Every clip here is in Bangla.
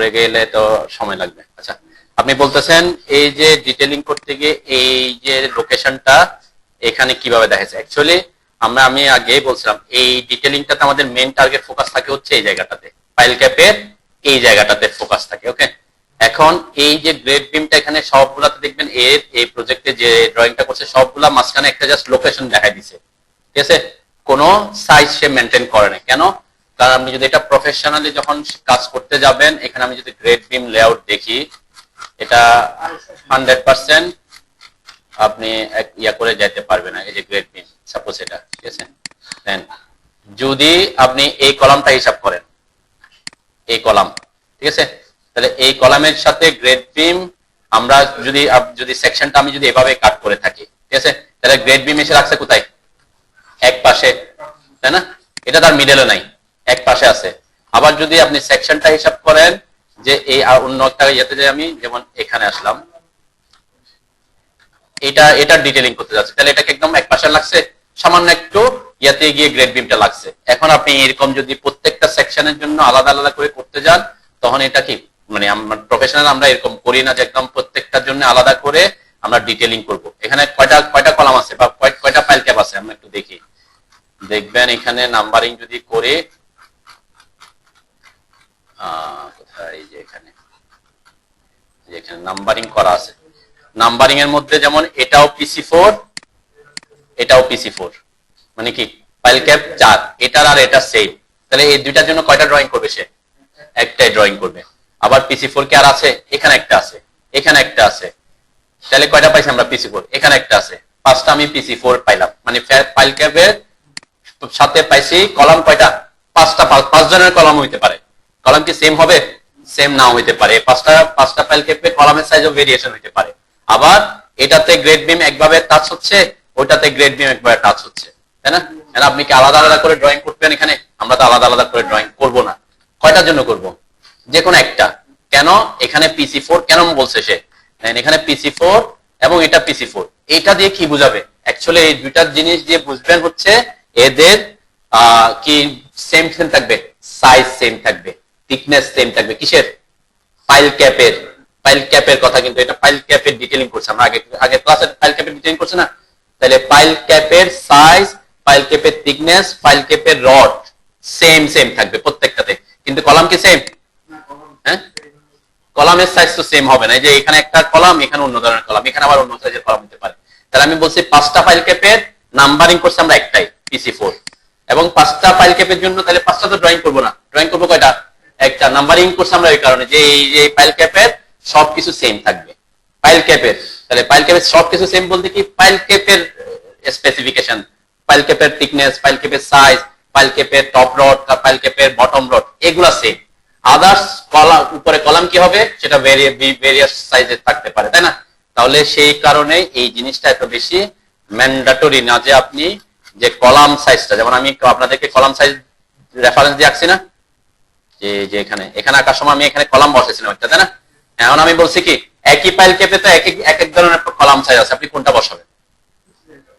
করে গেলে তো সময় লাগবে। আচ্ছা, আপনি বলতেছেন এই যে ডিটেইলিং করতে গিয়ে এই যে লোকেশনটা এখানে কিভাবে দেখাচ্ছে। অ্যাকচুয়ালি আমি আগেই বলছিলাম এই ডিটেইলিংটাতে আমাদের মেইন টার্গেট ফোকাস থাকে হচ্ছে এই জায়গাটাতে, ফাইল ক্যাপের এই জায়গাটাতে ফোকাস থাকে। ওকে, এখন এই যে গ্রেড বিমটা এখানে সবগুলাতে দেখবেন এই প্রজেক্টে যে ড্রয়িংটা করছে সবগুলা মাঝখানে একটা জাস্ট লোকেশন দেখাই দিছে, ঠিক আছে, কোনো সাইজ সে মেনটেন করে না। কেন? কারণ আপনি যদি এটা প্রফেশনালি যখন কাজ করতে যাবেন, এখানে আমি যদি গ্রেড বিম লেআউট দেখি, এটা 100% আপনি ইয়া করে যাইতে পারবেন না। এই যে গ্রেড বিম সাপোজ এটা, ঠিক আছে, দেন যদি আপনি এই কলামটা হিসাব করেন, এই কলাম, ঠিক আছে, তাহলে এই কলামের সাথে গ্রেড বিম আমরা যদি সেকশনটা আমি যদি এভাবে কাট করে থাকি, ঠিক আছে, তাহলে গ্রেড বিম এসে রাখছে কোথায়? এক পাশে, তাই না? এটা তার মিডলে নাই, এক পাশে আছে। আবার যদি আপনি সেকশনটা হিসাব করেন যে অন্য একটা ইয়েতে যে আমি যেমন এখানে আসলাম, এটা ডিটেইলিং করতে যাচ্ছে, তাহলে এটাকে একদম এক পাশে লাগছে, সামান্য একটু ইয়াতে গিয়ে গ্রেড বিমটা লাগছে। এখন আপনি এরকম যদি প্রত্যেকটা সেকশনের জন্য আলাদা আলাদা করে করতে যান, তখন এটা কি মানে প্রফেশনাল আমরা এরকম করি না যে একদম প্রত্যেকটার জন্য আলাদা করে আমরা ডিটেইলিং করব। এখানে কয়টা কলাম আছে বা কয়টা ফাইল ক্যাপ আছে আমরা একটু দেখি। দেখবেন এখানে নাম্বারিং যদি করে, কোথায়, এই যে এখানে নাম্বারিং করা আছে, নাম্বারিং এর মধ্যে যেমন এটাও PC4, এটাও PC4, মানে কি ফাইল ক্যাপ 4, এটার আর এটা সেম, তাহলে এই দুইটার জন্য কয়টা ড্রয়িং করবে সে? একটাই ড্রয়িং করবে। আবার PC4 কি আর আছে? এখানে একটা আছে, এখানে একটা আছে, তাহলে কয়টা পাইছি আমরা? PC4, এখানে একটা আছে, 5টা আমি PC4 পাইলাম, মানে ফাইল ক্যাপের সাথে পাইছি কলাম কয়টা? 5টা। 5 জনের কলাম হইতে পারে, কলাম কি সেম হবে? সেম নাও হইতে পারে। পাঁচটা ফাইল ক্যাপে কলামের সাইজও ভেরিয়েশন হইতে পারে। আবার এটাতে গ্রেড বিম একভাবে টাচ হচ্ছে, ওইটাতে গ্রেড বিম একভাবে টাচ হচ্ছে, তাই না? আপনি কি আলাদা আলাদা করে ড্রয়িং করবেন? এখানে আমরা তো আলাদা আলাদা করে ড্রয়িং করব না। কয়টার জন্য করব? যে কোনো একটা। কেন? এখানে PC4 কেন বলছে সে? এখানে PC4 এবং এটা PC4, এটা দিয়ে কি বুঝাবে? অ্যাকচুয়ালি এই দুইটা জিনিস দিয়ে বুঝবেন হচ্ছে এদের কি সেম থাকবে, সাইজ সেম থাকবে, থিকনেস সেম থাকবে। কিসের? ফাইল ক্যাপের। ফাইল ক্যাপের কথা, কিন্তু এটা ফাইল ক্যাপের ডিটেইলিং করছে, আমরা আগে ক্লাসে ফাইল ক্যাপের ডিটেইলিং করছে না? তাহলে ফাইল ক্যাপের সাইজ, ফাইল ক্যাপের থিকনেস, ফাইল ক্যাপের রড সেম থাকবে প্রত্যেকটাতে, কিন্তু কলাম কি সেম? হ্যাঁ, কলামের সাইজ তো সেম হবে না। এই যে এখানে একটা কলাম, এখানে অন্য ধরনের কলাম, এখানে আবার অন্য সাইজের কলাম হতে পারে। তাহলে আমি বলছি 5টা ফাইল ক্যাপের নাম্বারিং করছে আমরা একটাই, PC4, এবং 5টা ফাইল ক্যাপের জন্য তাহলে 5টা তো ড্রয়িং করবো না, ড্রয়িং করবো কয়টা? একটা। নাম্বারিং করছে আমরা এই কারণে যে এই ফাইল ক্যাপের সবকিছু সেম থাকবে। ফাইল ক্যাপের, তাহলে ফাইল ক্যাপের সবকিছু সেম বলতে কি? ফাইল ক্যাপের স্পেসিফিকেশন, ফাইল ক্যাপের থিকনেস, ফাইল ক্যাপের সাইজ, ফাইল ক্যাপের টপ রড, ফাইল ক্যাপের বটম রড, এগুলা সেম। আদার্স কলাম, উপরে কলাম কি হবে সেটা ভেরিয়াস সাইজের থাকতে পারে, তাই না? তাহলে সেই কারণে এই জিনিসটা এত বেশি ম্যান্ডেটরি না যে আপনি যে কলাম সাইজটা, যেমন আমি আপনাদেরকে কলাম সাইজ রেফারেন্স দিয়ে আঁকছি না, যে এখানে আঁকার সময় আমি এখানে কলাম বসাইছিলাম একটা, তাই না? এখন আমি বলছি কি একই ফাইল ক্যাপে তো এক এক ধরনের কলাম সাইজ আছে, আপনি কোনটা বসাবেন?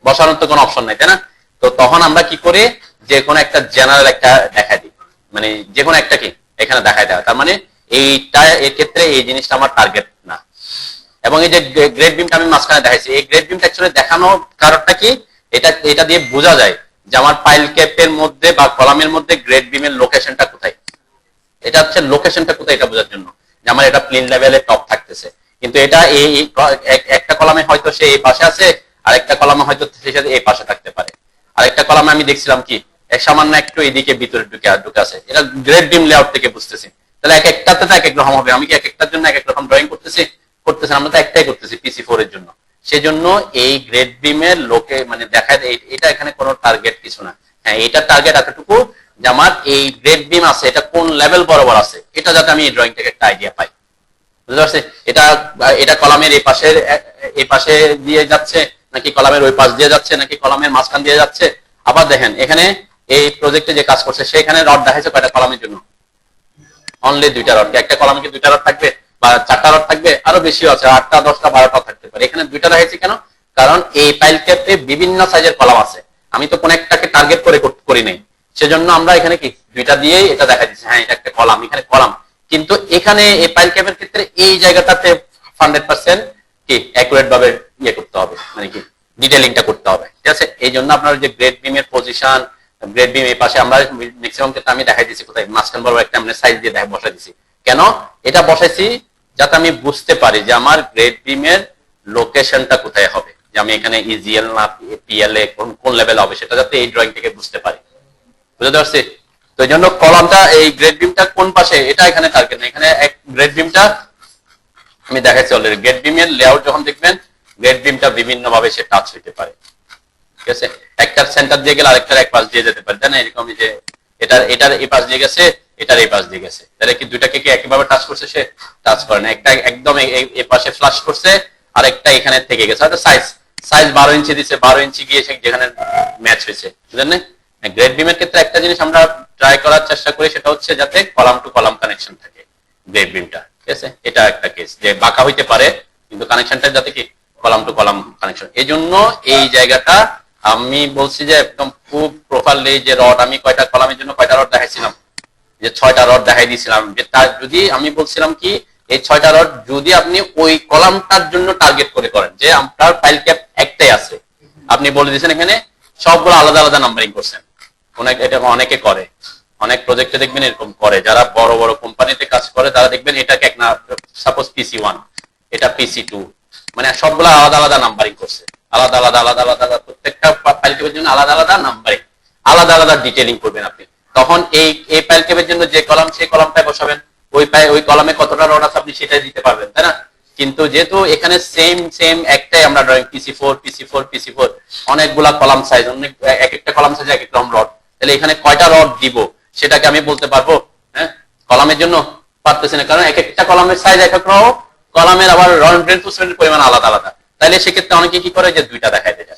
বসানোর তো কোনো অপশন নাই, তাই না? তো তখন আমরা কি করি, যে কোনো একটা জেনারেল একটা দেখা দিই, মানে যে কোনো একটা কি এখানে দেখাই দেওয়া, তার মানে এইটা এর ক্ষেত্রে এই জিনিসটা আমার টার্গেট না। এবং এই যে গ্রেড বিমটা আমি মাঝখানে দেখাইছি, এই গ্রেড বিমটা অ্যাকচুয়ালি দেখানোর কারণটা কি? এটা দিয়ে বোঝা যায় যে আমার ফাইল ক্যাপের মধ্যে বা কলামের মধ্যে গ্রেড বিমের লোকেশনটা কোথায়। এটা হচ্ছে লোকেশনটা কোথায়, এটা বোঝার জন্য যে আমার এটা প্লেন লেভেলে টপ থাকতেছে, কিন্তু এটা এই একটা কলামে হয়তো সে এই পাশে আছে, আর একটা কলামে হয়তো সে এই পাশে থাকতে পারে। আর একটা কলামে আমি দেখছিলাম কি সামান্য একটু এদিকে ভিতরে ঢুকে আছে। এটা গ্রেড বিম লেআউট থেকে বুঝতেছি। তাহলে এক একটাতে তো এক এক রকম হবে। আমি কি এক একটার জন্য এক এক রকম ড্রয়িং করতেছি? আমরা তো একটাই করতেছি PC4 এর জন্য। সেজন্য এই গ্রেড বিমের লোকে মানে দেখায় এটা এখানে কোনো টার্গেট কিছু না। হ্যাঁ, এটা টার্গেট এতটুকু যে আমার এই গ্রেড বিম আছে, এটা কোন লেভেল বরাবর আছে, এটা যাতে আমি এই ড্রয়িং থেকে একটা আইডিয়া পাই। বুঝতে পারছি? এটা কলামের এই পাশে দিয়ে যাচ্ছে, নাকি কলামের ওই পাশ দিয়ে যাচ্ছে, নাকি কলামের মাঝখান দিয়ে যাচ্ছে। আবার দেখেন এখানে এই প্রজেক্টে যে কাজ করছে সেখানে রড দেখাইছে কয়টা কলামের জন্য? অনলি 2টা রড। একটা কলামে কি 2টা রড থাকবে বা 4টা রড থাকবে? আরো বেশিও আছে, 8টা 10টা 12টা থাকতে পারে। এখানে 2টা দেখাইছি কেন? কারণ এই ফাইল ক্যাপে বিভিন্ন সাইজের কলাম আছে, আমি তো কোন একটাকে টার্গেট করে করি নাই, সেজন্য আমরা এখানে কি 2টা দিয়ে এটা দেখা দিচ্ছি। হ্যাঁ, এটা একটা কলাম, এখানে কলাম, কিন্তু এখানে এই পাইল ক্যাপের ক্ষেত্রে এই জায়গাটাতে 100% কি অ্যাকুরেট ভাবে করতে হবে, মানে কি ডিটেইলিংটা করতে হবে, ঠিক আছে। এই জন্য আপনার যে গ্রেড বিম এর পজিশন, গ্রেড বিম এই পাশে আমরা ম্যাক্সিমাম ক্ষেত্রে আমি দেখাই দিছি কোথায় মাঝখান বরাবর একটা আমরা সাইজ দিয়ে বসাই দিছি। কেন এটা বসাইছি? যাতে আমি বুঝতে পারি যে আমার গ্রেড বিম এর লোকেশনটা কোথায় হবে, যে আমি এখানে ইজিএল না পিএলএ কোন লেভেল হবে সেটা যাতে এই ড্রয়িং থেকে বুঝতে পারি। বুঝতে পারছি? তো এই জন্য কলামটা এই গ্রেড বিমটা কোন পাশে এটা এখানে টার্গেট না, এখানে এক গ্রেড বিমটা আমি দেখাচ্ছি অলরেডি। গ্রেড বিমের লেআউট যখন দেখবেন গ্রেড বিমটা বিভিন্ন ভাবে সে টাচ হইতে পারে, ঠিক আছে। একটার সেন্টার দিয়ে গেলে আরেকটার এক পাশ দিয়ে যেতে পারে, তাই না? এরকম যে এটার এই পাশ দিয়ে গেছে, এটার এই পাশ দিয়ে গেছে, তাহলে কি দুইটাকে কি একইভাবে টাচ করছে? সে টাচ করে না। একটা একদম এই পাশে ফ্লাশ করছে, আর একটা এখানে থেকে গেছে। হয়তো সাইজ 12 ইঞ্চি দিচ্ছে, 12 ইঞ্চি গিয়ে যেখানে ম্যাচ হয়েছে, বুঝলেন না? গ্রেড বিমের ক্ষেত্রে একটা জিনিস আমরা ট্রাই করার চেষ্টা করি, সেটা হচ্ছে যাতে কলাম টু কলাম কানেকশন থাকে গ্রেড বিমটা, ঠিক আছে। এটা একটা কেস যে বাঁকা হইতে পারে, কিন্তু কানেকশনটা যাতে কি কলাম টু কলাম কানেকশন। এই জন্য এই জায়গাটা আমি বলছি যে একদম খুব প্রপারলি যে রড, আমি কয়টা কলামের জন্য কয়টা রড দেখাইছিলাম, যে 6টা রড দেখাই দিয়েছিলাম, যে তার যদি আমি বলছিলাম কি এই 6টা রড যদি আপনি ওই কলামটার জন্য টার্গেট করে করেন, যে আপনার ফাইল ক্যাপ একটাই আছে, আপনি বলে দিয়েছেন এখানে সবগুলো আলাদা আলাদা নাম্বারিং করছেন। এটা অনেকে করে, অনেক প্রজেক্টে দেখবেন এরকম করে, যারা বড় বড় কোম্পানিতে কাজ করে তারা দেখবেন এটাকে এক না, সাপোজ PC1, এটা PC2, মানে সবগুলো আলাদা আলাদা নাম্বারিং করছে, আলাদা আলাদা আলাদা আলাদা প্রত্যেকটা ফাইল ক্যাপের জন্য আলাদা আলাদা নাম্বারিং, আলাদা আলাদা ডিটেইলিং করবেন আপনি। তখন এই ফাইল ক্যাপের জন্য যে কলাম, সেই কলামটায় বসাবেন, ওই কলামে কতটা রড আছে আপনি সেটাই দিতে পারবেন, তাই না? কিন্তু যেহেতু এখানে সেম একটাই আমরা ড্রয়িং PC4 অনেকগুলা কলাম সাইজ, অনেক এক একটা কলাম সাইজ এক এক রকম রড, তাহলে এখানে কয়টা রড দিব সেটাকে আমি বলতে পারবো? হ্যাঁ, কলামের জন্য পারতেছি না, কারণ এক একটা কলামের সাইজ এক এক রকম, কলামের আবার রড পরিমাণ আলাদা আলাদা। তাহলে সেক্ষেত্রে অনেকে কি করে যে দুইটা দেখাই দেয়,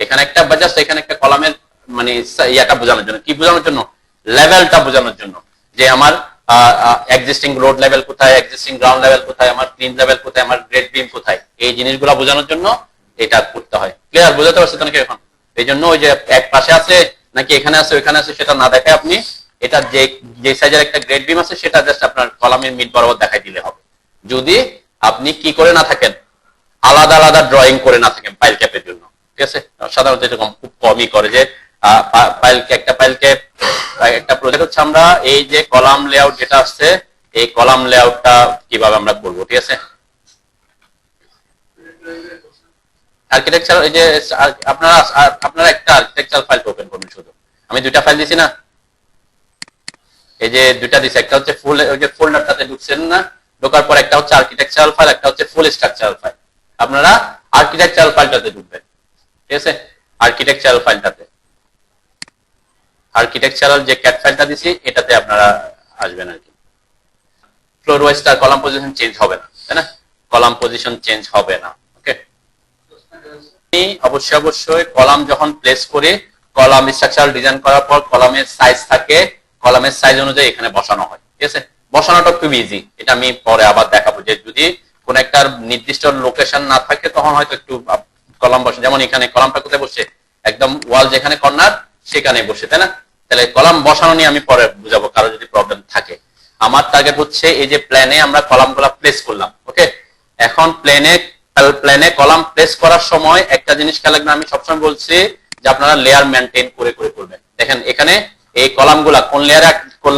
এখানে একটা বাজাস, এখানে একটা কলামের, মানে ইয়াটা বোঝানোর জন্য, কি বোঝানোর জন্য? লেভেলটা বোঝানোর জন্য, যে আমার এক্সিস্টিং রোড লেভেল কোথায়, এক্সিস্টিং গ্রাউন্ড লেভেল কোথায়, আমার ক্লিন লেভেল কোথায়, আমার গ্রেড বিম কোথায়, এই জিনিসগুলো বোঝানোর জন্য এটা করতে হয়। ক্লিয়ার? বোঝাতে পারছে তো নাকি এখন? এই জন্য ওই যে এক পাশে আছে নাকি এখানে আছে ওইখানে আছে সেটা না দেখে আপনি এটা যে সাইজের একটা গ্রেড বিম আছে সেটা জাস্ট আপনার কলামের মিড বরাবর দেখাই দিলে হবে, যদি আপনি কি করে না থাকেন, আলাদা আলাদা ড্রয়িং করে না থাকেন ফাইল ক্যাপের জন্য, ঠিক আছে। সাধারণত এরকম খুব কমই করে, যে একটা ফাইল ক্যাপ একটা প্রজেক্ট হচ্ছে আমরা এই যে কলাম লেআউট যেটা আসছে, এই কলাম লেআউটটা কিভাবে আমরা করব, ঠিক আছে। আর্কিটেকচার, এই যে আপনারা একটা আর্কিটেকচার ফাইল ওপেন করবেন, শুধু আমি দুইটা ফাইল দিছি না, এই যে দুইটা দিছি, একটা হচ্ছে ফুল, ওই যে ফোল্ডারটাতে ঢুকছেন না, ঢোকার পর একটা হচ্ছে আর্কিটেকচারাল ফাইল, একটা হচ্ছে ফুল স্ট্রাকচারাল ফাইল। আপনারা আর্কিটেকচারাল ফাইলটাতে ঢুকবেন, ঠিক আছে। আর্কিটেকচারাল ফাইলটাতে, আর্কিটেকচারাল যে ক্যাট ফাইলটা দিছি এটাতে আপনারা আসবেন আর কি। ফ্লোর ওয়াইজ তার কলাম পজিশন চেঞ্জ হবে না, তাই না? কলাম পজিশন চেঞ্জ হবে না, ওকে। অবশ্যই কলাম যখন প্লেস করে, কলাম স্ট্রাকচারাল ডিজাইন করার পর কলামের সাইজ থাকে, কলামের সাইজ অনুযায়ী এখানে বসানো হয়, ঠিক আছে। বসানোটা খুব ইজি, এটা আমি পরে আবার দেখাবো, যে যদি কোন একটা নির্দিষ্ট লোকেশন না থাকে তখন হয়তো একটু কলাম বসে, যেমন এখানে কলামটা কোথায় বসে, একদম ওয়াল যেখানে কর্নার সেখানে বসে, তাই না? তাহলে কলাম বসানো নিয়ে আমি পরে বুঝাবো, কারো যদি প্রবলেম থাকে। আমার টার্গেট হচ্ছে এই যে প্ল্যানে আমরা কলামগুলো প্লেস করলাম, ওকে। এখন প্ল্যানে কলাম প্লেস করার সময় একটা জিনিস খেয়াল রাখবেন, আমি সবসময় বলছি যে আপনারা লেয়ার মেনটেন করে করবেন। দেখেন এখানে এই কলামগুলা কোন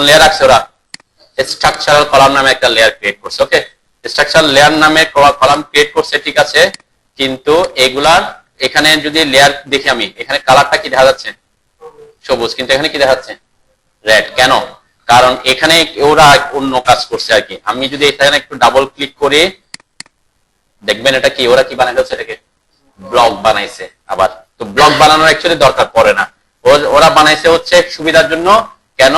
লেয়ার রাখছে ওরা, স্ট্রাকচারাল কলাম নামে একটা লেয়ার ক্রিয়েট করছে, ওকে। স্ট্রাকচারাল লেয়ার নামে কলাম ক্রিয়েট করছে, ঠিক আছে, কিন্তু এগুলার এখানে যদি লেয়ার দেখি আমি, এখানে কালারটা কি দেখা যাচ্ছে? সবুজ, কিন্তু এখানে কি দেখাচ্ছে? রেড। কেন? কারণ এখানে ওরা অন্য কাজ করছে আর কি। আমি যদি এখানে একটু ডাবল ক্লিক করে দেখবেন এটা কি, ওরা কি বানাইছে, এটাকে ব্লক বানাইছে আবার। তো ব্লক বানানোর অ্যাকচুয়ালি দরকার পড়ে না, ওরা বানাইছে হচ্ছে সুবিধার জন্য। কেন?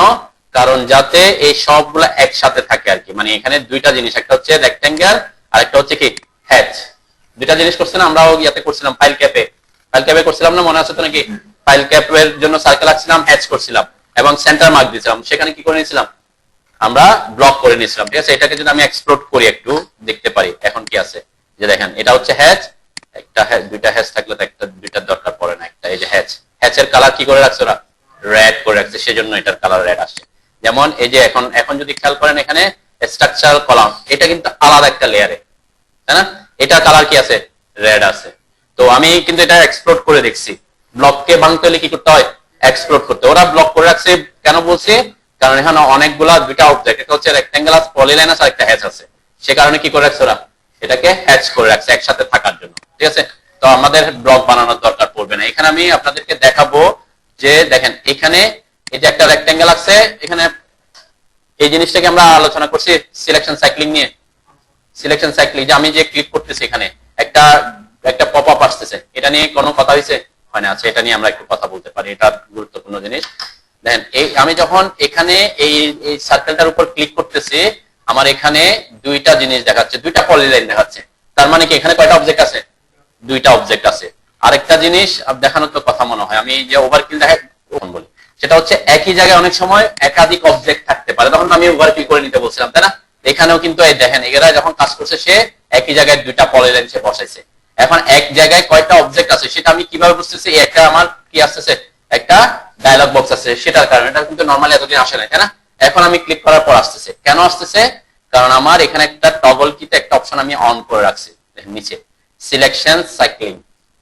কারণ যাতে এই সবগুলা একসাথে থাকে আর কি। মানে এখানে দুইটা জিনিস, একটা হচ্ছে রেক্টেঙ্গেল আর একটা হচ্ছে কি হ্যাচ, দুইটা জিনিস করছে না। আমরাও ইয়াতে করছিলাম, ফাইল ক্যাপে করছিলাম না, মনে আছে তো নাকি? ফাইল ক্যাপের জন্য সার্কেল আঁকছিলাম, হ্যাচ করছিলাম এবং সেন্টার মার্ক দিয়েছিলাম, সেখানে কি করে নিয়েছিলাম আমরা? ব্লক করে নিয়েছিলাম, ঠিক আছে। এটাকে যদি আমি এক্সপ্লোর করি একটু দেখতে পারি এখন কি আছে, যে দেখেন এটা হচ্ছে হ্যাচ, একটা দুইটা হ্যাচ থাকলে তো একটা দুইটার দরকার পড়ে না, একটা এই যে হ্যাচের কালার কি করে রাখছে ওরা? রেড করে রাখছে, সেজন্য এটার কালার রেড আসছে। যেমন এই যে এখন যদি খেয়াল করেন এখানে স্ট্রাকচারাল কলাম, এটা কিন্তু আলাদা একটা লেয়ারে, তাই না? এটা কালার কি আছে? রেড আছে। তো আমি কিন্তু এটা এক্সপ্লোর করে দেখছি। ব্লককে ভাঙতে হলে কি করতে হয়? এক্সপ্লোর করতে। ওরা ব্লক করে রাখছে কেন বলছে? কারণ এখানে অনেকগুলা দুইটা অবজেক্ট, এটা হচ্ছে রেক্টেঙ্গেল আছে, পলিলাইন আছে, আর একটা হ্যাচ আছে। সে কারণে কি করে রাখছে ওরা? এটাকে হ্যাচ করে রাখছে একসাথে থাকার জন্য, ঠিক আছে? তো আমাদের ব্লক বানানোর দরকার পড়বে না। এখানে আমি আপনাদেরকে দেখাবো যে দেখেন এখানে এই যে একটা রেক্টেঙ্গেল আছে, এখানে এই জিনিসটাকে আমরা আলোচনা করছি সিলেকশন সাইক্লিং নিয়ে। সিলেকশন সাইক্লিং যে আমি যে ক্লিক করতেছি, এখানে একটা একটা পপ আপ আসতেছে, এটা নিয়ে কোনো কথা হয়েছে? হয় না। আচ্ছা, এটা নিয়ে আমরা একটু কথা বলতে পারি, এটা গুরুত্বপূর্ণ জিনিস। দেখেন আমি যখন এখানে এই সার্কেলটার উপর ক্লিক করতেছি, আমার এখানে দুইটা জিনিস দেখাচ্ছে, দুইটা পলিলাইন দেখাচ্ছে। তার মানে কি এখানে কয়টা অবজেক্ট আছে? দুইটা অবজেক্ট আছে। আরেকটা জিনিস দেখানোর তো কথা মনে হয়, আমি যে ওভারকিল দেখাই বলি, সেটা হচ্ছে একই জায়গায় অনেক সময় একাধিক অবজেক্ট থাকতে পারে, তখন আমি ওভারকিল করে নিতে বলছিলাম, তাই না? এখানেও কিন্তু এই দেখেন এরা যখন কাজ করছে, সে একই জায়গায় দুইটা পলিলাইন সে বসাইছে। এখন এক জায়গায় কয়টা অবজেক্ট আছে সেটা আমি কিভাবে বুঝতেছি? একটা আমার কি আসতেছে, একটা ডায়লগ বক্স আছে, সেটার কারণে। এটা কিন্তু নরমালি এতদিন আসে না, তাই না? এখন আমি ক্লিক করার পর আসতেছে। কেন আসতেছে? কারণ আমার এখানে একটা টগল কিতে একটা অপশন আমি অন করে রাখছি নিচে, সিলেকশন সাইক্লিং,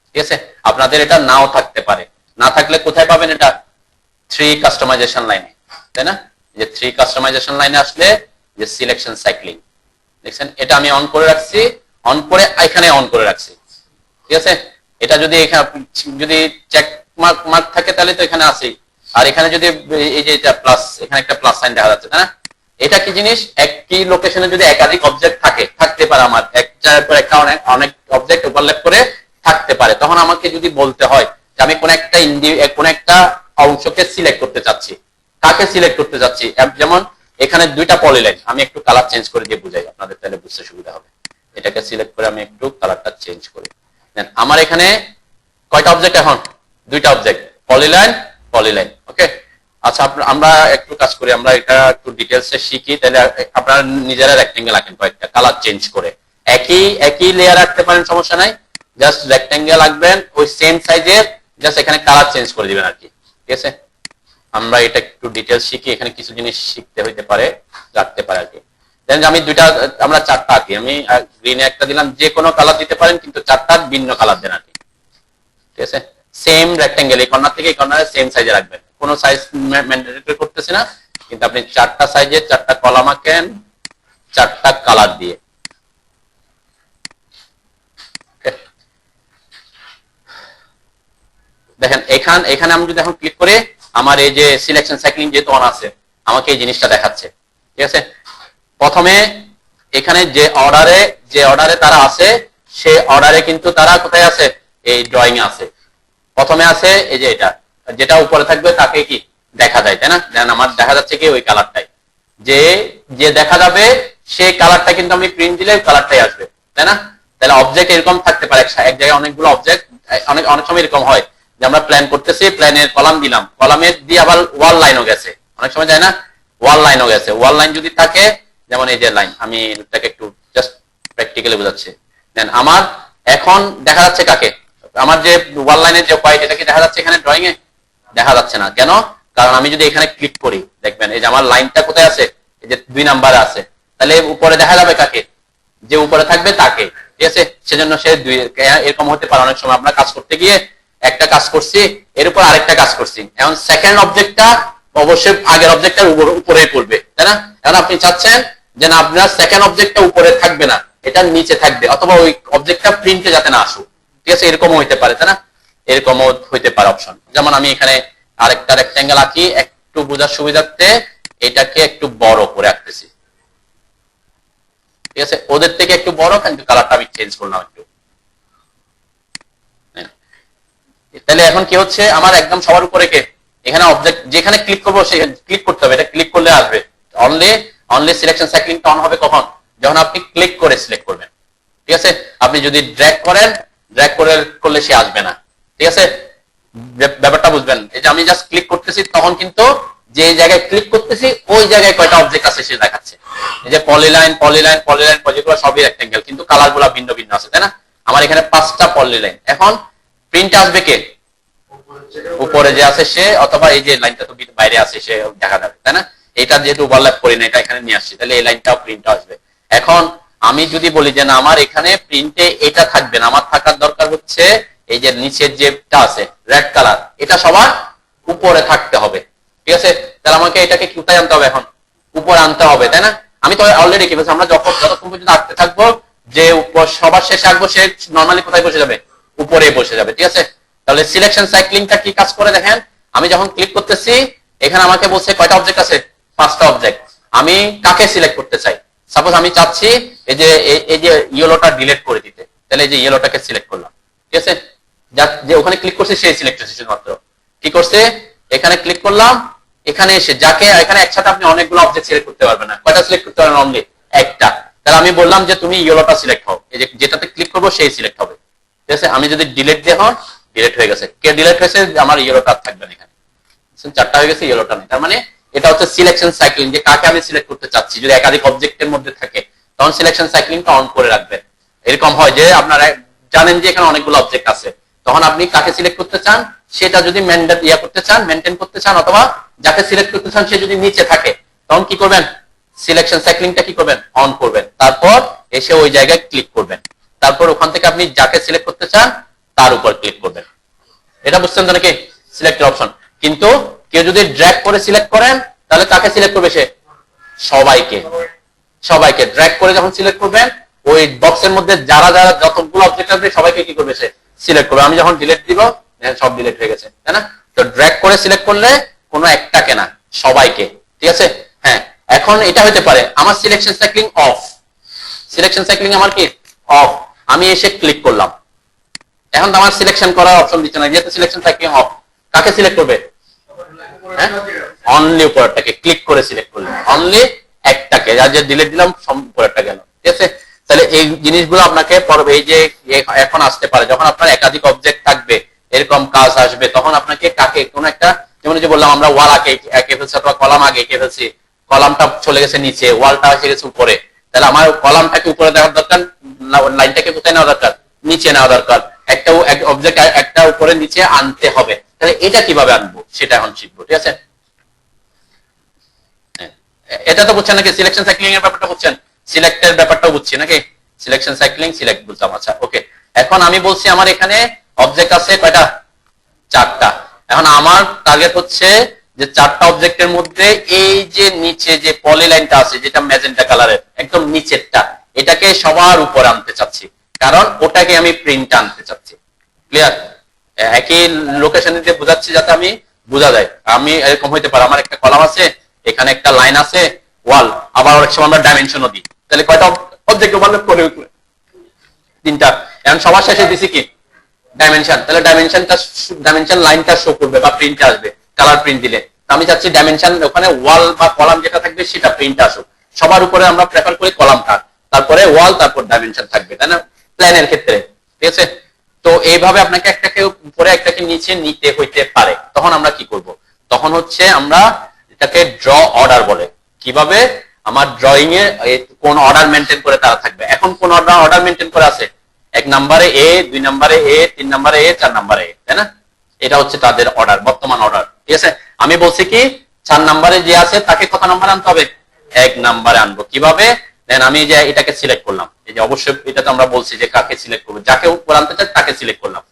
ঠিক আছে? আপনাদের এটা নাও থাকতে পারে, না থাকলে কোথায় পাবেন এটা? 3 কাস্টমাইজেশন লাইনে, তাই না? যে 3 কাস্টমাইজেশন লাইনে আসলে যে সিলেকশন সাইক্লিং দেখছেন, এটা আমি অন করে রাখছি, অন করে এখানে অন করে রাখছি, ঠিক আছে? এটা যদি এখানে যদি চেক মার্ক থাকে তাহলে তো এখানে আছেই, আর এখানে যদি এই যে এটা প্লাস, এখানে একটা প্লাস সাইন দেখা যাচ্ছে, তাই না? এটা কি জিনিস? একই লোকেশনে যদি একাধিক অবজেক্ট থাকতে পারে, আমার একটার পর একটা অনেক অবজেক্ট ওভারল্যাপ করে থাকতে পারে, তখন আমাকে যদি বলতে হয় যে আমি কোন একটা অংশকে সিলেক্ট করতে চাচ্ছি, কাকে সিলেক্ট করতে চাচ্ছি, যেমন এখানে দুইটা পলিলাইন, আমি একটু কালার চেঞ্জ করে দিয়ে বুঝাই, আপনাদের তাহলে বুঝতে সুবিধা হবে। এটাকে সিলেক্ট করে আমি একটু কালারটা চেঞ্জ করি। আমার এখানে কয়টা অবজেক্ট? এখন দুইটা অবজেক্ট, পলিলাইন পলিলাইন, ওকে? আচ্ছা, আমরা একটু কাজ করি, আমরা এটা একটু ডিটেলসে শিখি, তাহলে আপনারা নিজেরা রেক্টেঙ্গেল আঁকেন কয়েকটা, কালার চেঞ্জ করে। একই লেয়ার রাখতে পারেন, সমস্যা নাই, জাস্ট রেক্টেঙ্গেল আঁকবেন ওই সেম সাইজের, জাস্ট এখানে কালার চেঞ্জ করে দিবেন আর কি, ঠিক আছে? আমরা এটা একটু ডিটেলস শিখি, এখানে কিছু জিনিস শিখতে হইতে পারে, রাখতে পারে আর কি। দেন আমি আমরা চারটা আঁকি, আমি গ্রিনে একটা দিলাম, যে কোনো কালার দিতে পারেন, কিন্তু চারটা ভিন্ন কালার দেন আর কি, ঠিক আছে? সেম রেক্টেঙ্গেল, এই কর্নার থেকে এই কর্নারে সেম সাইজে রাখবেন, কোনো সাইজ ম্যান্ডেটরি করতেছি না, কিন্তু আপনি চারটা সাইজে চারটা কলাম আঁকেন, চারটা কালার দিয়ে। দেখেন এখানে আমি যদি এখন ক্লিক করে, আমার এই যে সিলেকশন সাইক্লিং যেহেতু অন আছে, আমাকে এই জিনিসটা দেখাচ্ছে, ঠিক আছে? প্রথমে এখানে যে অর্ডারে তারা আছে, সে অর্ডারে কিন্তু তারা কোথায় আছে? এই ড্রয়িং এ আছে। প্রথমে আছে এই যে এটা, যেটা উপরে থাকবে তাকে কি দেখা যায়, তাই না? দেন আমার দেখা যাচ্ছে কি ওই কালারটাই, যে দেখা যাবে সেই কালারটা কিন্তু আমি প্রিন্ট দিলে কালারটাই আসবে, তাই না? তাহলে অবজেক্ট এরকম থাকতে পারে, এক জায়গায় অনেকগুলো অবজেক্ট, অনেক সময় এরকম হয় যে আমরা প্ল্যান করতেছি, প্ল্যানের কলাম দিলাম, কলামের দিয়ে আবার ওয়াল লাইনও গেছে, অনেক সময় যায় না? ওয়াল লাইনও গেছে, ওয়াল লাইন যদি থাকে, যেমন এই যে লাইন, আমি এটাকে একটু জাস্ট প্র্যাকটিক্যালি বোঝাচ্ছি। দেন আমার এখন দেখা যাচ্ছে কাকে? আমার যে ওয়াল লাইনের যে পয়েন্ট, এটা কি দেখা যাচ্ছে এখানে ড্রয়িং এ? দেখা যাচ্ছে না, কেন? কারণ আমি যদি এখানে ক্লিক করি, দেখবেন এই যে আমার লাইনটা কোথায় আছে, এই যে 2 নাম্বারে আছে, তাহলে উপরে দেখা যাবে কাকে? যে উপরে থাকবে তাকে, ঠিক আছে? সেজন্য সে এরকম হতে পারে, অনেক সময় আমরা কাজ করতে গিয়ে একটা কাজ করছি, এর উপর আরেকটা কাজ করছি, এখন সেকেন্ড অবজেক্টটা অবশ্যই আগের অবজেক্টটার উপরেই পড়বে, তাই না? এখন আপনি চাচ্ছেন যে না, আপনার সেকেন্ড অবজেক্টটা উপরে থাকবে না, এটা নিচে থাকবে, অথবা ওই অবজেক্টটা প্রিন্টে যাতে না আসুক, ঠিক আছে? এরকমও হইতে পারে, তাই না? এরকমও হইতে পারে অপশন। যেমন আমি এখানে আরেকটা রেক্টেঙ্গেল আঁকি, একটু বোঝার সুবিধার্থে এটাকে একটু বড় করে আঁকতেছি, ঠিক আছে? ওদের থেকে একটু বড়, কিন্তু কালারটা আমি চেঞ্জ করলাম একটু। তাহলে এখন কি হচ্ছে, আমার একদম সবার উপরে কে? এখানে অবজেক্ট, যেখানে ক্লিক করবো সে ক্লিক করতে হবে, এটা ক্লিক করলে আসবে। অনলি সিলেকশন সাইক্লিংটা অন হবে কখন? যখন আপনি ক্লিক করে সিলেক্ট করবেন, ঠিক আছে? আপনি যদি ড্র্যাগ করলে সে আসবে না, ঠিক আছে? ব্যাপারটা বুঝবেন। এই যে আমি জাস্ট ক্লিক করতেছি, তখন কিন্তু যে জায়গায় ক্লিক করতেছি ওই জায়গায় কয়টা অবজেক্ট আছে সে দেখাচ্ছে। এই যে পলিলাইন যেগুলো সবই রেক্টেঙ্গেল, কিন্তু কালার গুলা ভিন্ন ভিন্ন আছে, তাই না? আমার এখানে 5টা পলিলাইন। এখন প্রিন্ট আসবে কে? উপরে যে আছে সে, অথবা এই যে লাইনটা তো বাইরে আছে সে দেখা যাবে, তাই না? এটা যেহেতু ওভারল্যাপ করি না, এটা এখানে নিয়ে আসছি, তাহলে এই লাইনটাও প্রিন্ট আসবে। এখন আমি যদি বলি যে না আমার এখানে প্রিন্টে এটা থাকবে না, আমার থাকার দরকার হচ্ছে এই যে নিচের যেটা আছে রেড কালার, এটা সবার উপরে থাকতে হবে, ঠিক আছে? তাহলে আমাকে এটাকে কোথায় আনতে হবে? এখন উপরে আনতে হবে, তাই না? আমি তো অলরেডি কি বলছি, আমরা যতক্ষণ পর্যন্ত আঁকতে থাকবো, যে সবার শেষে আঁকবো সে নর্মালি কোথায় বসে যাবে? উপরে বসে যাবে, ঠিক আছে? তাহলে সিলেকশন সাইক্লিংটা কি কাজ করে দেখেন। আমি যখন ক্লিক করতেছি, এখানে আমাকে বলছে কয়টা অবজেক্ট আছে? 5টা অবজেক্ট। আমি কাকে সিলেক্ট করতে চাই? সাপোজ আমি চাচ্ছি এই যে ইয়েলোটা ডিলিট করে দিতে, তাহলে এই যে ইয়েলোটাকে সিলেক্ট করলাম, ঠিক আছে? যে ওখানে ক্লিক করছে সেই সিলেক্ট হচ্ছে শুধুমাত্র। কি করছে? এখানে ক্লিক করলাম, এখানে এসে যাকে এখানে একসাথে আপনি অনেকগুলো অবজেক্ট সিলেক্ট করতে পারবেন না, কয়টা সিলেক্ট করতে পারবেন? অনলি একটা। তাহলে আমি বললাম যে তুমি ইয়েলোটা সিলেক্ট হও, এই যে যেটাতে ক্লিক করবো সেই সিলেক্ট হবে, ঠিক আছে? আমি যদি ডিলিট দিয়ে হন, ডিলিট হয়ে গেছে। কে ডিলিট হয়েছে? আমার ইয়েলোটা থাকবে না এখানে, 4টা হয়ে গেছে, ইয়েলোটা নেই। তার মানে এটা হচ্ছে সিলেকশন সাইক্লিং, যে কাকে আমি সিলেক্ট করতে চাচ্ছি। যদি একাধিক অবজেক্টের মধ্যে থাকে তখন সিলেকশন সাইক্লিংটা অন করে রাখবেন। এরকম হয় যে আপনারা জানেন যে এখানে অনেকগুলো অবজেক্ট আছে, তখন আপনি কাকে সিলেক্ট করতে চান সেটা যদি মেনটেন করতে চান, অথবা যাকে সিলেক্ট করতে চান সে যদি নিচে থাকে, তখন কি করবেন? সিলেকশন সাইক্লিংটা কি করবেন? অন করবেন। তারপর এসে ওই জায়গায় ক্লিক করবেন, তারপর ওখান থেকে আপনি যাকে সিলেক্ট করতে চান তার উপর ক্লিক করবেন। এটা বুঝছেন তো নাকি? সিলেক্টের অপশন। কিন্তু কেউ যদি ড্র্যাগ করে সিলেক্ট করেন, তাহলে কাকে সিলেক্ট করবে সে? সবাইকে। সবাইকে ড্র্যাগ করে যখন সিলেক্ট করবেন, ওই বক্সের মধ্যে যারা যারা যতগুলো অবজেক্ট আসবে সবাইকে কি করবে? সে সিলেক্ট করবে। আমি যখন ডিলিট দিব, সব ডিলিট হয়ে গেছে, তাই না? তো ড্র্যাগ করে সিলেক্ট করলে কোনো একটাকে না, সবাইকে, ঠিক আছে? হ্যাঁ, এখন এটা হতে পারে আমার selection cycling of. Selection cycling আমার কি অফ। আমি এসে ক্লিক করলাম, এখন তো আমার সিলেকশন করার অপশন দিচ্ছে না, যেহেতু সিলেকশন সাইক্লিং অফ। কাকে সিলেক্ট করবে? হ্যাঁ, অনলি উপরটাকে ক্লিক করে সিলেক্ট করলে, অনলি একটাকে, যা যে ডিলিট দিলাম উপরটা গেল, ঠিক আছে? তাহলে এই জিনিসগুলো আপনাকে পড়বে। এই যে এখন আসতে পারে যখন আপনার একাধিক অবজেক্ট থাকবে, এরকম কাজ আসবে, তখন আপনাকে কাকে কোন একটা, যেমন যে বললাম আমরা ওয়াল এঁকে ফেলছি অথবা কলাম আগে এঁকে ফেলছি, কলামটা চলে গেছে নিচে, ওয়ালটা এসে গেছে উপরে, তাহলে আমার কলামটাকে উপরে দেওয়ার দরকার, লাইনটাকে কোথায় নেওয়া দরকার? নিচে নেওয়া দরকার। একটা অবজেক্ট একটা উপরে নিচে আনতে হবে, তাহলে এটা কিভাবে আনবো সেটা এখন শিখবো, ঠিক আছে? এটা তো বুঝছেন নাকি? সিলেকশন সাইক্লিং এর ব্যাপারটা বুঝছেন, সিলেক্টের ব্যাপারটাও বুঝছি নাকি? সিলেকশন সাইক্লিং সিলেক্ট বুঝলাম, আচ্ছা ওকে। এখন আমি বলছি আমার এখানে অবজেক্ট আছে কয়টা? 4টা। এখন আমার টার্গেট হচ্ছে যে 4টা অবজেক্টের মধ্যে এই যে নিচে যে পলি লাইনটা আছে, যেটা ম্যাজেন্টা কালারের একদম নিচেরটা, এটাকে সবার উপর আনতে চাচ্ছি, কারণ ওটাকে আমি প্রিন্ট আনতে চাচ্ছি। ক্লিয়ার? একই লোকেশনে দিয়ে বোঝাচ্ছি যাতে আমি বোঝা যায়। আমি এরকম হইতে পারে আমার একটা কলাম আছে, এখানে একটা লাইন আছে, ওয়াল, আবার অনেক সময় আমরা ডাইমেনশনও দিই, তাহলে কয়টা অবজেক্ট ওভারল্যাপ করে? 3টা। এখন সবার শেষে দিছি কি? ডাইমেনশন। তাহলে ডাইমেনশন লাইনটা শো করবে বা প্রিন্ট আসবে কালার প্রিন্ট দিলে। আমি চাচ্ছি ডাইমেনশন ওখানে ওয়াল বা কলাম যেটা থাকবে সেটা প্রিন্ট আসুক। সবার উপরে আমরা প্রেফার করি কলামটা, তারপরে ওয়াল, তারপর ডাইমেনশন থাকবে, তাই না? প্ল্যানের ক্ষেত্রে, ঠিক আছে? তো এইভাবে আপনাকে একটাকে উপরে একটাকে নিচে নিতে হইতে পারে। তখন আমরা কি করব? তখন হচ্ছে আমরা এটাকে ড্র অর্ডার বলে। কিভাবে? আমার ড্রয়িং এ কোন অর্ডার মেনটেন করে তারা থাকবে। এখন কোন অর্ডার মেনটেন করে আছে? 1 নম্বরে এ, 2 নম্বরে এ, 3 নম্বরে এ, 4 নম্বরে এ, তাই না? এটা হচ্ছে তাদের অর্ডার, বর্তমান অর্ডার, ঠিক আছে? আমি বলছি কি 4 নম্বরে যে আছে তাকে কত নম্বরে আনতে হবে? 1 নম্বরে আনবো। কিভাবে? দেন আমি যে এটাকে সিলেক্ট করলাম, এই যে অবশ্যই এটা তো আমরা বলছি যে কাকে সিলেক্ট করবো, যাকে উপর আনতে চাই তাকে সিলেক্ট করলাম,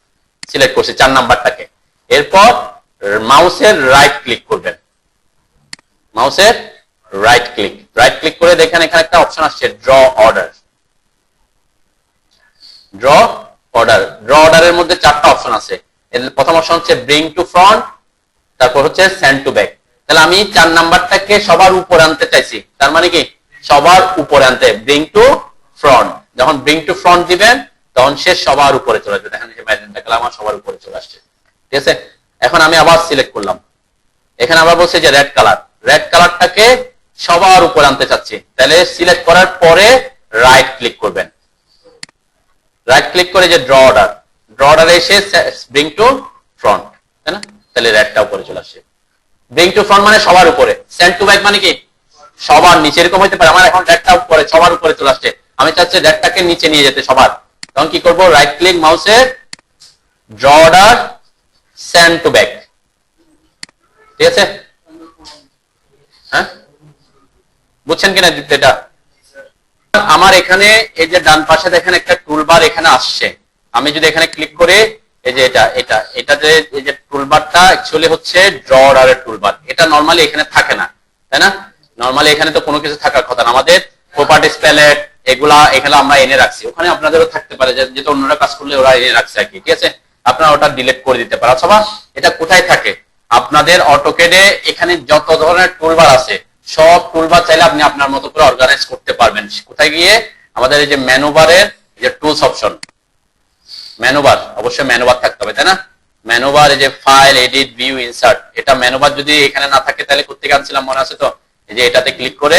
সিলেক্ট করছি 4 নাম্বারটাকে। এরপর মাউসের রাইট ক্লিক করবেন, মাউসের রাইট ক্লিক করে দেখেন এখানে একটা অপশন আসছে ড্র অর্ডার। ড্র অর্ডারের মধ্যে 4টা অপশন আছে। এর প্রথম অপশন হচ্ছে ব্রিং টু ফ্রন্ট, তারপর হচ্ছে সেন্ড টু ব্যাক। তাহলে আমি 4 নাম্বারটাকে সবার উপরে আনতে চাইছি, তার মানে কি সবার উপরে আনতে, ব্রিং টু ফ্রন্ট। যখন ব্রিং টু ফ্রন্ট দিবেন তখন সে সবার উপরে চলে আসবে। দেখেন এই ম্যাজেন্টা কালার আমার সবার উপরে চলে আসছে, ঠিক আছে? এখন আমি আবার সিলেক্ট করলাম, এখানে আবার বলছে যে রেড কালারটাকে সবার উপরে আনতে চাচ্ছি, তাহলে সিলেক্ট করার পরে রাইট ক্লিক করবেন। রাইট ক্লিক করে যে ড্র অর্ডারে এসে ব্রিং টু ফ্রন্ট, তাই না? তাহলে রেডটা উপরে চলে আসছে। ব্রিং টু ফ্রন্ট মানে সবার উপরে, সেন্ড টু ব্যাক মানে কি সবার নিচে। এরকম হতে পারে আমার এখন রেডটা উপরে সবার উপরে চলে আসছে, আমি চাচ্ছি রেডটাকে নিচে নিয়ে যেতে সবার। তখন কি করব? রাইট ক্লিক, মাউসের draw order, send to back, ঠিক আছে? হ্যাঁ, বুঝছেন কিনা এটা? আমার এখানে এই যে ডান পাশে দেখেন একটা টুলবার এখানে আসছে, আমি যদি এখানে ক্লিক করে এই যে এটা যে এই যে টুলবারটা অ্যাকচুয়ালি হচ্ছে ড্র অর্ডারের টুলবার। এটা নরমালি এখানে থাকে না, তাই না? নরমালি এখানে তো কোনো কিছু থাকার কথা না, আমাদের প্রপার্টিজ প্যালেট এগুলা এখানে আমরা এনে রাখছি, ওখানে আপনাদেরও থাকতে পারে, যেটা অন্যরা কাজ করলে ওরা এনে রাখছে আর কি, ঠিক আছে? আপনারা ওটা ডিলিট করে দিতে পারেন। অথবা এটা কোথায় থাকে আপনাদের অটোক্যাডে, এখানে যত ধরনের টুলবার আছে সব টুলবার চাইলে আপনি আপনার মতো করে অর্গানাইজ করতে পারবেন। কোথায় গিয়ে? আমাদের এই যে মেনু বারের যে টুলস অপশন, মেনু বার, অবশ্যই মেনু বার থাকতে হবে, তাই না? মেনু বার, এই যে ফাইল, এডিট, ভিউ, ইনসার্ট, এটা মেনু বার যদি এখানে না থাকে তাহলে কোথেকে আনছিলাম মনে আছে তো? এই যে এটাতে ক্লিক করে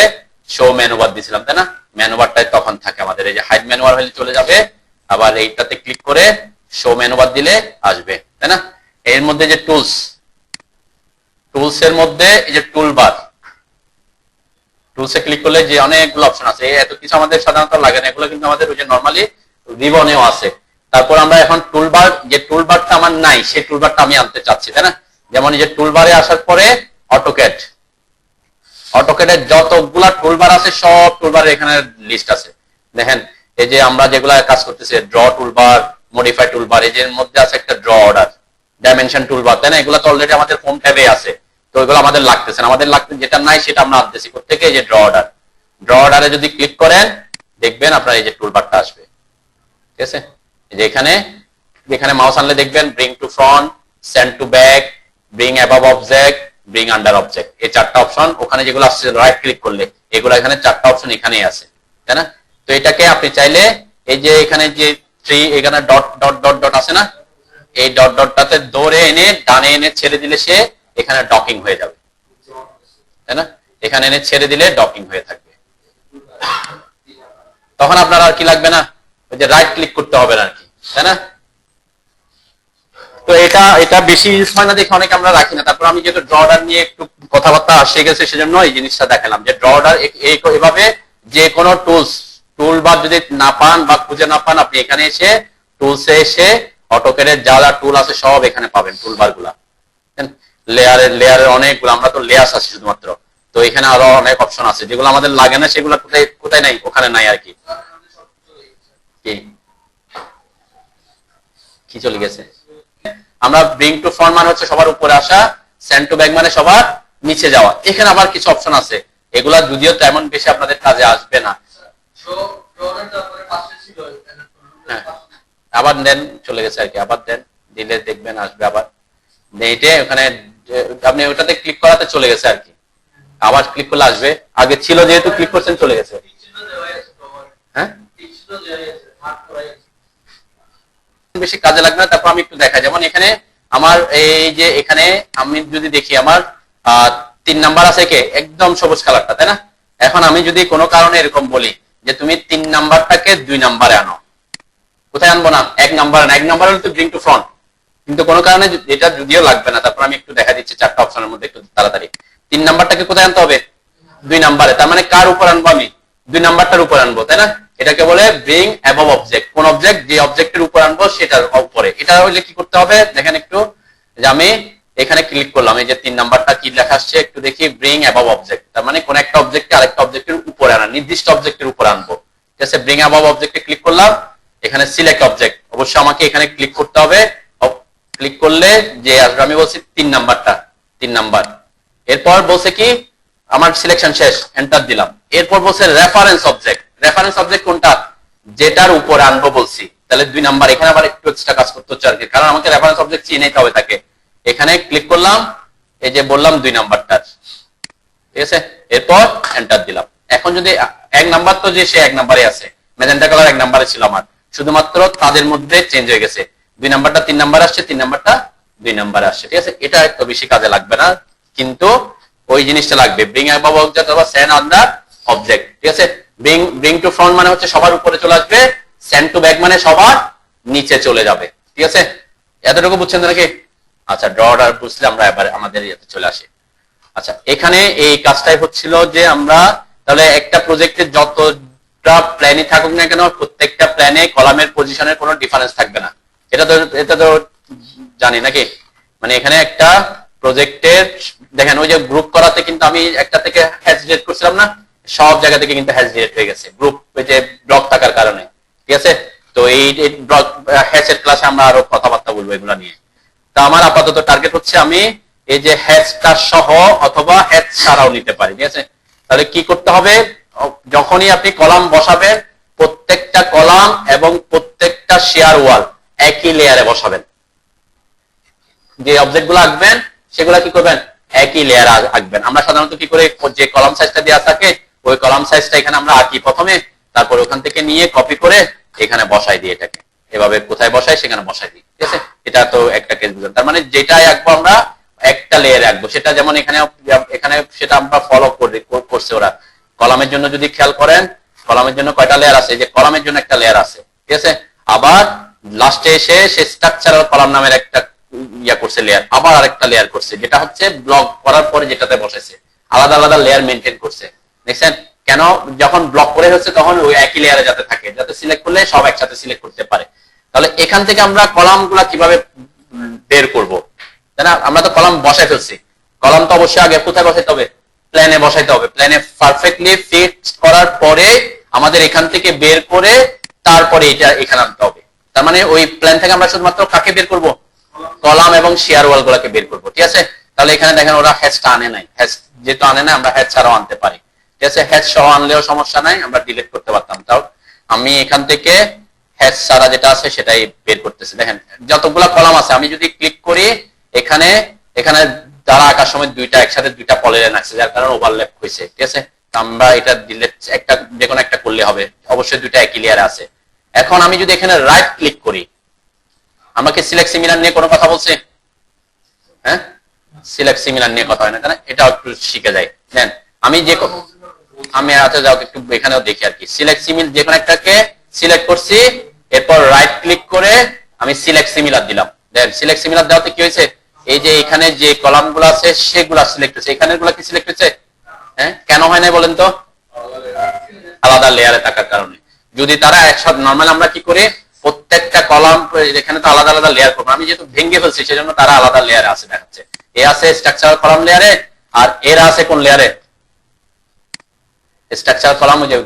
শো মেনু বার দিছিলাম, তাই না? মেনু বারটাই তখন থাকে আমাদের, এই যে হাইড মেনু বার হলে চলে যাবে, আবার এইটাতে ক্লিক করে শো মেনু বার দিলে আসবে, তাই না? এর মধ্যে যে টুলস, টুলস এর মধ্যে এই যে টুলবার, টুলসে ক্লিক করলে যে অনেকগুলো অপশন আছে, এত কিছু আমাদের সাধারণত লাগে না, এগুলো কিন্তু আমাদের ওই যে নরমালি রিবনেও আছে। তারপর আমরা এখন টুলবার, যে টুলবারটা আমার নাই সেই টুলবারটা আমি আনতে চাচ্ছি, তাই না? যেমন এই যে টুলবারে আসার পরে অটোক্যাড, অটোক্যাডের যতগুলা টুলবার আছে সব টুলবারের এখানে লিস্ট আছে। দেখেন এই যে আমরা যেগুলা কাজ করতেছি, ড্র টুলবার, মডিফাই টুলবার, এই যে মধ্যে আছে একটা ড্র অর্ডার, ডাইমেনশন টুলবার, তাই না? এগুলো তো অলরেডি আমাদের হোম ট্যাবে আছে, তো এগুলো আমাদের লাগতেছে না, আমাদের লাগতে যেটা নাই সেটা আমরা আনতেছি প্রত্যেকে। এই যে ড্র অর্ডার, ড্র অর্ডারে যদি ক্লিক করেন দেখবেন আপনার এই যে টুলবারটা আসবে, ঠিক আছে? যে এখানে মাউস আনলে দেখবেন bring to front, send to back, bring above object, bring under object, এই চারটা অপশন ওখানে যেগুলো আসছে রাইট ক্লিক করলে এগুলো এখানে চারটা অপশন এখানেই আছে, তাই না? তো এটাকে আপনি চাইলে এই যে এখানে যে থ্রি, এখানে ডট ডট ডট ডট আছে না, এই ডট ডটটাতে ধরে এনে ডানে এনে ছেড়ে দিলে সে এখানে ডকিং হয়ে যাবে, তাই না? এখানে এনে ছেড়ে দিলে ডকিং হয়ে থাকবে, তখন আপনার আর কি লাগবে না, ওই যে রাইট ক্লিক করতে হবে না আর কি, তাই না? তো এটা বেশি ইউজ হয় না দেখে অনেকে আমরা রাখি না। তারপর আমি যেহেতু ড্র অর্ডার নিয়ে একটু কথাবার্তা আসে গেছে সেজন্য এই জিনিসটা দেখালাম যে ড্র অর্ডার এভাবে যে কোনো টুল বার যদি না পান বা খুঁজে না পান, আপনি এখানে এসে টুলসে এসে অটোক্যাডের যা যা টুল আছে সব এখানে পাবেন, টুলবার গুলা। লেয়ারের অনেকগুলো, আমরা তো লেয়ার্স আছে শুধুমাত্র, তো এখানে আরো অনেক অপশন আছে যেগুলো আমাদের লাগে না, সেগুলো কোথায় কোথায় নাই, ওখানে নাই আর কি। কি চলে গেছে? আমরা ব্রিং টু ফ্রন্ট মানে হচ্ছে সবার উপরে আসা, সেন্ড টু ব্যাক মানে সবার নিচে যাওয়া। এখানে আবার কিছু অপশন আছে, এগুলা যদিও তেমন বেশি আপনাদের কাজে আসবে না। আবার দেন, চলে গেছে আর কি, আবার দেন, দিলে দেখবেন আসবে আবার। এইটে ওখানে আপনি ওটাতে ক্লিক করাতে চলে গেছে আর কি, আবার ক্লিক করলে আসবে। আগে ছিল যেহেতু ক্লিক করছেন চলে গেছে। হ্যাঁ, বেশি কাজে লাগবে না। তারপর আমি একটু দেখাই, যেমন এখানে আমার এই যে এখানে আমি যদি দেখি আমার 3 নাম্বার আছে, কে একদম সবুজ কালারটা, তাই না? এখন আমি যদি কোনো কারণে এরকম বলি যে তুমি 3 নাম্বারটাকে 2 নাম্বারে আনো, কোথায় আনবো না? 1 নাম্বার না, 1 নাম্বার হলে তো ব্রিং টু ফ্রন্ট, কিন্তু কোনো কারণে এটা যদিও লাগবে না। তারপর আমি একটু দেখা দিচ্ছি চারটা অপশনের মধ্যে একটু তাড়াতাড়ি। 3 নাম্বারটাকে কোথায় আনতে হবে? 2 নাম্বারে। তার মানে কার উপর আনবো আমি? 2 নাম্বারটার উপর আনবো, তাই না? এটাকে বলে ব্রিং অ্যাবভ অবজেক্ট। কোন অবজেক্ট? যে অবজেক্টের উপর আনবো সেটার উপরে। এটা হলে কি করতে হবে দেখেন একটু, যে আমি এখানে ক্লিক করলাম, এই যে 3 নাম্বারটা কি লেখা আসছে একটু দেখি, ব্রিং অ্যাবভ অবজেক্ট, তার মানে কোন একটা অবজেক্টকে আরেকটা অবজেক্টের উপরে আনা, নির্দিষ্ট অবজেক্টের উপর আনবো, ঠিক আছে? ব্রিং অ্যাবভ অবজেক্টে ক্লিক করলাম, এখানে সিলেক্ট অবজেক্ট, অবশ্যই আমাকে এখানে ক্লিক করতে হবে। ক্লিক করলে যে আসবে, আমি বলছি 3 নাম্বারটা, 3 নাম্বার। এরপর বলছে কি আমার সিলেকশন শেষ, এন্টার দিলাম। এরপর বলছে রেফারেন্স অবজেক্ট। রেফারেন্স অবজেক্ট কোনটা? যেটার উপরে আনবো বলছি, তাহলে 2 নাম্বার। এখানে আবার একটু এক্সট্রা কাজ করতে হচ্ছে আর কি, কারণ আমাকে রেফারেন্স অবজেক্ট চিনে নিতে হবে তাকে। এখানে ক্লিক করলাম, এই যে বললাম 2 নাম্বারটা, ঠিক আছে? এরপর এন্টার দিলাম। এখন যদি 1 নাম্বার, তো যে সে 1 নাম্বারে আছে, ম্যাজেন্টা কালার 1 নাম্বারে ছিল আমার, শুধুমাত্র তাদের মধ্যে চেঞ্জ হয়ে গেছে, 2 নাম্বারটা 3 নাম্বার আসছে, 3 নাম্বারটা 2 নাম্বারে আসছে, ঠিক আছে? এটা একটু বেশি কাজে লাগবে না, কিন্তু ওই জিনিসটা লাগবে, ব্রিং অ্যাবভ অবজেক্ট অথবা সেন্ড আন্ডার অবজেক্ট, ঠিক আছে? ব্রিং টু ফ্রন্ট মানে হচ্ছে সবার উপরে চলে আসবে, সেন্ড টু ব্যাক মানে সবার নিচে চলে যাবে, ঠিক আছে? এতটুকু বুঝছেন নাকি? আচ্ছা, ড্র অর্ডার বুঝলে আমরা এবার আমাদের ইয়েতে চলে আসি। আচ্ছা, এখানে এই কাজটাই হচ্ছিল যে আমরা তাহলে একটা প্রজেক্টে যতটা প্ল্যানই থাকুক না কেন, প্রত্যেকটা প্ল্যানে কলামের পজিশনের কোনো ডিফারেন্স থাকবে না। এটা তো জানি নাকি? মানে এখানে একটা প্রজেক্টের দেখেন, ওই যে গ্রুপ করাতে কিন্তু আমি একটা থেকে হেজিটেট করছিলাম না, সব জায়গা থেকে কিন্তু হ্যাশ ডিলিট হয়ে গেছে গ্রুপ যে ব্লক থাকার কারণে, ঠিক আছে। তো এই হ্যাশের ক্লাসে আমরা আরো কথাবার্তা বলবো এগুলা নিয়ে। তো আমার আপাতত টার্গেট হচ্ছে আমি এই যে হ্যাশটা সহ অথবা হ্যাশ ছাড়াও নিতে পারি, ঠিক আছে। তাহলে কি করতে হবে, যখনই আপনি কলাম বসাবেন প্রত্যেকটা কলাম এবং প্রত্যেকটা শেয়ার ওয়াল একই লেয়ারে বসাবেন। যে অবজেক্ট গুলো আঁকবেন সেগুলা কি করবেন, একই লেয়ার আঁকবেন। আমরা সাধারণত কি করে, যে কলাম সাইজটা দেওয়া থাকে ওই কলাম সাইজটা এখানে আমরা আঁকি প্রথমে, তারপর ওখান থেকে নিয়ে কপি করে এখানে বসাই দিই এটাকে, এভাবে কোথায় বসাই সেখানে বসাই দিই, ঠিক আছে। এটা তো একটা কেস বুঝলেন। তার মানে যেটাই আঁকবো আমরা একটা লেয়ারে আঁকবো, সেটা যেমন এখানে এখানে সেটা আমরা ফলো করছে ওরা। কলামের জন্য যদি খেয়াল করেন, কলামের জন্য কয়টা লেয়ার আছে, যে কলামের জন্য একটা লেয়ার আছে, ঠিক আছে। আবার লাস্টে এসে সে স্ট্রাকচারাল কলাম নামের একটা করছে লেয়ার, আবার আরেকটা লেয়ার করছে, যেটা হচ্ছে ব্লক করার পরে যেটাতে বসেছে, আলাদা আলাদা লেয়ার মেনটেন করছে। দেখছেন কেন, যখন ব্লক করে হচ্ছে তখন ওই একই লেয়ারে যাতে থাকে, যাতে সিলেক্ট করলে সব একসাথে সিলেক্ট করতে পারে। তাহলে এখান থেকে আমরা কলাম গুলা কিভাবে বের করব, তাই না? আমরা তো কলাম বসাই ফেলছি, কলাম তো অবশ্যই আগে কোথায় বসাইতে হবে, প্ল্যানে বসাইতে হবে। প্ল্যানে পারফেক্টলি ফিট করার পরে আমাদের এখান থেকে বের করে তারপরে এটা এখানে আনতে হবে। তার মানে ওই প্ল্যান থেকে আমরা শুধুমাত্র কাকে বের করব, কলাম এবং শেয়ার ওয়াল গুলাকে বের করবো, ঠিক আছে। তাহলে এখানে দেখেন ওরা হ্যাশটা আনে নাই, হ্যাশ যেহেতু আনে নাই আমরা হ্যাশ ছাড়াও আনতে পারি, ঠিক আছে। হ্যাশ সহ আনলেও সমস্যা নাই, আমরা ডিলিট করতে পারতাম। তাও আমি এখান থেকে হ্যাশ ছাড়া যেটা আছে সেটাই বের করতেছি। দেখেন যতগুলা কলাম আছে, আমি যদি ক্লিক করি এখানে, এখানে দ্বারা আঁকার সময় দুইটা একসাথে দুইটা পলিলাইন আছে, যার কারণে ওভারল্যাপ হয়েছে, ঠিক আছে। আমরা এটা ডিলিট একটা যে কোনো একটা করলে হবে, অবশ্যই দুইটা একই লেয়ারে আছে। এখন আমি যদি এখানে রাইট ক্লিক করি, আমাকে সিলেক্ট সিমিলার নিয়ে কোনো কথা বলছে, হ্যাঁ সিলেক্ট সিমিলার নিয়ে কথা হয় না, এটাও একটু শিখে যায়। দেন আমি যে আমি হাতে যাও একটু এখানেও দেখি আর কি, সিলেক্ট সিমিল যে কোনো একটাকে সিলেক্ট করছি, এরপর রাইট ক্লিক করে আমি সিলেক্ট সিমিলার দিলাম। দেন সিলেক্ট সিমিলার দেওয়াতে কি হয়েছে, এই যে এখানে যে কলাম গুলো আছে সেগুলা সিলেক্ট হয়েছে, এখানের গুলা কি সিলেক্ট হয়েছে, হ্যাঁ কেন হয় না বলেন তো, আলাদা লেয়ারে থাকার কারণে। যদি তারা একসাথে, নর্মাল আমরা কি করে প্রত্যেকটা কলাম এখানে তো আলাদা আলাদা লেয়ার করবো, আমি যেহেতু ভেঙে ফেলছি সেজন্য তারা আলাদা লেয়ারে আছে দেখাচ্ছে। এ আছে স্ট্রাকচারাল কলাম লেয়ারে, আর এরা আছে কোন লেয়ারে, স্ট্রাকচারাল কলাম ওই যে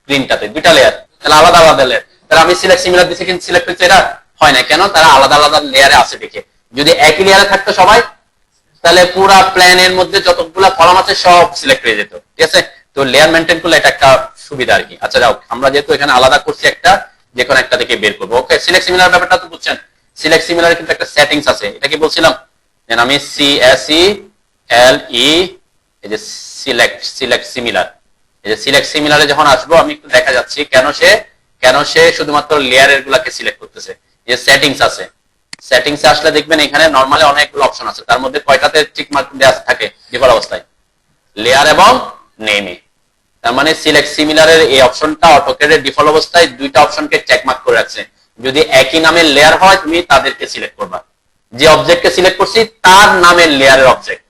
গ্রিনটাতে, দুইটা লেয়ার, তাহলে আলাদা আলাদা লেয়ার। তাহলে আমি সিলেক্ট সিমিলার দিচ্ছি কিন্তু সিলেক্ট হচ্ছে এটা হয় না কেন, তারা আলাদা আলাদা লেয়ারে আছে দেখে। যদি একই লেয়ারে থাকতো সবাই, তাহলে পুরা প্ল্যানের মধ্যে যতগুলা কলাম আছে সব সিলেক্ট হয়ে যেত, ঠিক আছে। তো লেয়ার মেনটেন করলে এটা একটা সুবিধা আর কি। আচ্ছা যাও, আমরা যেহেতু এখানে আলাদা করছি একটা, যে কোনো একটা থেকে বের করবো। ওকে, সিলেক্ট সিমিলার ব্যাপারটা তো বুঝছেন। সিলেক্ট সিমিলার কিন্তু একটা সেটিংস আছে, এটা কি বলছিলাম, দেন আমি CSELE এই যে সিলেক্ট সিমিলার, এই যে সিলেক্ট সিমিলারে যখন আসবো আমি একটু দেখা যাচ্ছি কেন সে শুধুমাত্র লেয়ারের গুলাকে সিলেক্ট করতেছে। যে সেটিংস আছে, সেটিংস এ আসলে দেখবেন এখানে নরমালি অনেকগুলো অপশন আছে, তার মধ্যে কয়টাতে টিক মার্ক দেওয়া থাকে ডিফল্ট অবস্থায়, লেয়ার এবং নেমে। তার মানে সিলেক্ট সিমিলারের এই অপশনটা অটোক্যাডের ডিফল্ট অবস্থায় দুইটা অপশনকে চেক মার্ক করে রাখছে। যদি একই নামের লেয়ার হয় তুমি তাদেরকে সিলেক্ট করবা, যে অবজেক্টকে সিলেক্ট করছি তার নামের লেয়ারের অবজেক্ট,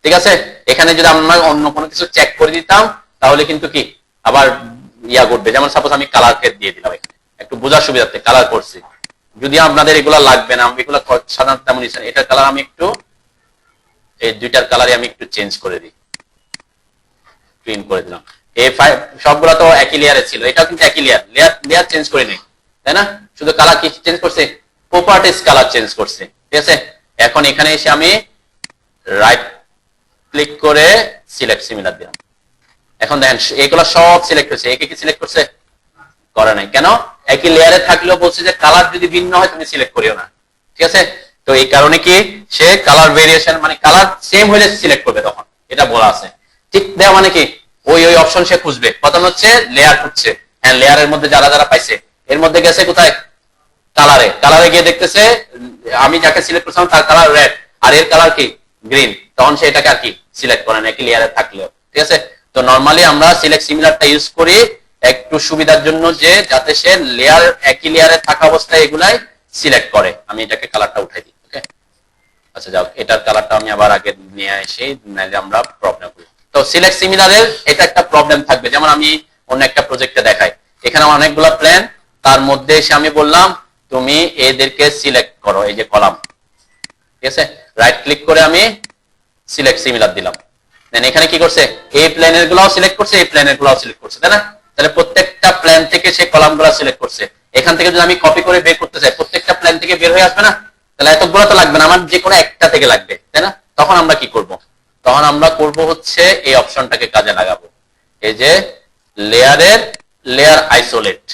ঠিক আছে। এখানে যদি আমরা অন্য কোনো কিছু চেক করে দিতাম তাহলে কিন্তু কি আবার ইয়া করবে, যেমন সাপোজ আমি কালারকে দিয়ে দিলাম, এখানে একটু বোঝার সুবিধার্থে কালার করছি, যদি আপনাদের এগুলা লাগবে না, আমি এগুলা সাধারণত তেমন ইচ্ছা, এটার কালার আমি একটু, এই দুইটার কালারই আমি একটু চেঞ্জ করে দিই, প্রিন্ট করে দিলাম। এই সবগুলা তো একই লেয়ারে ছিল, এটাও কিন্তু একই লেয়ার চেঞ্জ করে নেই, তাই না। শুধু কালার কি চেঞ্জ করছে, প্রপার্টিজ কালার চেঞ্জ করছে, ঠিক আছে। এখন এখানে এসে আমি রাইট ক্লিক করে সিলেক্ট সিমিলার দিলাম। এখন দেখেন এগুলো সব সিলেক্ট হয়েছে, একে কি সিলেক্ট করছে, করে নাই কেন, একই লেয়ারে থাকলেও বলছে যে কালার যদি ভিন্ন হয় তুমি সিলেক্ট করিও না, ঠিক আছে। তো এই কারণে কি সে কালার ভেরিয়েশন মানে কালার সেম হলে সিলেক্ট করবে, তখন এটা বলা আছে। ঠিক দেওয়া মানে কি ওই অপশন সে খুঁজবে, প্রথম হচ্ছে লেয়ার খুঁজছে, হ্যাঁ লেয়ারের মধ্যে যারা যারা পাইছে এর মধ্যে গেছে কোথায়, কালারে গিয়ে দেখতেছে আমি যাকে সিলেক্ট করছিলাম তার কালার রেড আর এর কালার কি গ্রিন, তখন সে এটাকে আর কি সিলেক্ট করে না একই লেয়ারে থাকলেও, ঠিক আছে। তো নরমালি আমরা সিলেক্ট সিমিলারটা ইউজ করি একটু সুবিধার জন্য, যে যাতে সে লেয়ার একই লেয়ারে থাকা অবস্থায় এগুলাই সিলেক্ট করে। আমি এটাকে কালারটা উঠাই দিই, ওকে। আচ্ছা যাও, এটার কালারটা আমি আবার আগে নিয়ে এসে নাইলে আমরা প্রবলেম করি। তো সিলেক্ট সিমিলারের এটা একটা প্রবলেম থাকবে, যেমন আমি অন্য একটা প্রজেক্টে দেখাই, এখানে অনেকগুলো প্ল্যান, তার মধ্যে এসে আমি বললাম তুমি এদেরকে সিলেক্ট করো, এই যে কলাম, ঠিক আছে। রাইট ক্লিক করে আমি সিলেক্ট সিমিলার দিলাম, দেন এখানে কি করছে, এই প্লেনের গুলাও সিলেক্ট করছে, এই প্লেনের গুলাও সিলেক্ট করছে, তাই না? তাহলে প্রত্যেকটা প্ল্যান থেকে সে কলাম গুলা সিলেক্ট করছে। এখান থেকে যদি আমি কপি করে বের করতে চাই, প্রত্যেকটা প্ল্যান থেকে বের হয়ে আসবে না? তাহলে এতগুলো তো লাগবে না, আমার যে কোনো একটা থেকে লাগবে, তাই না? তখন আমরা কি করব, তখন আমরা করব হচ্ছে এই অপশনটাকে কাজে লাগাবো, এই যে লেয়ার আইসোলেট।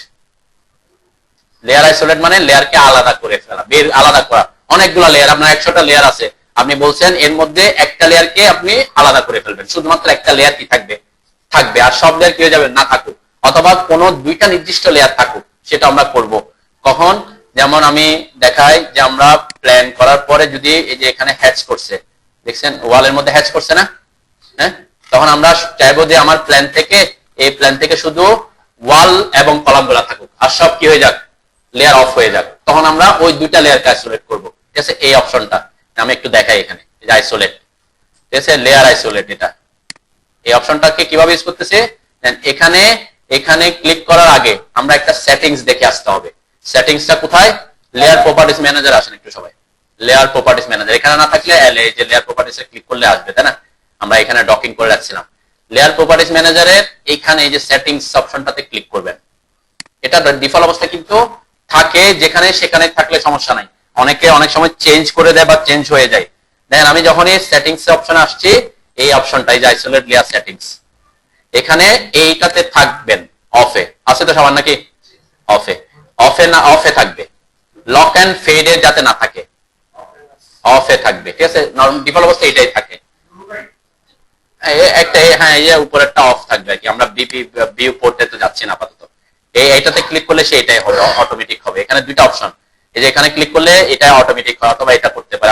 লেয়ার আইসোলেট মানে লেয়ারকে আলাদা করে ফেলা, আলাদা করা। অনেকগুলো লেয়ার, আপনার 100টা লেয়ার আছে, আপনি বলছেন এর মধ্যে একটা লেয়ারকে আপনি আলাদা করে ফেলবেন, শুধুমাত্র একটা লেয়ার কি থাকবে, আর সব লেয়ার কি হয়ে যাবে, না থাকুক, অথবা কোনো দুইটা নির্দিষ্ট লেয়ার থাকুক, সেটা আমরা করব কখন। যেমন আমি দেখাই যে আমরা প্ল্যান করার পরে যদি এই যে এখানে হ্যাচ করছে, দেখছেন ওয়ালের মধ্যে হ্যাচ করছে না, হ্যাঁ, তখন আমরা চাইবো যে আমার প্ল্যান থেকে, এই প্ল্যান থেকে শুধু ওয়াল এবং কলাম গুলা থাকুক, আর সব কি হয়ে যাক, লেয়ার অফ হয়ে যাক। তখন আমরা ওই দুইটা লেয়ারকে আইসোলেট করবো, ঠিক আছে? এই অপশনটা আমি একটু দেখাই এখানে, এই যে আইসোলেট, ঠিক আছে, লেয়ার আইসোলেট। এটা এই অপশনটাকে কিভাবে ইউজ করতেছে, এখানে ক্লিক করার আগে আমরা একটা সেটিংস দেখে আসতে হবে। সেটিংসটা কোথায়, লেয়ার প্রপার্টিজ ম্যানেজার। আসেন একটু সবাই, লেয়ার প্রপার্টিজ ম্যানেজার এখানে না থাকলে এই যে লেয়ার প্রপার্টিজে ক্লিক করলে আসবে, তাই না? আমরা এখানে ডকিং করে রাখছিলাম। লেয়ার প্রপার্টিজ ম্যানেজারের এখানে এই যে সেটিংস অপশনটাতে ক্লিক করবেন। এটা ডিফল্ট অবস্থা কিন্তু থাকে, যেখানে সেখানে থাকলে সমস্যা নাই, অনেকে অনেক সময় চেঞ্জ করে দেয় বা চেঞ্জ হয়ে যায়। দেখেন আমি যখন এই সেটিংস অপশনে আসছি, এই অপশনটাই যে আইসোলেট লেয়ার সেটিংস, এখানে এইটাতে থাকবেন অফে, আছে তো সবার নাকি, অফে থাকবে, লক এন্ড ফেড এর যাতে না থাকে, অফে থাকবে, ঠিক আছে? ডিফল্ট অবস্থা এটাই থাকে একটা, হ্যাঁ, এই উপরেরটা অফ থাকবে আর কি। আমরা ভিউ পোর্টে তো যাচ্ছি না আপাতত। এইটাতে ক্লিক করলে সেটাই হবে, অটোমেটিক হবে। এখানে দুইটা অপশন, এই যে এখানে ক্লিক করলে এটা অটোমেটিক হয়, অথবা এটা করতে পারে।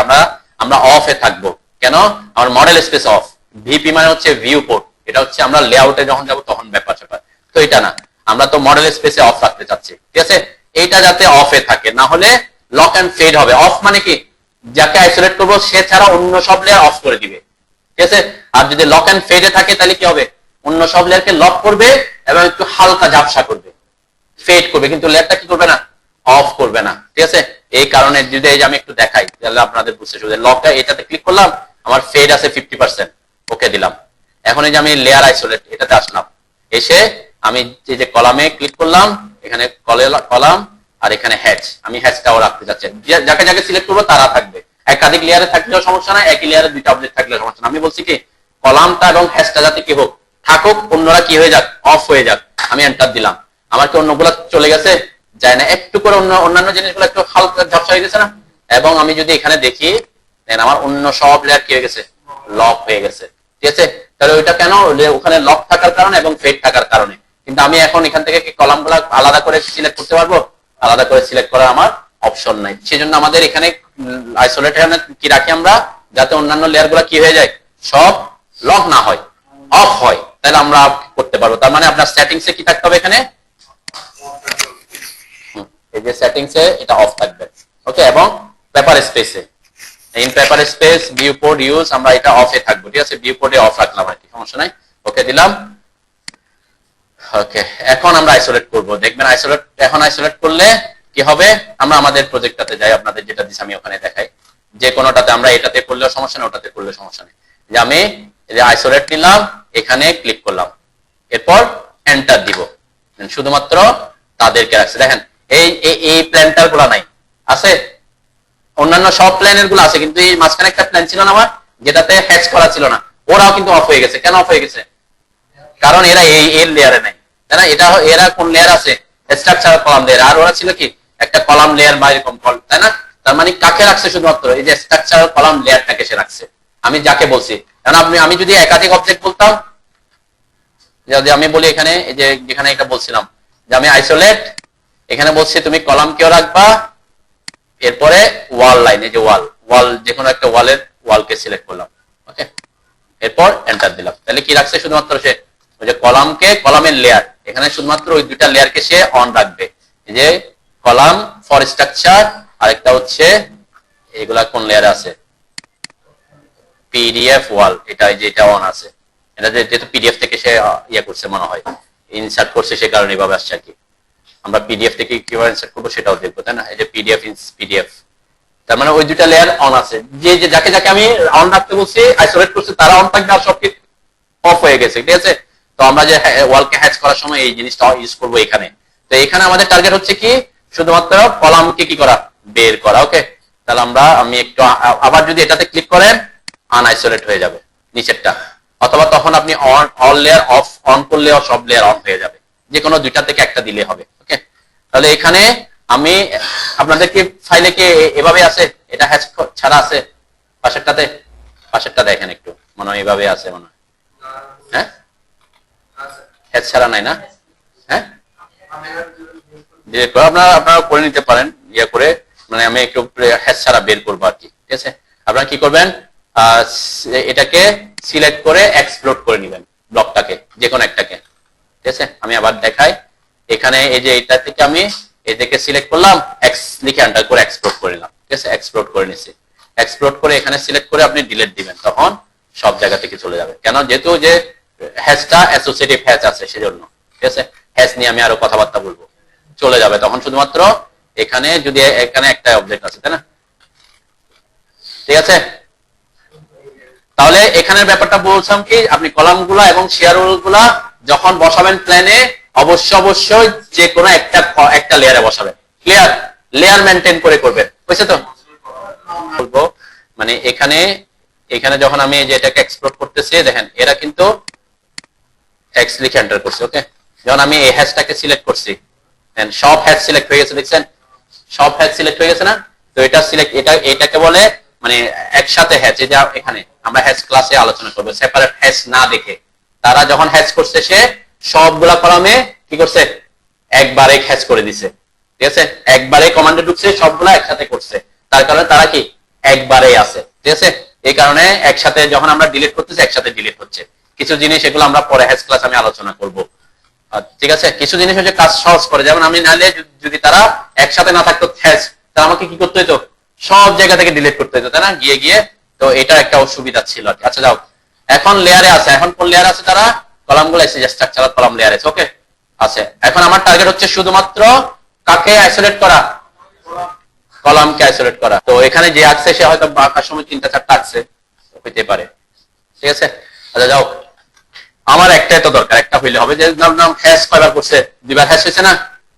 আমরা অফে থাকবো কেন, আমার মডেল স্পেস অফ, ভিপি মানে হচ্ছে ভিউ পোর্ট, এটা হচ্ছে আমরা লেআউটে যখন যাবো তখন ব্যাপার স্যাপার, তো এটা না, আমরা তো মডেল স্পেসে অফ রাখতে চাচ্ছি, ঠিক আছে? এইটা যাতে অফে থাকে, না হলে লক এন্ড ফেড হবে। অফ মানে কি, যাকে আইসোলেট করবো সে ছাড়া অন্য সব লেয়ার অফ করে দিবে, ঠিক আছে? আর যদি লক এন্ড ফেডে থাকে তাহলে কি হবে, অন্য সব লেয়ারকে লক করবে এবং একটু হালকা ঝাপসা করবে, ফেড করবে, কিন্তু লেয়ারটা কি করবে না, অফ করবে না, ঠিক আছে? এই কারণে যদি এই যে আমি একটু দেখাই তাহলে আপনাদের বুঝতে সুবিধা। লকটা এটাতে ক্লিক করলাম, আমার ফেড আছে 50%, ওকে দিলাম। এখন এই যে আমি লেয়ার আইসোলেট এটাতে আসলাম, এসে আমি এই যে কলামে ক্লিক করলাম, এখানে কলাম আর এখানে হ্যাচ, আমি হ্যাচটাও রাখতে চাচ্ছি, যাকে যাকে সিলেক্ট করবো তারা থাকবে। একাধিক লেয়ারে থাকলেও সমস্যা নাই, একই লেয়ারে দুইটা অবজেক্ট থাকলেও সমস্যা না। আমি বলছি কি, কলামটা এবং হ্যাচটা যাতে কি হোক, থাকুক, অন্যরা কি হয়ে যাক, অফ হয়ে যাক। আমি এন্টার দিলাম, আমার কি অন্যগুলা চলে গেছে, যায় না, একটু করে অন্যান্য জিনিসগুলো একটু হালকা ঝাপসা হয়ে গেছে না? এবং আমি যদি এখানে দেখি, আমার অন্য সব লেয়ার কি হয়ে গেছে, লক হয়ে গেছে, ঠিক আছে? তাহলে ওইটা কেন, ওখানে লক থাকার কারণে এবং ফেড থাকার কারণে। কিন্তু আমি এখন এখান থেকে কি কলামগুলো আলাদা করে সিলেক্ট করতে পারবো? আলাদা করে সিলেক্ট করার আমার অপশন নাই। সেজন্য আমাদের এখানে আইসোলেট কি রাখি আমরা, যাতে অন্যান্য লেয়ার গুলা কি হয়ে যায়, সব লক না হয়, অফ হয়, তাহলে আমরা করতে পারবো। তার মানে আপনার সেটিংসে কি থাকতে হবে, এখানে এই যে সেটিংসে এটা অফ থাকবে, ওকে? এবং পেপার স্পেসে, in paper space view port use, আমরা এটা অফে থাকবো, ঠিক আছে? ভিউ পোর্টে অফ রাখলাম আর কি, সমস্যা নাই, ওকে দিলাম। ওকে, এখন আমরা আইসোলেট করব। দেখবেন এখন আইসোলেট করলে কি হবে, আমরা আমাদের প্রজেক্টটাতে যাই, আপনাদের যেটা দিছি আমি ওখানে দেখাই, যে কোনোটাতে আমরা এটাতে করলেও সমস্যা নেই, ওটাতে করলেও সমস্যা নেই। যে আমি এই যে আইসোলেট নিলাম, এখানে ক্লিক করলাম, এরপর এন্টার দিব, শুধুমাত্র তাদেরকে রাখছে। দেখেন এই প্ল্যানটার গুলা নাই, আছে অন্যান্য সব প্ল্যানের গুলো আছে, কিন্তু এই মাঝখানে একটা প্ল্যান ছিল না আমার, যেটাতে হ্যাচ করা ছিল না, ওরাও কিন্তু অফ হয়ে গেছে। কেন অফ হয়ে গেছে, কারণ এরা এই লেয়ারে নাই, তাই না? এটা এরা কোন লেয়ার আছে, স্ট্রাকচারাল কলাম লেয়ার, আর ওরা ছিল কি একটা কলাম লেয়ার বা এরকম, তাই না? তার মানে কাকে রাখছে, শুধুমাত্র এই যে স্ট্রাকচারাল কলাম লেয়ারটাকে সে রাখছে। আমি যাকে বলছি, কারণ আমি যদি একাধিক অবজেক্ট বলতাম, যদি আমি বলি এখানে, এই যে যেখানে এটা বলছিলাম যে আমি আইসোলেট, এখানে বলছি তুমি কলাম কেউ রাখবা, এরপরে ওয়াল লাইন, এই যে ওয়াল যে কোনো একটা ওয়ালকে সিলেক্ট করলাম, ওকে? এরপর এন্টার দিলাম, তাহলে কি রাখছে, শুধুমাত্র সে ওই যে কলামের লেয়ার, এখানে শুধুমাত্র ওই দুইটা লেয়ারকে সে অন রাখবে, এই যে কলাম ফর স্ট্রাকচার, আরেকটা হচ্ছে এগুলা কোন লেয়ারে আছে, পিডিএফ ওয়াল, এটা অন আছে। এটা যেহেতু পিডিএফ থেকে সে ইয়ে করছে মনে হয়, ইনসার্ট করছে, সে কারণে এভাবে আসছে আর কি। আমরা পিডিএফ থেকে কিভাবে ইনসার্ট করবো সেটাও দেখবো, তাই না? এই যে পিডিএফ, তার মানে ওই দুইটা লেয়ার অন আছে। যে যাকে যাকে আমি অন রাখতে বলছি, আইসোলেট করছি, তারা অন থাকবে, আর অফ হয়ে গেছে, ঠিক আছে। তো আমরা যে ওয়ালকে হ্যাচ করার সময় এই জিনিসটা ইউজ করবো এখানে। তো এখানে আমাদের টার্গেট হচ্ছে কি, শুধুমাত্র কলামকে কি করা, বের করা। ওকে, তাহলে আমি একটু আবার যদি এটাতে ক্লিক করেন আনআইসোলেট হয়ে যাবে নিচেরটা, অথবা তখন আপনি অল লেয়ার অফ অন করলে সব লেয়ার অন হয়ে যাবে, যে কোনো দুইটা থেকে একটা দিলে হবে। ওকে, তাহলে এখানে আমি আপনাদেরকে ফাইলে কি এভাবে আছে, এটা হ্যাচ ছাড়া আছে পাশেরটাতে, পাশেরটা দেখেন একটু, মনে হয় এভাবে আছে মনে হয়। হ্যাঁ, হ্যাচ ছাড়া নাই না? হ্যাঁ, আপনারা করে নিতে পারেন ইয়ে করে, মানে আমি একটু হ্যাচ ছাড়া বের করবো আর কি, ঠিক আছে। আপনারা কি করবেন, এটাকে সিলেক্ট করে এক্সপ্লোড করে নেবেন ব্লকটাকে, যে কোনো একটাকে, ঠিক আছে। আমি আবার দেখাই, এখানে এই যে এটা থেকে আমি এটাকে সিলেক্ট করলাম, এক্স লিখে এন্টার করে এক্সপ্লোড করে নিলাম, ঠিক আছে। এক্সপ্লোড করে নিছি, এক্সপ্লোড করে এখানে সিলেক্ট করে আপনি ডিলিট দিবেন, তখন সব জায়গা থেকে চলে যাবে। কেন, যেহেতু যে হ্যাশটা অ্যাসোসিয়েটিভ হ্যাশ আছে সেজন্য, ঠিক আছে। হ্যাশ নিয়ে আমি আরো কথাবার্তা বলবো, চলে যাবে তখন শুধুমাত্র এখানে, যদি এখানে একটা অবজেক্ট আছে, তাই না? ঠিক আছে, তাহলে এখানের ব্যাপারটা বলছিলাম কি, আপনি কলামগুলা এবং শেয়ার গুলা যখন বসাবেন প্ল্যানে, অবশ্যই যে কোনো একটা লেয়ারে বসাবেন। ক্লিয়ার, লেয়ার মেনটেন করে করবেন, বুঝছে তো? বলবো মানে এখানে যখন আমি যে এটাকে এক্সপ্লোর করতেছি, দেখেন এরা কিন্তু এক্স লিখে এন্টার করছে। ওকে, যখন আমি এই হ্যাশটাকে সিলেক্ট করছি, সব হ্যাশ সিলেক্ট হয়ে গেছে, দেখছেন সব হ্যাশ সিলেক্ট হয়ে গেছে না? তো এটা সিলেক্ট, এটাকে বলে মানে একসাথে হ্যাশ। এই যে এখানে আমরা হ্যাশ ক্লাসে আলোচনা করবো, সেপারেট হ্যাশ না দেখে তারা যখন হ্যাশ করছে, সে সবগুলা কলামে কি করছে, একবারে হ্যাশ করে দিছে, ঠিক আছে। একবারে কমান্ডে ঢুকছে, সবগুলা একসাথে করছে, তার কারণে তারা কি একবারেই আছে, ঠিক আছে। এই কারণে একসাথে যখন আমরা ডিলিট করতেছি, একসাথে ডিলিট হচ্ছে। কিছু জিনিস এগুলো আমরা পরে হ্যাশ ক্লাস আমি আলোচনা করব, ঠিক আছে। কিছু জিনিস হচ্ছে কাজ সহজ করে, যেমন আমি নালে যদি তারা একসাথে না থাকতো হ্যাশ, তাহলে আমাকে কি করতে হতো, সব জায়গা থেকে ডিলিট করতে হতো, তাই না, গিয়ে গিয়ে। তো এটা একটা অসুবিধা ছিল আর কি। আচ্ছা যাও, এখন লেয়ারে আছে, এখন কোন লেয়ার আছে, তারা কলামগুলো এসে স্ট্রাকচারাল কলাম লেয়ার আছে। ওকে, আছে। এখন আমার টার্গেট হচ্ছে শুধুমাত্র কাকে আইসোলেট করা, কলামকে আইসোলেট করা। তো এখানে যে আছে সে হয়তো আঁকার সময় 3-4টা আছে, হইতে পারে, ঠিক আছে। আচ্ছা যাও, আমার একটাই তো দরকার, একটা হইলে হবে। যে নাম হ্যাশ কয়বার করছে, 2বার হ্যাশ হয়েছে না?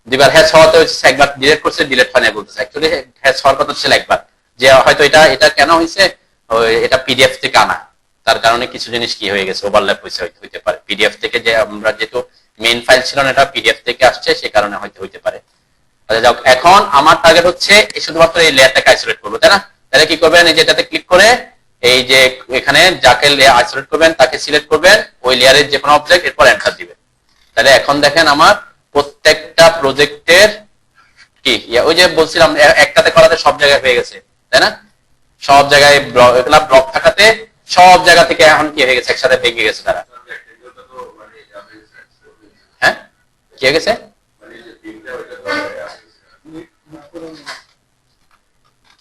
2বার হ্যাশ হওয়াতে হচ্ছে, একবার ডিলিট করছে, ডিলিট হয় না বলতেছে। অ্যাকচুয়ালি হ্যাশ হওয়ার কথা ছিল একবার, যে হয়তো এটা কেন হয়েছে, এটা পিডিএফ থেকে আনা, তার কারণে কিছু জিনিস কি হয়ে গেছে, ওভারল্যাপ হইতে পারে। পিডিএফ থেকে, যে আমরা যেহেতু মেইন ফাইল ছিল না, এটা পিডিএফ থেকে আসছে, সে কারণে হয়তো হইতে পারে। আচ্ছা যাও, এখন আমার টার্গেট হচ্ছে শুধুমাত্র এই লেয়ারটাকে আইসোলেট করবো, তাই না? তাহলে কি করবেন, এই যেটাতে ক্লিক করে এই যে এখানে যাকে আইসোলেট করবেন তাকে সিলেক্ট করবেন, ওই লেয়ারের যে কোনো অবজেক্ট, এরপর এন্টার দিবেন। তাহলে এখন দেখেন আমার প্রত্যেকটা প্রজেক্টের কি, ওই যে বলছিলাম একটাতে করাতে সব জায়গায় হয়ে গেছে, তাই না? সব জায়গায় এগুলা ব্লক থাকাতে সব জায়গা থেকে এখন কি হয়ে গেছে, একসাথে ভেঙে গেছে তারা। হ্যাঁ, কি হয়ে গেছে,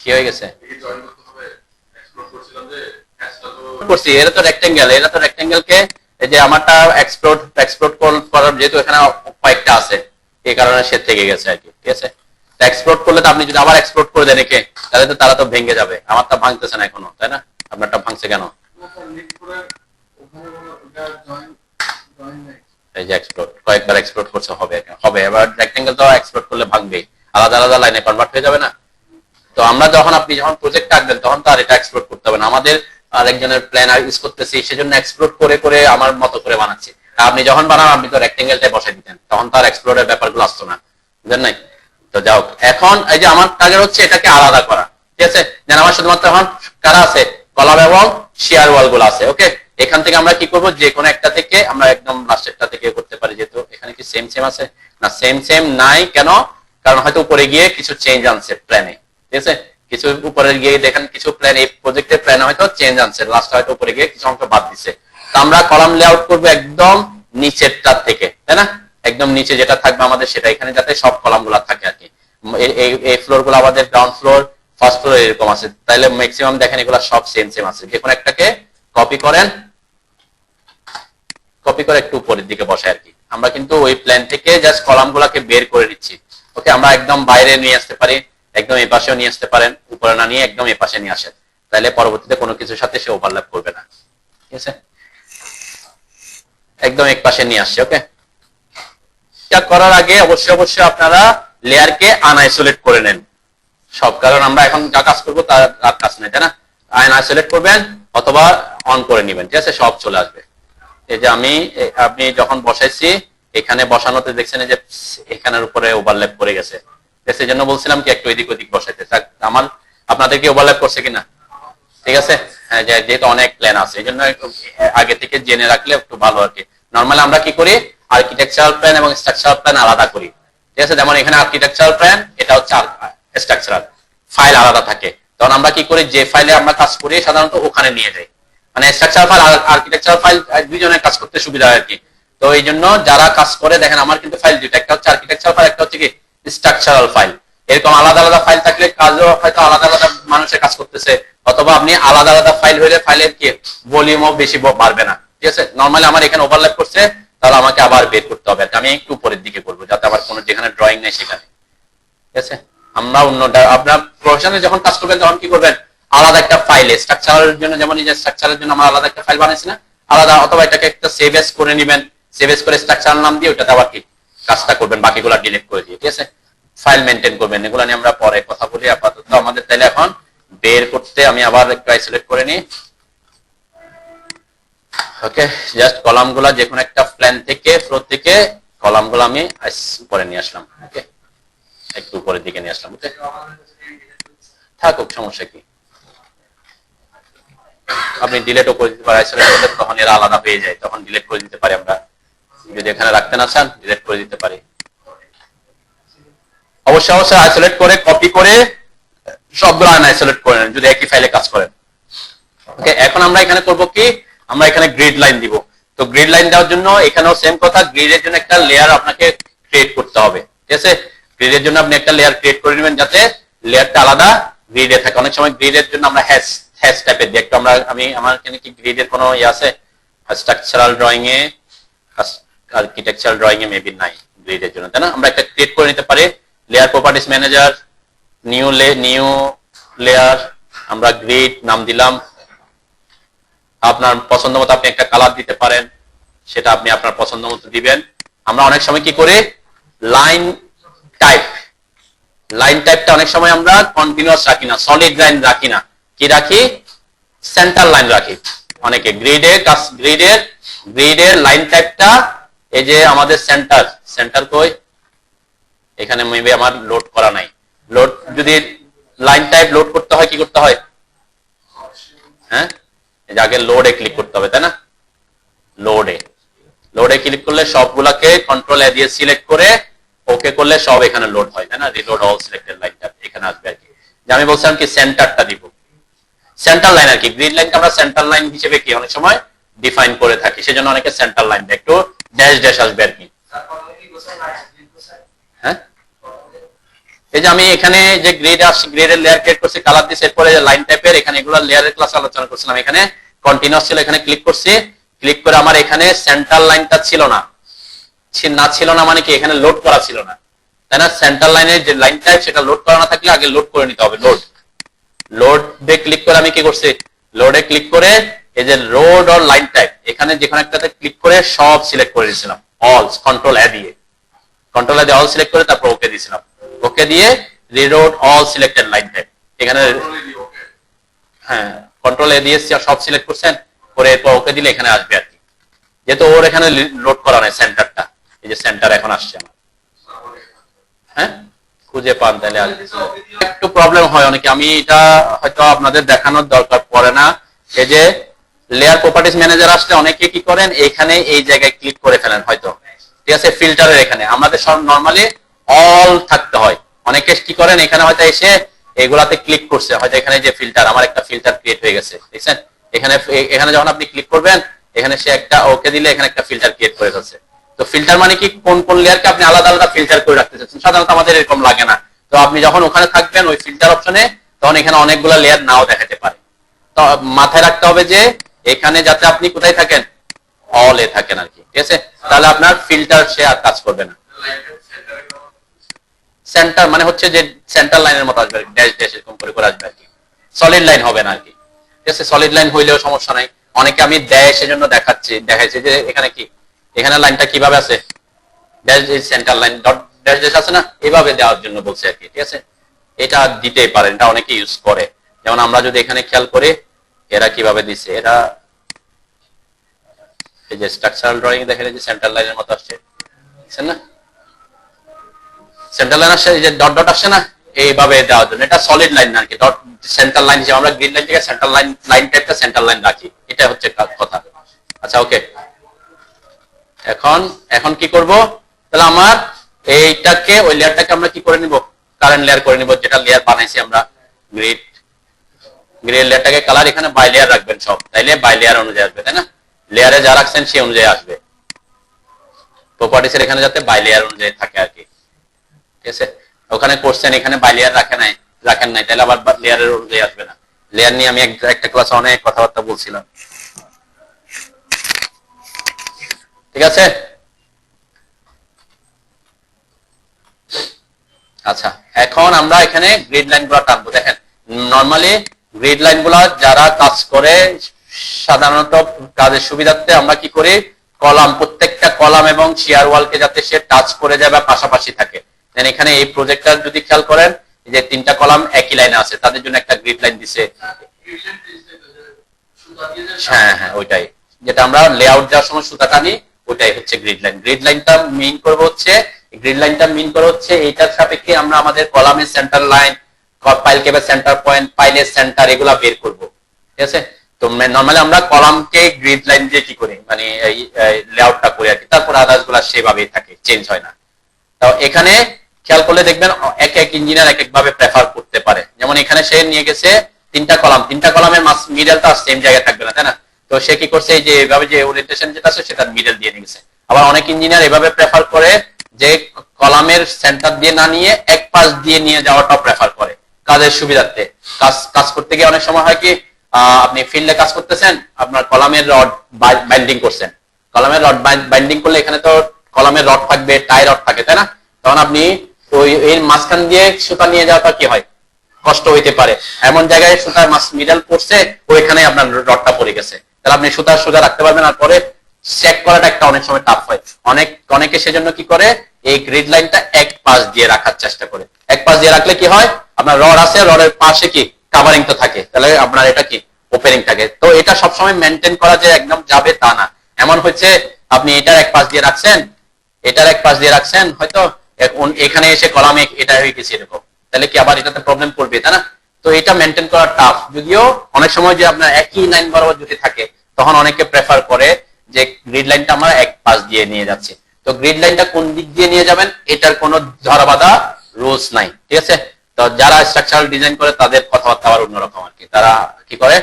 কি হয়ে গেছে করছি, এরা তো রেক্টেঙ্গেল, এরা তো রেক্টেঙ্গেলকে এই যে আমারটা এক্সপ্লোড করার, যেহেতু এখানে কয়েকটা আছে, এই কারণে সে থেকে গেছে আর কি, ঠিক আছে। এক্সপ্লোড করলে তো আপনি যদি আবার এক্সপ্লোড করে দেন একে, তাহলে তো তারা তো ভেঙে যাবে। আমারটা ভাঙতেছে না এখনো, তাই না? আপনারটা ভাঙছে কেন? এই যে এক্সপ্লোড, কয়েকবার এক্সপ্লোড করছে, হবে এবার রেক্টেঙ্গেল তো এক্সপ্লোড করলে ভাঙবেই, আলাদা আলাদা লাইনে কনভার্ট হয়ে যাবে না? তো আমরা আপনি যখন প্রজেক্ট আঁকবেন, তখন তো আর এটা এক্সপ্লোড করতে হবে না। আমাদের আরেকজনের প্ল্যান ইউজ করতেছি, সেজন্য এক্সপ্লোড করে করে আমার মতো করে বানাচ্ছি। আপনি যখন বানান, আপনি তো রেক্টেঙ্গেলটাই বসাই দিতেন, তখন তো আর এক্সপ্লোরের ব্যাপারগুলো আসতো না, বুঝলেন নাই? তো যাও, এখন এই যে আমার টার্গেট হচ্ছে এটাকে আলাদা করা, ঠিক আছে। যেন আমার শুধুমাত্র এখন কারা আছে, কলাম এবং শেয়ার ওয়াল গুলো আছে। ওকে, এখান থেকে আমরা কি করব, যে কোনো একটা থেকে আমরা একদম লাস্টেরটা থেকে করতে পারি। যেহেতু এখানে কি সেম আছে না, সেম নাই কেন, কারণ হয়তো উপরে গিয়ে কিছু চেঞ্জ আনছে প্ল্যানে, ঠিক আছে। কিছু উপরে গিয়ে দেখেন, কিছু প্ল্যান, এই প্রজেক্টের প্ল্যানে হয়তো চেঞ্জ আনছে, লাস্ট হয়তো উপরে গিয়ে কিছু অংশ বাদ দিছে। তো আমরা কলাম লেআউট করবো একদম নিচেরটার থেকে, তাই না? একদম নিচে যেটা থাকবে আমাদের, সেটা এখানে যাতে সব কলাম গুলা থাকে আর কি। এই ফ্লোর গুলো আমাদের গ্রাউন্ড ফ্লোর, ফার্স্ট ফ্লোর এরকম আছে, তাইলে ম্যাক্সিমাম দেখেন এগুলো সব সেম আছে। যে কোনো একটাকে কপি করেন, কপি করে একটু উপরের দিকে বসায় আর কি। আমরা কিন্তু ওই প্ল্যান থেকে জাস্ট কলাম গুলাকে বের করে নিচ্ছি। ওকে, আমরা একদম বাইরে নিয়ে আসতে পারি, একদম এই পাশেও নিয়ে আসতে পারেন, উপরে না নিয়ে একদম এই পাশে নিয়ে আসেন, তাহলে পরবর্তীতে কোনো কিছুর সাথে সে ওভারল্যাপ করবে না, ঠিক আছে। একদম এক পাশে নিয়ে আসছি। ওকে, এটা করার আগে অবশ্যই আপনারা লেয়ারকে আনআইসোলেট করে নেন সব, কারণ আমরা এখন যা কাজ করবো তার কাজ নেই, তাই না? আনআইসোলেট করবেন অথবা অন করে নেবেন, ঠিক আছে? সব চলে আসবে। এই যে আপনি যখন বসাইছি এখানে বসানোতে দেখছেন যে এখানের উপরে ওভারল্যাপ করে গেছে, সেই জন্য বলছিলাম কি একটু এদিক ওদিক বসাইতে। আমার আপনাদেরকে ওভারল্যাপ করছে কিনা? ঠিক আছে, হ্যাঁ, যেহেতু অনেক প্ল্যান আছে এই জন্য একটু আগে থেকে জেনে রাখলে একটু ভালো আর কি। নর্মালি আমরা কি করি, আর্কিটেকচারাল প্ল্যান এবং স্ট্রাকচারাল প্ল্যান আলাদা করি, ঠিক আছে? যেমন এখানে আর্কিটেকচারাল প্ল্যান, এটা হচ্ছে স্ট্রাকচারাল, ফাইল আলাদা থাকে। তখন আমরা কি করি, যে ফাইলে আমরা কাজ করি সাধারণত ওখানে নিয়ে যাই, মানে স্ট্রাকচারাল ফাইল আর আর্কিটেকচারাল ফাইল দুইজনের কাজ করতে সুবিধা হয় আর কি। তো এই জন্য যারা কাজ করে দেখেন আমার কিন্তু ফাইল দুইটা, একটা হচ্ছে আর্কিটেকচারাল ফাইল, একটা হচ্ছে কি স্ট্রাকচারাল ফাইল। এরকম আলাদা আলাদা ফাইল থাকলে কাজও হয়তো আলাদা আলাদা মানুষের কাজ করতেছে, অথবা আপনি আলাদা আলাদা ফাইল হইলে ফাইলের কি ভলিউমও বেশি বাড়বে না, ঠিক আছে? নর্মালি আমার এখানে ওভারল্যাপ করছে, তাহলে আমাকে আবার বের করতে হবে। আমি একটু উপরের দিকে করবো যাতে আবার কোনো যেখানে ড্রয়িং নেই সেখানে, ঠিক আছে? আমরা অন্যটা আপনার প্রফেশনাল যখন কাজ করবেন তখন কি করবেন, আলাদা একটা ফাইলে স্ট্রাকচারের জন্য, যেমন এই যে স্ট্রাকচারের জন্য আমরা আলাদা একটা ফাইল বানাইছি না আলাদা, অথবা এটাকে একটা সেভ এস করে নেবেন, সেভ এস করে স্ট্রাকচার নাম দিয়ে ওটাতে আবার কি কাজটা করবেন, বাকিগুলো ডিলিট করে দিয়ে, ঠিক আছে? ফাইল মেনটেন করবেন, এগুলো নিয়ে আমরা পরে কথা বলি। আপাতত আমাদের তাহলে এখন বের করতে আমি আবার একটু আইসোলেট করে নিই। ওকে, জাস্ট কলামগুলো যে কোনো একটা প্ল্যান থেকে ফ্লো থেকে কলামগুলো আমি উপরে নিয়ে আসলাম। ওকে, একটু উপরের দিকে নিয়ে আসলাম। ওকে, থাকুক, সমস্যা কি, আপনি ডিলিটও করে দিতে পারেন, আইসোলেট করলে তখন এরা আলাদা হয়ে যায়, তখন ডিলিট করে দিতে পারি আমরা। যদি এখানে রাখতে না চান ডিলিট করে দিতে পারি। অবশ্যই আইসোলেট করে কপি করে সবগুলো আনআইসোলেট করে নেন যদি একই ফাইলে কাজ করেন। ওকে, এখন আমরা এখানে করব কি, আমরা এখানে গ্রিড লাইন দিব। তো গ্রিড লাইন দেওয়ার জন্য এখানেও সেম কথা, গ্রিডের জন্য একটা লেয়ার আপনাকে ক্রিয়েট করতে হবে, ঠিক আছে? গ্রিডের জন্য আপনি একটা লেয়ার ক্রিয়েট করে নেবেন যাতে লেয়ারটা আলাদা গ্রিডে থাকে। অনেক সময় গ্রিডের জন্য আমরা হ্যাশ টাইপের দিই একটু, আমার এখানে কি গ্রিডের কোনো ইয়ে আছে? স্ট্রাকচারাল ড্রয়িং এ, আর্কিটেকচারাল ড্রয়িং এ মেবি নাই গ্রিডের জন্য, তাই না? আমরা একটা ক্রিয়েট করে নিতে পারি, layer properties manager, new layer, আমরা গ্রিড নাম দিলাম। আপনার পছন্দ মতো আপনি একটা কালার দিতে পারেন, সেটা আপনি আপনার পছন্দ মতো দিবেন। আমরা অনেক সময় কি করি, লাইন টাইপটা অনেক সময় আমরা কন্টিনিউয়াস রাখি না, সলিড লাইন রাখি না, কি রাখি, সেন্টার লাইন রাখি। অনেকে গ্রিডের লাইন টাইপটা, এই যে আমাদের সেন্টার কই, এখানে মেবি আমার লোড করা নাই। লোড যদি লাইন টাইপ লোড করতে হয় কি করতে হয়, হ্যাঁ, এই যে আগে লোডে ক্লিক করতে হবে, তাই না? লোডে ক্লিক করলে সবগুলাকে কন্ট্রোল এ দিয়ে সিলেক্ট করে ওকে করলে সব এখানে লোড হয়, তাই না? রিলোড অল সিলেক্টেড লাইনটা এখানে আসবে আর কি। যে আমি বলছিলাম কি সেন্টারটা দিব, সেন্টার লাইন আর কি। গ্রিড লাইনকে আমরা সেন্টার লাইন হিসেবে কি অনেক সময় ডিফাইন করে থাকি, সেজন্য অনেকে সেন্টার লাইন দেয়, একটু ড্যাশ আসবে আর কি। হ্যাঁ, এই যে আমি এখানে যে গ্রিডের লেয়ার ক্রিয়েট করছি, কালার দিছি, এরপরে লাইন টাইপের এখানে এগুলো লেয়ারের ক্লাস আলোচনা করছিলাম। এখানে কন্টিনিউয়াস ছিল, এখানে ক্লিক করছি, ক্লিক করে আমার এখানে সেন্টার লাইনটা ছিল না মানে কি এখানে লোড করা ছিল না, তাই না? সেন্টার লাইনের যে লাইন টাইপ সেটা লোড করা না থাকলে আগে লোড করে নিতে হবে। লোডে ক্লিক করে আমি কি করছি, লোডে ক্লিক করে এই যে রোড অর লাইন টাইপ এখানে যেখানে একটাতে ক্লিক করে সব সিলেক্ট করে দিয়েছিলাম, অল কন্ট্রোল এ দিয়ে অল সিলেক্ট করে তারপর ওকে দিয়েছিলাম। ওকে দিয়ে reload all selected line type এখানে, হ্যাঁ, কন্ট্রোল এ দিয়ে সব সিলেক্ট করছেন করে এরপর ওকে দিলে এখানে আসবে আর কি। যেহেতু ওর এখানে লোড করা নাই সেন্টারটা, এই যে সেন্টার এখন আসছে আমার, হ্যাঁ, খুঁজে পান তাহলে একটু প্রবলেম হয় অনেকে। আমি এটা হয়তো আপনাদের দেখানোর দরকার পড়ে না। এই যে লেয়ার প্রপার্টিজ ম্যানেজার আসলে অনেকে কি করেন, এখানে এই জায়গায় ক্লিক করে ফেলেন হয়তো, ঠিক আছে? ফিল্টারের এখানে আমাদের সব নরমালি অল থাকতে হয়। অনেকে কি করেন, এখানে হয়তো এসে এগুলাতে ক্লিক করছে, হয়তো এখানে যে ফিল্টার, আমার একটা ফিল্টার ক্রিয়েট হয়ে গেছে, দেখছেন? এখানে যখন আপনি ক্লিক করবেন এখানে সে একটা ওকে দিলে এখানে একটা ফিল্টার ক্রিয়েট করে ফেলছে। তো ফিল্টার মানে কি, কোন লেয়ারকে আপনি আলাদা আলাদা ফিল্টার করে রাখতে চাচ্ছেন। সাধারণত আমাদের এরকম লাগে না। তো আপনি যখন ওখানে থাকবেন ওই ফিল্টার অপশনে, তখন এখানে অনেকগুলো লেয়ার নাও দেখাতে পারে। তো মাথায় রাখতে হবে যে এখানে যাতে আপনি কোথায় থাকেন, অল এ থাকেন আর কি, ঠিক আছে? তাহলে আপনার ফিল্টার সে আর কাজ করবে না। সেন্টার মানে হচ্ছে যে সেন্টার লাইনের মতো আসবে, ড্যাশ এরকম করে আসবে আর কি, সলিড লাইন হবে না আর কি, ঠিক আছে? সলিড লাইন হইলেও সমস্যা নাই। অনেকে আমি দেখাইছি যে এখানে কি এখানে লাইনটা কিভাবে আছে, dash centre line dot dash dash আছে না, এভাবে দেওয়ার জন্য বলছে আর কি। ঠিক আছে, এটা দিতেই পারেন, এটা অনেকে ইউজ করে। যেমন আমরা যদি এখানে খেয়াল করি এরা কিভাবে দিছে, এরা এই যে স্ট্রাকচারাল ড্রয়িং দেখেন যে সেন্টার লাইনের মতো আসছে, বুঝছেন না, সেন্টার লাইন আসছে, এই যে ডট ডট আসছে না, এইভাবে দেওয়ার জন্য। এটা সলিড লাইন না আর কি, ডট সেন্টার লাইন হিসেবে আমরা গ্রিড লাইন থেকে সেন্টার লাইন লাইন টাইপটা সেন্টার লাইন রাখি, এটা হচ্ছে কথা। আচ্ছা ওকে, এখন এখন কি করব, তাহলে আমার এইটাকে ওই লেয়ারটাকে আমরা কি করে নিব, কারেন্ট লেয়ার করে নিব, যেটা লেয়ার বানাইছি আমরা গ্রিড গ্রিড লেয়ারটাকে কালার এখানে বাই লেয়ার রাখবেন সব, তাইলে বাই লেয়ার অনুযায়ী আসবে, তাই না, লেয়ারে যা রাখছেন সেই অনুযায়ী আসবে, প্রপার্টিস এর এখানে যাতে বাই লেয়ার অনুযায়ী থাকে আর কি। ঠিক আছে, ওখানে করছেন এখানে বাই লেয়ার রাখেন নাই, তাহলে আবার লেয়ারের অনুযায়ী আসবে না। লেয়ার নিয়ে আমি একটা ক্লাসে অনেক কথাবার্তা বলছিলাম। ঠিক আছে, আচ্ছা এখন আমরা এখানে গ্রিড লাইন গুলো টানবো। দেখেন নরমালি গ্রিড লাইন গুলা যারা কাজ করে সাধারণত কাজের সুবিধার্থে আমরা কি করি, কলাম, প্রত্যেকটা কলাম এবং শেয়ার ওয়ালকে যাতে সে টাচ করে যায় বা পাশাপাশি থাকে। দেন এখানে এই প্রজেক্টটা যদি খেয়াল করেন যে তিনটা কলাম একই লাইনে আছে, তাদের জন্য একটা গ্রিড লাইন দিছে। হ্যাঁ হ্যাঁ, ওইটাই যেটা আমরা লেআউট দেওয়ার সময় সুতা টানি, ওটাই হচ্ছে গ্রিড লাইন। গ্রিড লাইনটা মিন করবো হচ্ছে, গ্রিড লাইনটা মিন করে হচ্ছে এইটার সাপেক্ষে আমরা আমাদের কলামের সেন্টার লাইন, পাইল ক্যাপের সেন্টার পয়েন্ট, পাইলের সেন্টার, এগুলা বের করব। ঠিক আছে, তো নরমালি আমরা কলামকে গ্রিড লাইন দিয়ে কি করি, মানে এই লেআউটটা করি আর কি, তারপর আদার্স গুলা সেভাবেই থাকে, চেঞ্জ হয় না। তো এখানে খেয়াল করলে দেখবেন এক এক ইঞ্জিনিয়ার এক এক ভাবে প্রেফার করতে পারে। যেমন এখানে সে নিয়ে গেছে তিনটা কলাম, তিনটা কলামের মিডলটা সেম জায়গায় থাকবে না, তাই না, তো সে কি করছে, এই যে এভাবে যে ওরিয়েন্টেশন যেটা আছে সেটা মিডল দিয়ে নিয়ে গেছে। আবার অনেক ইঞ্জিনিয়ার এভাবে প্রেফার করে যে কলামের সেন্টার দিয়ে না নিয়ে এক পাশ দিয়ে নিয়ে যাওয়াটা প্রেফার করে কাজের সুবিধার্থে। কাজ করতে গিয়ে অনেক সময় হয় কি, আপনি ফিল্ডে কাজ করতেছেন, আপনার কলামের রড বাইন্ডিং করছেন, কলামের রড বাইন্ডিং করলে এখানে তো কলামের রড থাকবে, টাই রড থাকে, তাই না, তখন আপনি ওই এর মাঝখান দিয়ে সুতা নিয়ে যাওয়াটা কি হয়, কষ্ট হইতে পারে। এমন জায়গায় সুতার মিডল পড়ছে, ওইখানে আপনার রডটা পড়ে গেছে, তাহলে আপনি সুতা সোজা রাখতে পারবেন, আর পরে চেক করাটা একটা অনেক সময় টাফ হয়। অনেকে সেজন্য কি করে, এই গ্রিড লাইনটা এক পাশ দিয়ে রাখার চেষ্টা করে। এক পাশ দিয়ে রাখলে কি হয়, আপনার রড আছে, রডের পাশে কি কাভারিং তো থাকে, তাহলে আপনার এটা কি ওপেনিং থাকে। তো এটা সবসময় মেনটেন করা যে একদম যাবে তা না। এমন হচ্ছে আপনি এটার এক পাশ দিয়ে রাখছেন, এটার এক পাশ দিয়ে রাখছেন, হয়তো এখানে এসে কলামে এটা হয়ে গেছে এরকম, তাহলে কি আবার এটাতে প্রবলেম করবে, তাই না। তো এটা মেনটেন করা টাফ। যদিও অনেক সময় যে আপনার একই লাইন বরাবর যদি থাকে, তখন অনেকে প্রেফার করে যে গ্রিড লাইনটা আমরা এক পাশ দিয়ে নিয়ে যাচ্ছি। তো গ্রিড লাইনটা কোন দিক দিয়ে নিয়ে যাবেন এটার কোনো ধরাবাঁধা রুলস নাই। ঠিক আছে, তো যারা স্ট্রাকচারাল ডিজাইন করে তাদের কথাবার্তা আবার অন্যরকম আর কি। তারা কি করে,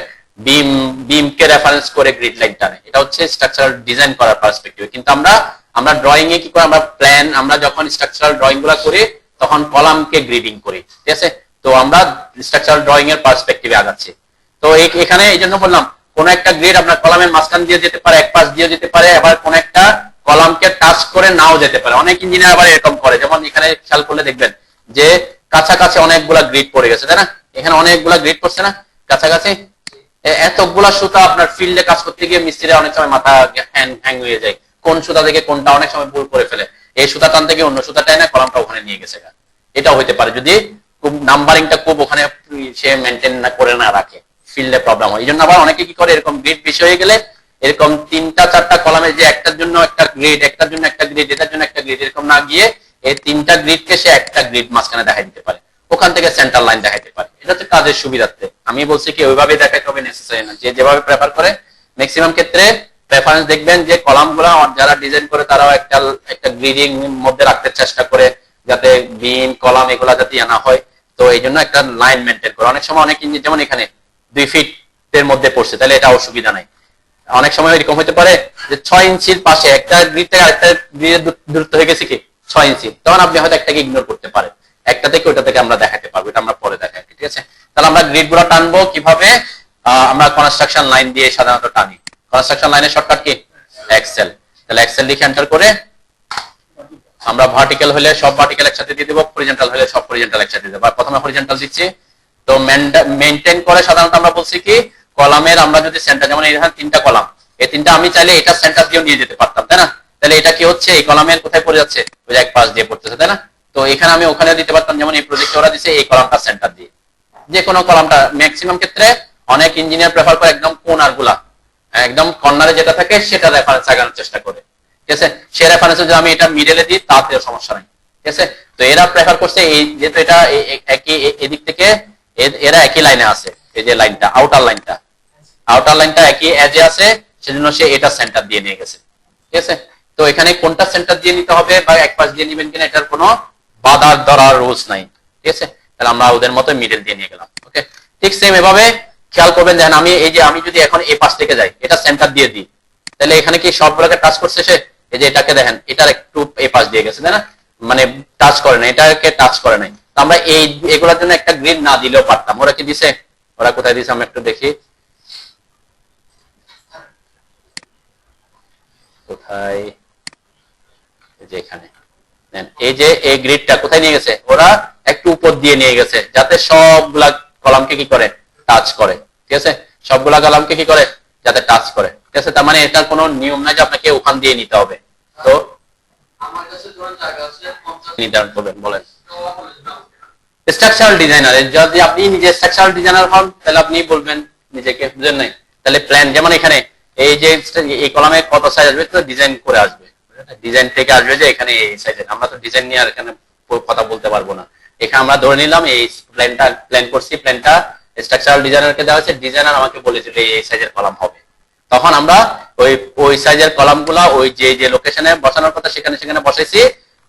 বিমকে রেফারেন্স করে গ্রিড লাইন টানে, এটা হচ্ছে স্ট্রাকচারাল ডিজাইন করার পার্সপেক্টিভ। কিন্তু আমরা ড্রয়িং এ কি করে, আমরা প্ল্যান, আমরা যখন স্ট্রাকচারাল ড্রয়িং গুলা করি তখন কলামকে গ্রিডিং করি। ঠিক আছে, তো আমরা স্ট্রাকচারাল ড্রয়িং এর পার্সপেক্টিভে আগাচ্ছি। তো এখানে এই জন্য বললাম, কোন একটা গ্রিড আপনার কলামের মাঝখান দিয়ে যেতে পারে, এক পাশ দিয়ে যেতে পারে, আবার কোন একটা কলামকে টাচ করে নাও যেতে পারে। অনেক ইঞ্জিনিয়ার আবার এরকম করে, যেমন এখানে খেয়াল করলে দেখবেন যে কাছাকাছি অনেকগুলা গ্রিড পড়ে গেছে, তাই না, এখানে অনেকগুলা গ্রিড পড়ছে না কাছাকাছি, এতগুলা সুতা আপনার ফিল্ডে কাজ করতে গিয়ে মিস্ত্রিরা অনেক সময় মাথা হ্যাং হয়ে যায়, কোন সুতা থেকে কোনটা অনেক সময় ভুল করে ফেলে, এই সুতা টান থেকে অন্য সুতা টাই না, কলামটা ওখানে নিয়ে গেছে। এটাও হইতে পারে যদি খুব নাম্বারিংটা খুব ওখানে সে মেনটেন না করে না রাখে, ফিল্ডে প্রবলেম হয়। এই জন্য আবার অনেকে কি করে, এরকম গ্রিড বেশি হয়ে গেলে এরকম তিনটা চারটা কলামে যে একটার জন্য একটা গ্রিড, একটার জন্য একটা গ্রিড, এটার জন্য একটা গ্রিড, এরকম না গিয়ে এই তিনটা গ্রিডকে সে একটা গ্রিড মাঝখানে দেখাই দিতে পারে, ওখান থেকে সেন্টার লাইন দেখাইতে পারে। এটা হচ্ছে কাজের সুবিধার্থে। আমি বলছি কি ওইভাবে দেখাইতে হবে নেসেসারি না, যে যেভাবে প্রেফার করে। ম্যাক্সিমাম ক্ষেত্রে প্রেফারেন্স দেখবেন যে কলাম গুলা যারা ডিজাইন করে তারাও একটা গ্রিডিং মধ্যে রাখতে চেষ্টা করে, যাতে বিম কলাম এগুলা যাতে আনা হয়। তো এই জন্য একটা লাইন মেনটেন করে। অনেক সময় অনেক ইঞ্জিন, যেমন এখানে 2 ফিটের মধ্যে পড়ছে, তাহলে এটা অসুবিধা নাই। অনেক সময় এরকম হতে পারে যে 6 ইঞ্চির পাশে একটা গ্রিড থেকে আরেকটা গ্রিডের দূরত্ব হয়ে গেছে কি 6 ইঞ্চি, তখন আপনি হয়তো একটাকে ইগনোর করতে পারেন, একটা থেকে ওটা থেকে আমরা দেখাতে পারবো, এটা আমরা পরে দেখাই। ঠিক আছে, তাহলে আমরা গ্রিড গুলো টানবো কিভাবে, আমরা কনস্ট্রাকশন লাইন দিয়ে সাধারণত টানি। কনস্ট্রাকশন লাইনের শর্টকাট কি, এক্সেল। তাহলে এক্সেল লিখে এন্টার করে আমরা ভার্টিক্যাল হলে সব ভার্টিক্যাল একসাথে দিয়ে দেবো, হরিজন্টাল হলে সব হরিজন্টাল একসাথে দিয়ে দেবো। প্রথমে হরিজন্টাল দিচ্ছি, তো মেনটেন করে সাধারণত আমরা বলছি কি কলামের আমরা যদি সেন্টার, যেমন এখানে 3টা কলাম, এই 3টা আমি চাইলে এটা সেন্টার দিয়েও নিয়ে যেতে পারতাম, তাই না, তাহলে এটা কি হচ্ছে এই কলামের কোথায় পড়ে যাচ্ছে, ওই এক পাশ দিয়ে পড়তেছে, তাই না? তো এখানে আমি ওখানে দিতে পারতাম, যেমন এই প্রজেক্টে ওরা দিছে এই কলামটা সেন্টার দিয়ে, যে কোনো কলামটা। ম্যাক্সিমাম ক্ষেত্রে অনেক ইঞ্জিনিয়ার প্রেফার করে একদম কোনার গুলা, একদম কর্নারে যেটা থাকে সেটা রেফারেন্স আগানোর চেষ্টা করে, ঠিক আছে? সে রেফারেন্সে যদি আমি এটা মিডলে দিই তাতেও সমস্যা নাই, ঠিক আছে? তো এরা প্রেফার করছে এই, যেহেতু এটা একই এদিক থেকে এরা একই লাইনে আছে, এই যে লাইনটা আউটার লাইনটা একই এজে আছে, সেজন্য সে এটা সেন্টার দিয়ে নিয়ে গেছে, ঠিক আছে? তো এখানে কোনটা সেন্টার দিয়ে নিতে হবে বা এক পাশ দিয়ে নিবেন কিনা এটার কোনো বাধার ধরার রুলস নাই, ঠিক আছে? তাহলে আমরা ওদের মতো মিডল দিয়ে নিয়ে গেলাম। ওকে, ঠিক সেম এভাবে খেয়াল করবেন, দেখেন আমি এই যে আমি যদি এখন এই পাশ থেকে যাই, এটা সেন্টার দিয়ে দিই, তাহলে এখানে কি সবগুলোকে টাচ করছে সে? এই যে এটাকে দেখেন, এটার একটু এই পাশ দিয়ে গেছে, তাই না? মানে টাচ করে না, এটাকে টাচ করে নাই। তো আমরা এই এগুলোর জন্য একটা গ্রিড না দিলেও পারতাম। ওরা কি দিছে? ওরা কোথায় দিছে আমরা একটু দেখি, কোথায়, যে এখানে এই যে এই গ্রিডটা কোথায় নিয়ে গেছে, ওরা একটু উপর দিয়ে নিয়ে গেছে, যাতে সবগুলা কলামকে কি করে, টাচ করে, ঠিক আছে? সবগুলা কলামকে কি করে, যাতে টাচ করে, ঠিক আছে? তার মানে এটার কোনো নিয়ম নাই যে আপনাকে ওখান দিয়ে নিতে হবে। তো আমার কাছে ধরুন জায়গা আছে, নির্ধারণ করবেন, বলেন। স্ট্রাকচারাল ডিজাইনার, যদি আপনি নিজে স্ট্রাকচারাল ডিজাইনার হন তাহলে আপনি বলবেন নিজেকে, বুঝেন নাই? তাহলে প্ল্যান, যেমন এখানে এই যে এই কলামে কত সাইজ আসবে তো ডিজাইন করে আসবে, ডিজাইন থেকে আসবে যে এখানে এই সাইজের। আমরা তো ডিজাইন নিয়ে আর এখানে কথা বলতে পারবো না। এখানে আমরা ধরে নিলাম এই প্ল্যান করছি, প্ল্যানটা স্ট্রাকচারাল ডিজাইনারকে দেওয়া হয়েছে, ডিজাইনার আমাকে বলেছিল এই সাইজের কলাম হবে। তখন আমরা ওই সাইজের কলামগুলা ওই যে লোকেশনে বসানোর কথা সেখানে বসাইছি,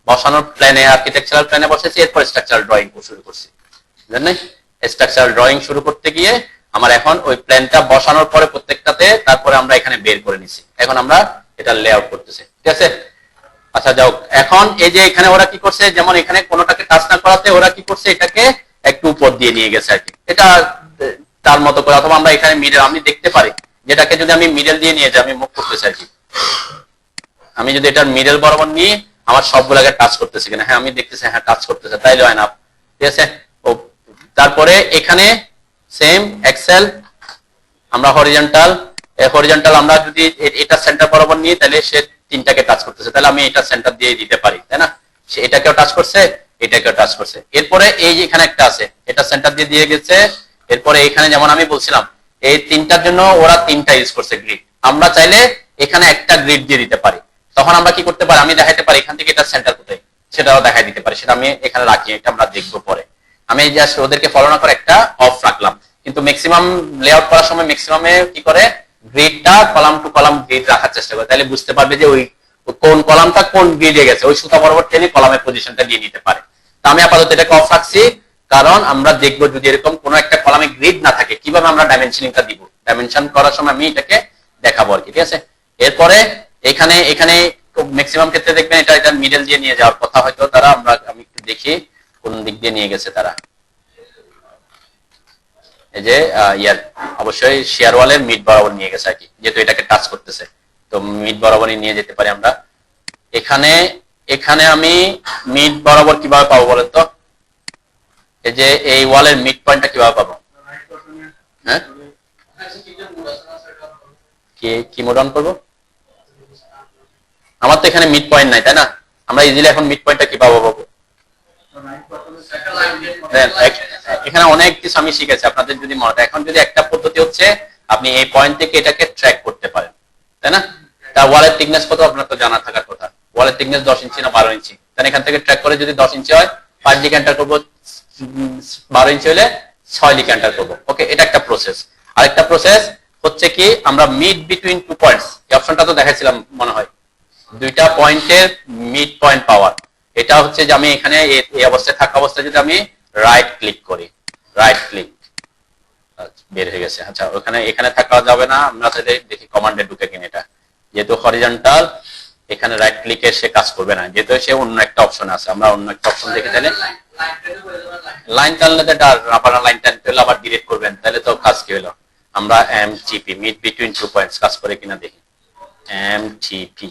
বসানোর প্ল্যানে আর্কিটেকচারাল প্ল্যানে বসাইছি, এরপর স্ট্রাকচারাল ড্রয়িং শুরু করছি, বুঝলেন? স্ট্রাকচারাল ড্রয়িং শুরু করতে গিয়ে আমার এখন ওই প্ল্যানটা বসানোর পরে প্রত্যেকটাতে তারপরে আমরা এখানে বের করে নিছি, এখন আমরা এটা লেআউট করতেছি, ঠিক আছে? আচ্ছা যাও, এখন এই যে এখানে ওরা কি করছে, যেমন এখানে কোনোটাকে টাচ না করাতে ওরা কি করছে, এটাকে একটু উপর দিয়ে নিয়ে গেছে আর কি, এটা তার মতো করে। অথবা আমরা এখানে মিডল, আমি দেখতে পারি যেটাকে যদি আমি মিডল দিয়ে নিয়ে যাই, আমি মুভ করতেছি আর কি, আমি যদি এটার মিডল বরাবর নিয়ে আমার সবগুলোকে টাচ করতেছি কিনা, হ্যাঁ আমি দেখতেছি, হ্যাঁ টাচ করতেছে, তাইলে হয় না, ঠিক আছে? ও তারপরে এখানে সেম এক্সেল, আমরা হরিজন্টাল আমরা যদি এটা সেন্টার বরাবর নিই তাহলে সে তিনটাকে টাচ করতেছে, তাহলে আমি এটা সেন্টার দিয়ে দিতে পারি, তাই না? সে এটাকেও টাচ করছে, এটাকেও টাচ করছে। এরপরে এই যে এখানে একটা আছে, এটা সেন্টার দিয়ে গেছে। এরপরে এখানে যেমন আমি বলছিলাম এই তিনটার জন্য ওরা তিনটা ইউজ করছে গ্রিড, আমরা চাইলে এখানে একটা গ্রিড দিয়ে দিতে পারি। তখন আমরা কি করতে পারি, আমি দেখাইতে পারি এখান থেকে এটা সেন্টার কোথায় সেটাও দেখাই দিতে পারি, সেটা আমি এখানে রাখি, এটা আমরা দেখবো পরে। আমি জাস্ট ওদেরকে ফলো না করে একটা অফ রাখলাম। কিন্তু ম্যাক্সিমাম লেআউট করার সময় ম্যাক্সিমামে কি করে, গ্রিডটা কলাম টু কলাম গ্রিড রাখার চেষ্টা করে, তাহলে বুঝতে পারবে যে ওই কোন কলামটা কোন গ্রিডে গেছে, ওই সুতা বরাবর টেনে কলামের পজিশনটা দিয়ে নিতে পারে। তা আমি আপাতত এটাকে অফ রাখছি, কারণ আমরা দেখবো যদি এরকম কোন একটা কলামে গ্রিড না থাকে কিভাবে আমরা ডাইমেনশনিংটা দিব, ডাইমেনশন করার সময় আমি এটাকে দেখাবো আর কি, ঠিক আছে? এরপরে এখানে ম্যাক্সিমাম ক্ষেত্রে দেখবেন এটা মিডল দিয়ে নিয়ে যাওয়ার কথা, হয়তো তারা, আমি একটু দেখি কোন দিক দিয়ে নিয়ে গেছে তারা। এই যে অবশ্যই শেয়ার ওয়ালের মিড বরাবর নিয়ে গেছে আর কি, যেহেতু এটাকে টাচ করতেছে, তো মিড বরাবরই নিয়ে যেতে পারি আমরা। এখানে আমি মিড বরাবর কিভাবে পাবো বলেন তো? এই যে এই ওয়ালের মিড পয়েন্টটা কিভাবে পাবো? হ্যাঁ, কি মোড অন করবো? আমার তো এখানে মিড পয়েন্ট নাই, তাই না? আমরা ইজিলি এখন মিড পয়েন্টটা কিভাবে পাবো? এখানে অনেক কিছু আমি শিখেছি, আপনাদের যদি মনে হয়, এখন যদি একটা পদ্ধতি হচ্ছে আপনি এই পয়েন্ট থেকে এটাকে ট্র্যাক করতে পারেন, তাই না? তা ওয়ালের থিকনেস কত আপনার তো জানা থাকার কথা, ওয়ালের থিকনেস 10 ইঞ্চি না 12 ইঞ্চি, তাহলে এখান থেকে ট্র্যাক করে যদি 10 ইঞ্চি হয় 5 দিকে এন্টার করবো, 12 ইঞ্চি হলে 6 দিকে এন্টার করবো। ওকে, এটা একটা প্রসেস। আরেকটা প্রসেস হচ্ছে কি, আমরা মিড বিটুইন টু পয়েন্টস, এই অপশনটা তো দেখাইছিলাম মনে হয়, দুইটা পয়েন্টের মিড পয়েন্ট পাওয়ার। এটা হচ্ছে যে আমি এখানে এই অবস্থায় থাকা অবস্থায় যদি আমি রাইট ক্লিক করি, রাইট ক্লিক বের হয়ে গেছে। আচ্ছা, এখানে থাকা যাবে না, আমরা তাহলে দেখি কমান্ডে ঢুকে কিনা। এটা যেহেতু হরিজন্টাল, এখানে রাইট ক্লিকে সে কাজ করবে না, যেহেতু সে অন্য একটা অপশন আছে, আমরা অন্য একটা অপশন দেখে তাহলে লাইন টানলে তো আপনারা লাইন টানতে হলে আবার ডিলিট করবেন, তাহলে তো কাজ কি হলো? আমরা MTP mid between two points কাজ করে কিনা দেখি। এমটিপি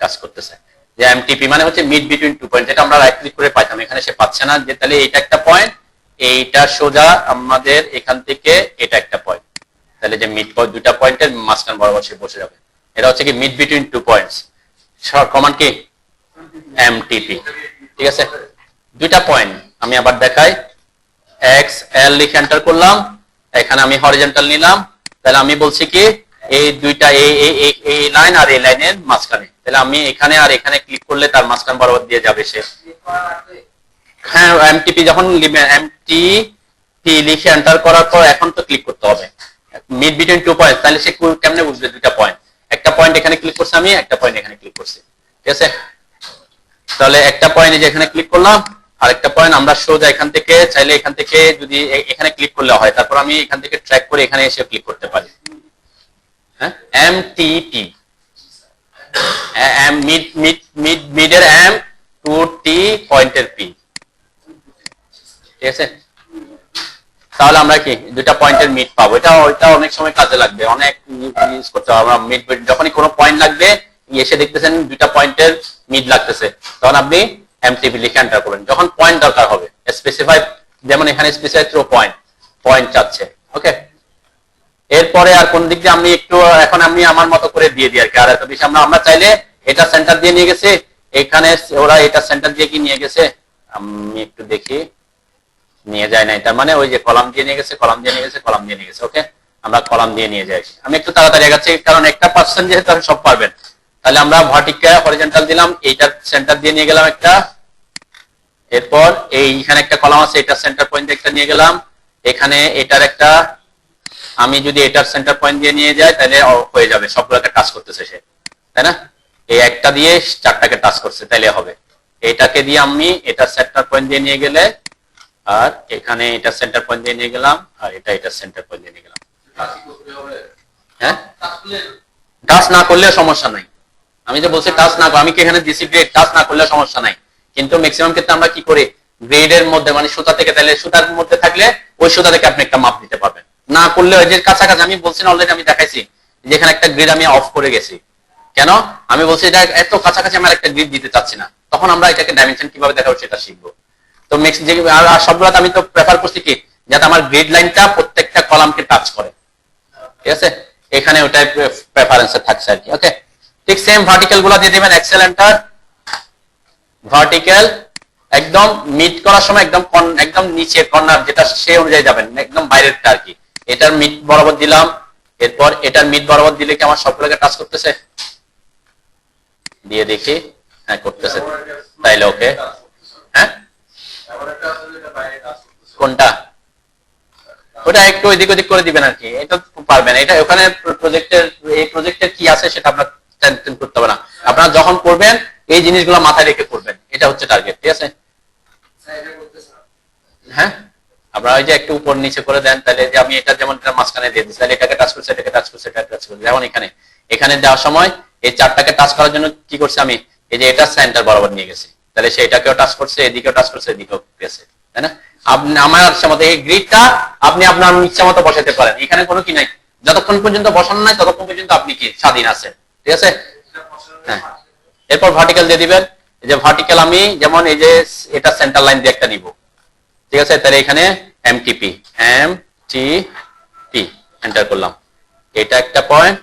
কাজ করতেছে, যে এমটিপি মানে হচ্ছে মিড বিটুইন টু পয়েন্ট, যেটা আমরা রাইট ক্লিক করে পাইতাম, এখানে সে পাচ্ছে না, যে তাহলে এটা একটা পয়েন্ট, এইটা সোজা আমাদের এখান থেকে এটা একটা পয়েন্ট, তাহলে যে মিড পয়েন্ট দুইটা পয়েন্টের মাঝখান বরাবর সে বসে যাবে। এটা হচ্ছে কি মিড বিটুইন 2 পয়েন্টস, কমান্ড কি এমটিপি। ঠিক আছে, দুইটা পয়েন্ট আমি আবার দেখাই, এক্স এল লিখে এন্টার করলাম, এখানে আমি হরিজন্টাল নিলাম, তাহলে আমি বলছি কি এই দুইটা এই লাইন আর এই লাইনের মাঝখানে, তাহলে আমি এখানে আর এখানে ক্লিক করলে তার মাঝখান বরাবর দিয়ে যাবে সে। হ্যাঁ, এমটিপি যখন এমটিপি লিখে এন্টার করার পর এখন তো ক্লিক করতে হবে মিড বিটুইন 2 পয়েন্ট, তাহলে সে কেমনে বুঝবে দুইটা পয়েন্ট? একটা পয়েন্ট এখানে ক্লিক করছি আমি, একটা পয়েন্ট এখানে ক্লিক করছি। ঠিক আছে, তাহলে একটা পয়েন্ট এখানে ক্লিক করলাম, আর একটা পয়েন্ট আমরা সোজা এখান থেকে চাইলে এখান থেকে যদি এখানে ক্লিক করলে হয়, তারপর আমি এখান থেকে ট্র্যাক করে এখানে এসে ক্লিক করতে পারি। হ্যাঁ, এমটিপি মিডের এম টু টি পয়েন্টের পি। ঠিক আছে, তাহলে আমরা কি দুটা পয়েন্টের মিড পাবো। ওইটা অনেক সময় কাজে লাগবে, অনেক ইউজ করতে হবে। আমরা মিড যখনই কোনো পয়েন্ট লাগবে, এসে দেখতেছেন দুইটা পয়েন্টের মিড লাগতেছে, তখন আপনি এমটিপি লিখে এন্টার করবেন। যখন পয়েন্ট দরকার হবে স্পেসিফাই, যেমন এখানে স্পেসিফাই থ্রো পয়েন্ট চাচ্ছে। ওকে, এরপরে আর কোন দিক দিয়ে আমি একটু এখন আমি আমার মতো করে দিয়ে দিই আর কি, আর এত বেশি আমরা চাইলে এটা সেন্টার দিয়ে নিয়ে গেছে, এখানে ওরা এটা সেন্টার দিয়ে কি নিয়ে গেছে আমি একটু দেখি, নিয়ে যায় না, তার মানে ওই যে কলাম দিয়ে নিয়ে গেছে, কলাম দিয়ে নিয়ে গেছে, কলাম দিয়ে নিয়ে গেছে। ওকে, আমরা কলাম দিয়ে নিয়ে যাই। আমি একটু তাড়াতাড়ি আগাচ্ছি কারণ একটা পার্সন যেহেতু সব পারবেন। তাহলে আমরা ভার্টিক্যাল হরিজন্টাল দিলাম, এইটার সেন্টার দিয়ে নিয়ে গেলাম একটা, এরপর এইখানে একটা কলাম আছে, এটার সেন্টার পয়েন্ট একটা নিয়ে গেলাম, এখানে এটার একটা আমি যদি এটার সেন্টার পয়েন্ট দিয়ে নিয়ে যাই তাহলে হয়ে যাবে, সবগুলোকে টাচ করতেছে সে, তাই না? এই একটা দিয়ে চারটাকে টাচ করছে, তাইলে হবে। এটাকে দিয়ে আমি এটার সেন্টার পয়েন্ট দিয়ে নিয়ে গেলে, আর এখানে এটা সেন্টার পয়েন্ট দিয়ে নিয়ে গেলাম, আর এটা সেন্টার পয়েন্ট দিয়ে নিয়ে গেলাম। হ্যাঁ, টাচ না করলে সমস্যা নাই, আমি যে বলছি টাচ না, আমি কি এখানে দিছি গ্রেড, টাচ না করলে সমস্যা নাই। কিন্তু ম্যাক্সিমাম ক্ষেত্রে আমরা কি করি, গ্রেডের মধ্যে মানে সুতা থেকে, তাহলে সুতার মধ্যে থাকলে ওই সুতা থেকে আপনি একটা মাপ দিতে পারবেন। না করলে ওই যে কাছাকাছি, আমি বলছি না অলরেডি, আমি দেখাইছি যেখানে একটা গ্রিড আমি অফ করে গেছি, কেন আমি বলছি এটা এত কাছাকাছি আমার একটা গ্রিড দিতে চাচ্ছি না, তখন আমরা এটাকে ডাইমেনশন কিভাবে দেখাবো সেটা শিখবো। তো নেক্সট যে আর সবগুলোতে আমি তো প্রেফার করছি কি যাতে আমার গ্রিড লাইনটা প্রত্যেকটা কলামকে টাচ করে। ঠিক আছে, এখানে ওটাই প্রেফারেন্সে থাকছে আর কি। ওকে, ঠিক সেম ভার্টিক্যাল গুলো দিয়ে দিবেন, এক্সেল এন্টার, ভার্টিক্যাল একদম মিড করার সময় একদম নিচে কর্নার যেটা সে অনুযায়ী যাবেন, একদম বাইরেরটা আর কি। এটার মিড বরাবর দিলাম, এরপর এটার মিড বরাবর দিলে কি আমার সবগুলোকে টাচ করতেছে? দিয়ে দেখি, হ্যাঁ করতেছে, তাইলে ওকে। হ্যাঁ, কোনটা? ওটা একটু এদিক ওদিক করে দিবেন আর কি, এটা পারবেন। এটা ওখানে প্রজেক্টের কি আছে সেটা আপনার টেনশন করতে হবে না, আপনারা যখন করবেন এই জিনিসগুলো মাথায় রেখে করবেন, এটা হচ্ছে টার্গেট। ঠিক আছে, হ্যাঁ, আপনারা ওই যে একটু উপর নিচে করে দেন, তাহলে যে আমি এটা যেমন এটা মাঝখানে দিয়ে দিচ্ছি, তাহলে এটাকে টাচ করছে, এটাকে টাচ করছে, এটাকে টাচ করছে। যেমন এখানে দেওয়ার সময় এই চারটাকে টাচ করার জন্য কি করছে আমি, এই যে এটা সেন্টার বরাবর নিয়ে গেছি, তাহলে সেটাকেও টাচ করছে, এদিকেও টাচ করছে, এদিকেও গেছে, তাই না? আপনি আমার ইচ্ছা মতো এই গ্রিডটা আপনি আপনার ইচ্ছা মতো বসাতে পারেন, এখানে কোনো কি নাই, যতক্ষণ পর্যন্ত বসানো নাই ততক্ষণ পর্যন্ত আপনি কি স্বাধীন আছেন। ঠিক আছে, হ্যাঁ। এরপর ভার্টিক্যাল দিয়ে দিবেন, এই যে ভার্টিক্যাল আমি যেমন এই যে এটা সেন্টার লাইন দিয়ে একটা নিব। ঠিক আছে, তাহলে এখানে এমটিপি এন্টার করলাম, এটা একটা পয়েন্ট,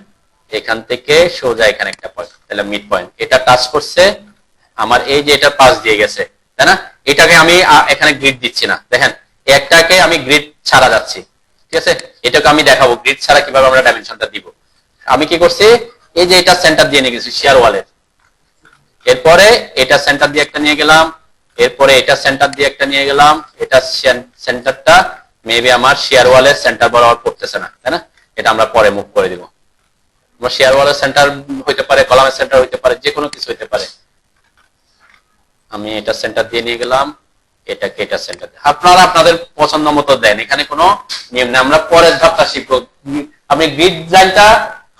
এখান থেকে সোজা এখানে একটা পয়েন্ট, তাহলে মিড পয়েন্ট, এটা টাচ করছে আমার এই যে এটা পাস দিয়ে গেছে, তাই না? এটাকে আমি এখানে গ্রিড দিচ্ছি না, দেখেন একটাকে আমি গ্রিড ছাড়া যাচ্ছি। ঠিক আছে, এটাকে আমি দেখাবো গ্রিড ছাড়া কিভাবে আমরা ডাইমেনশনটা দিব। আমি কি করছি, এই যে এটা সেন্টার দিয়ে নিয়ে গেছি শেয়ার ওয়ালের, এরপরে এটা সেন্টার দিয়ে একটা নিয়ে গেলাম, এরপরে এটা সেন্টার দিয়ে একটা নিয়ে গেলাম, এটা সেন্টারটা মেবি আমার শেয়ার ওয়ালের সেন্টার বরাবর পড়তেছে না, তাই না? এটা আমরা পরে মুভ করে দিব। আমার শেয়ার ওয়ালের সেন্টার হইতে পারে, কলামের সেন্টার হইতে পারে, যে কোনো কিছু হইতে পারে। আমি এটা সেন্টার দিয়ে নিয়ে গেলাম, এটাকে এটা সেন্টার, আপনারা আপনাদের পছন্দ মতো দেন, এখানে কোনো নিয়ম নেই। আমরা পরের ধাপটা শিখবো। আপনি গ্রিড লাইনটা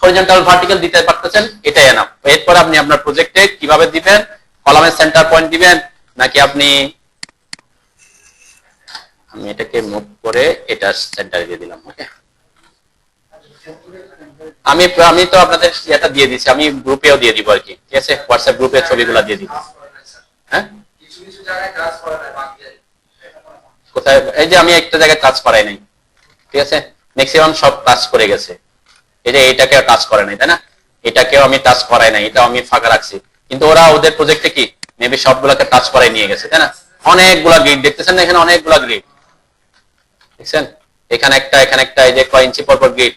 হরিজন্টাল ভার্টিক্যাল দিতে পারতেছেন, এটাই এনাফ। এরপর আপনি আপনার প্রজেক্টে কিভাবে দিবেন, কলামের সেন্টার পয়েন্ট দিবেন নাকি আপনি, আমি এটাকে মুভ করে এটা সেন্টারে দিয়ে দিলাম। ওকে, আমি তো আপনাদের এটা দিয়ে দিচ্ছি, আমি গ্রুপেও দিয়ে দিব আর কি। ঠিক আছে, হোয়াটসঅ্যাপ গ্রুপে ছবিগুলো দিয়ে দিব। হ্যাঁ, কোথায়? এই যে আমি একটা জায়গায় টাচ করাই নাই। ঠিক আছে, ম্যাক্সিমাম সব টাচ করে গেছে, এই যে এইটাকে টাচ করে নাই, তাই না? এটাকেও আমি টাচ করাই নাই, এটাও আমি ফাঁকা রাখছি, কিন্তু ওরা ওদের প্রজেক্টে কি মেবি সবগুলোকে টাচ করাই নিয়ে গেছে, তাই না? অনেকগুলা গ্রিড দেখতেছেন না এখানে, অনেকগুলা গ্রিড দেখছেন, এখানে একটা, এই যে কয় ইঞ্চি পরপর grid,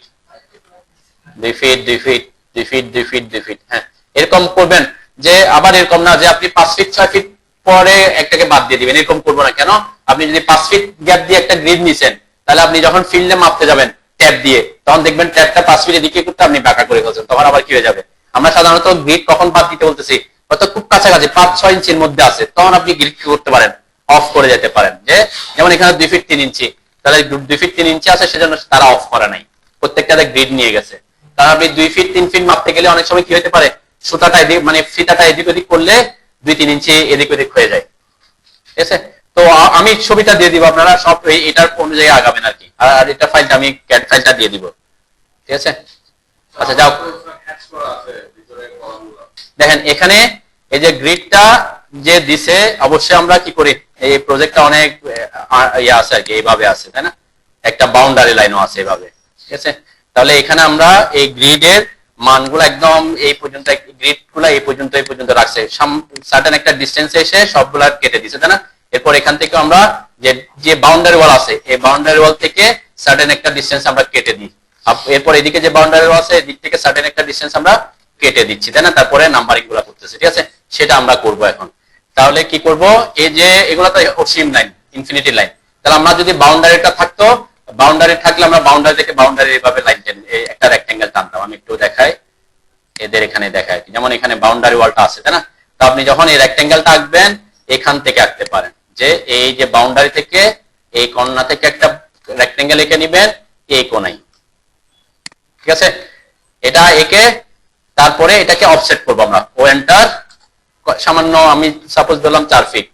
2 feet 2 feet 2 feet 2 feet 2 feet. হ্যাঁ, এরকম করবেন যে আবার এরকম না যে আপনি 5 ফিট 6 ফিট পরে একটাকে বাদ দিয়ে দিবেন, এরকম করবো না। কেন? আপনি যদি 5 ফিট গ্যাপ দিয়ে একটা গ্রিড নিছেন, তাহলে আপনি যখন ফিল্ডে মাপতে যাবেন ট্যাপ দিয়ে, তখন দেখবেন ট্যাপটা 5 ফিট এদিকে করতে আপনি বাঁকা করে ফেলছেন, তখন আবার কি হয়ে যাবে? আমরা সাধারণত গ্রিড কখন বাদ দিতে বলতেছি, হয়তো খুব কাছাকাছি 5-6 ইঞ্চির মধ্যে আছে, তখন আপনি গ্রিড কি করতে পারেন, অফ করে যেতে পারেন। যে যেমন এখানে 2 ফিট 3 ইঞ্চি, তাহলে 2 ফিট 3 ইঞ্চি আছে, সেজন্য তারা অফ করে নাই, প্রত্যেকটাতে গ্রিড নিয়ে গেছে। কারণ আপনি 2 ফিট 3 ফিট মাপতে গেলে অনেক সময় কি হতে পারে, সুতাটা এদিক মানে ফিতাটা এদিক ওদিক করলে 2-3 ইঞ্চি এদিক ওদিক হয়ে যায়, ঠিক আছে? তো আমি ছবিটা দিয়ে দিব, আপনারা সব এটার অনুযায়ী আগাবেন আর কি। আর এটা ফাইলটা আমি ক্যাড ফাইলটা দিয়ে দিব, ঠিক আছে? আচ্ছা যাও, দেখেন এখানে এই যে গ্রিডটা যে দিছে, অবশ্যই আমরা কি করি, এই প্রজেক্টটা অনেক ইয়ে আছে আর কি, এইভাবে আছে, তাই না? একটা বাউন্ডারি লাইনও আছে এইভাবে, ঠিক আছে? তাহলে এখানে আমরা এই গ্রিডের মানগুলো একদম এই পর্যন্ত, গ্রিড গুলা এই পর্যন্ত রাখছে, সার্টেন একটা ডিস্টেন্সে এসে সবগুলা কেটে দিছে, তাই না? এরপর এখান থেকে আমরা যে বাউন্ডারি ওয়াল আছে, এই বাউন্ডারি ওয়াল থেকে সার্টেন একটা ডিস্টেন্স আমরা কেটে দিই। এরপর এদিকে যে বাউন্ডারি ওয়াল আছে, এদিক থেকে সার্টেন একটা ডিস্টেন্স আমরা কেটে দিচ্ছি, তাই না? তারপরে নাম্বারিং গুলা করতেছে, ঠিক আছে? সেটা আমরা করব এখন। তাহলে কি করব, এই যে এগুলা তো অসীম লাইন, ইনফিনিটি লাইন, তাহলে আমরা যদি বাউন্ডারিটা থাকতো, বাউন্ডারি থাকলে আমরা বাউন্ডারি থেকে বাউন্ডারি এইভাবে লাইন একটা রেক্টেঙ্গেল টানতাম। আমি একটু দেখাই, এদের এখানে দেখায়, যেমন এখানে বাউন্ডারি ওয়ালটা আছে, তাই না? তো আপনি যখন এই রেক্টেঙ্গেলটা আঁকবেন, এখান থেকে আঁকতে পারেন, যে এই যে বাউন্ডারি থেকে এই কর্নার থেকে একটা রেক্টেঙ্গেল এঁকে নিবেন এই কোণায়, ঠিক আছে? এটা এঁকে তারপরে এটাকে অফসেট করবো আমরা, ও এন্টার, সামান্য আমি সাপোজ দিলাম 4 ফিট,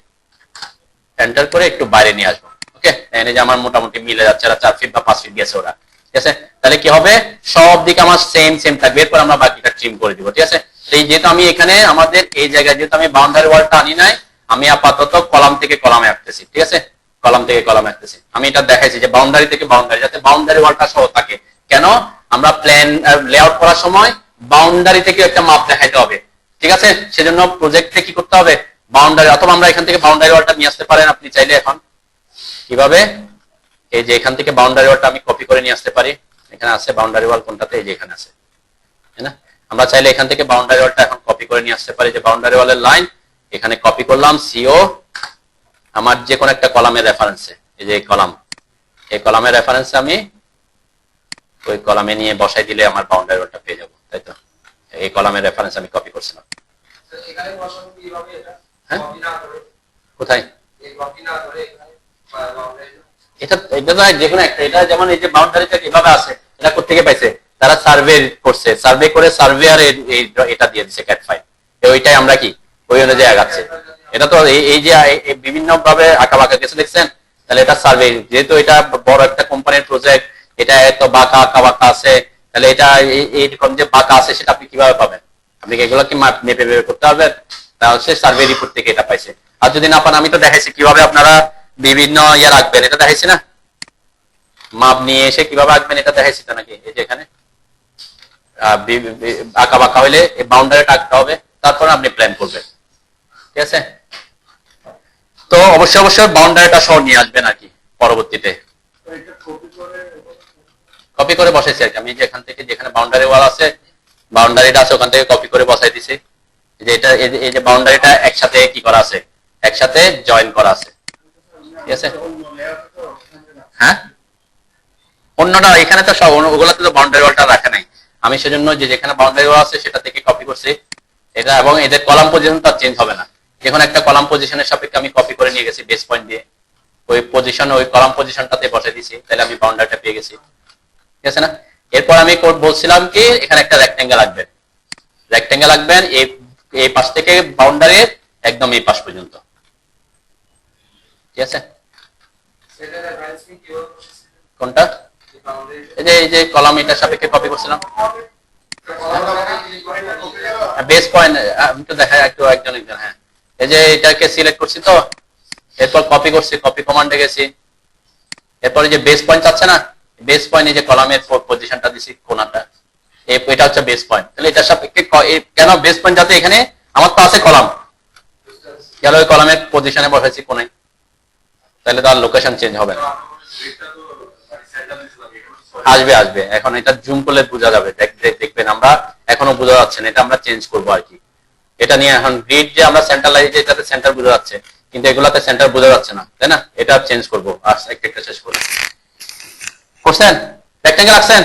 এন্টার করে একটু বাইরে নিয়ে আসবো, ওকে? এনে যে আমার মোটামুটি মিলে যাচ্ছে, 4 ফিট বা 5 ফিট গেছে ওরা, ঠিক আছে? তাহলে কি হবে, সব দিকে আমার সেম থাকবে, এরপর আমরা বাকিটা ট্রিম করে দিব, ঠিক আছে? এই যেহেতু আমি এখানে আমাদের এই জায়গায় যেহেতু আমি বাউন্ডারি ওয়ালটা আনি নাই, আমি আপাতত কলাম থেকে কলামে আঁকতেছি, ঠিক আছে? কলাম থেকে কলামে আঁকতেছি। আমি এটা দেখাইছি যে বাউন্ডারি থেকে বাউন্ডারি, যাতে বাউন্ডারি ওয়ালটা সহ থাকে। কেন? আমরা প্ল্যান লেআউট করার সময় বাউন্ডারি থেকে একটা মাপ দেখাইতে হবে, ঠিক আছে? সেজন্য প্রজেক্টে কি করতে হবে, বাউন্ডারি, অথবা আমরা এখান থেকে বাউন্ডারি ওয়ালটা নিয়ে আসতে পারেন আপনি চাইলে। এখন কিভাবে, এই যে এখান থেকে বাউন্ডারি ওয়ালটা আমি কপি করে নিয়ে আসতে পারি, এখানে আছে বাউন্ডারি ওয়াল, কোনটাতে, এই যে এখানে আছে, তাই না? আমরা চাইলে এখান থেকে বাউন্ডারি ওয়ালটা এখন কপি করে নিয়ে আসতে পারি, যে বাউন্ডারি ওয়ালের লাইন এখানে কপি করলাম, সিও আমার যে কোনো একটা কলামের রেফারেন্সে, এই যে কলাম, এই কলামের রেফারেন্সে আমি ওই কলামে নিয়ে বসাই দিলে আমার বাউন্ডারি ওয়ালটা পেয়ে যাবো, তাই তো? এই কলামের রেফারেন্স আমি কপি করছিলাম। হ্যাঁ, কোথায় এটা, এটা তো যে কোনো একটা, এটা যেমন এই যে বাউন্ডারিটা কিভাবে আছে, এটা কোথেকে পাইছে, তারা সার্ভে করছে, সার্ভে করে সার্ভেয়ার এটা দিয়ে দিছে ক্যাট ফাইল, ওইটাই আমরা কি ওই অনুযায়ী আগাচ্ছে। এটা তো এই যে বিভিন্ন ভাবে আঁকা বাঁকা গেছে, দেখছেন? তাহলে এটা সার্ভে, যেহেতু এটা বড় একটা কোম্পানির প্রজেক্ট, এটা এত বাঁকা আঁকা বাঁকা আছে, তাহলে এটা এইরকম যে বাঁকা আছে সেটা আপনি কিভাবে পাবেন? আপনি এগুলো কি মেপে বের করতে পারবেন? তাহলে সার্ভে রিপোর্ট থেকে এটা পাইছে। আর যদি না পান, আমি তো দেখাইছি কিভাবে আপনারা বিভিন্ন ইয়ে রাখবেন, এটা দেখাইছি না? মাপ নিয়ে এসে কিভাবে আঁকবেন এটা দেখাইছি তো নাকি? এই যে এখানে আঁকা বাঁকা হইলে বাউন্ডারিটা আঁকতে হবে, তারপর আপনি প্ল্যান করবেন, ঠিক আছে? তো অবশ্যই বাউন্ডারিটা সহ নিয়ে আসবেন আর কি পরবর্তীতে। কপি করে বসাইছি আর কি আমি, যে এখান থেকে যেখানে বাউন্ডারি ওয়াল আছে, বাউন্ডারিটা আছে ওখান থেকে কপি করে বসাই দিছি, যে এটা এই যে বাউন্ডারিটা একসাথে কি করা আছে, একসাথে জয়েন করা আছে, ঠিক আছে? হ্যাঁ, অন্যটা এখানে তো সব ওগুলাতে তো বাউন্ডারি ওয়ালটা রাখা নাই, আমি সেজন্য যে যেখানে বাউন্ডারি ওয়াল আছে সেটা থেকে কপি করছি এটা, এবং এদের কলাম পজিশন তো চেঞ্জ হবে না, যেখানে একটা কলাম পজিশনের সাপেক্ষে আমি কপি করে নিয়ে গেছি বেস পয়েন্ট দিয়ে, ওই পজিশন ওই কলাম পজিশনটাতে বসাই দিছি, তাহলে আমি বাউন্ডারিটা পেয়ে গেছি, ঠিক আছে না? এরপর আমি বলছিলাম কি এখানে একটা রেক্টেঙ্গেল আঁকবেন, রেক্টেঙ্গেল আঁকবেন এই পাশ থেকে বাউন্ডারির একদম এই পাশ পর্যন্ত, ঠিক আছে? কোনটা? এই যে কলাম এটার সাপেক্ষে কপি করছিলাম, বেস পয়েন্ট আমি তো দেখাই একটু একজন। হ্যাঁ, এই যে এটাকে সিলেক্ট করছি, তো এরপর কপি করছি, কপি কমান্ডে গেছি, এরপরে যে বেস পয়েন্ট আছে না, বেস পয়েন্ট এই যে কলামের পজিশনটা দিছি কোণাটা, এটা হচ্ছে বেস পয়েন্ট। তাহলে এটার সাপেক্ষে কেন বেস পয়েন্ট, যাতে এখানে আমার তো আছে কলাম, গেল ওই কলামের পজিশনে বসাইছি কোনায়, তাহলে তার লোকেশন চেঞ্জ হবে না। আসবে আসবে, এখন এটা জুম করলে বোঝা যাবে, দেখবেন আমরা এখনো বোঝা যাচ্ছে না, এটা আমরা চেঞ্জ করবো আর কি। এটা নিয়ে এখন গ্রিড যে আমরা সেন্টার লাইন, এটাতে সেন্টার বোঝা যাচ্ছে, কিন্তু এগুলাতে সেন্টার বোঝা যাচ্ছে না, তাই না? এটা চেঞ্জ করবো, আর একটা শেষ করবো। করছেন? রেক্টেঙ্গেল আঁকছেন?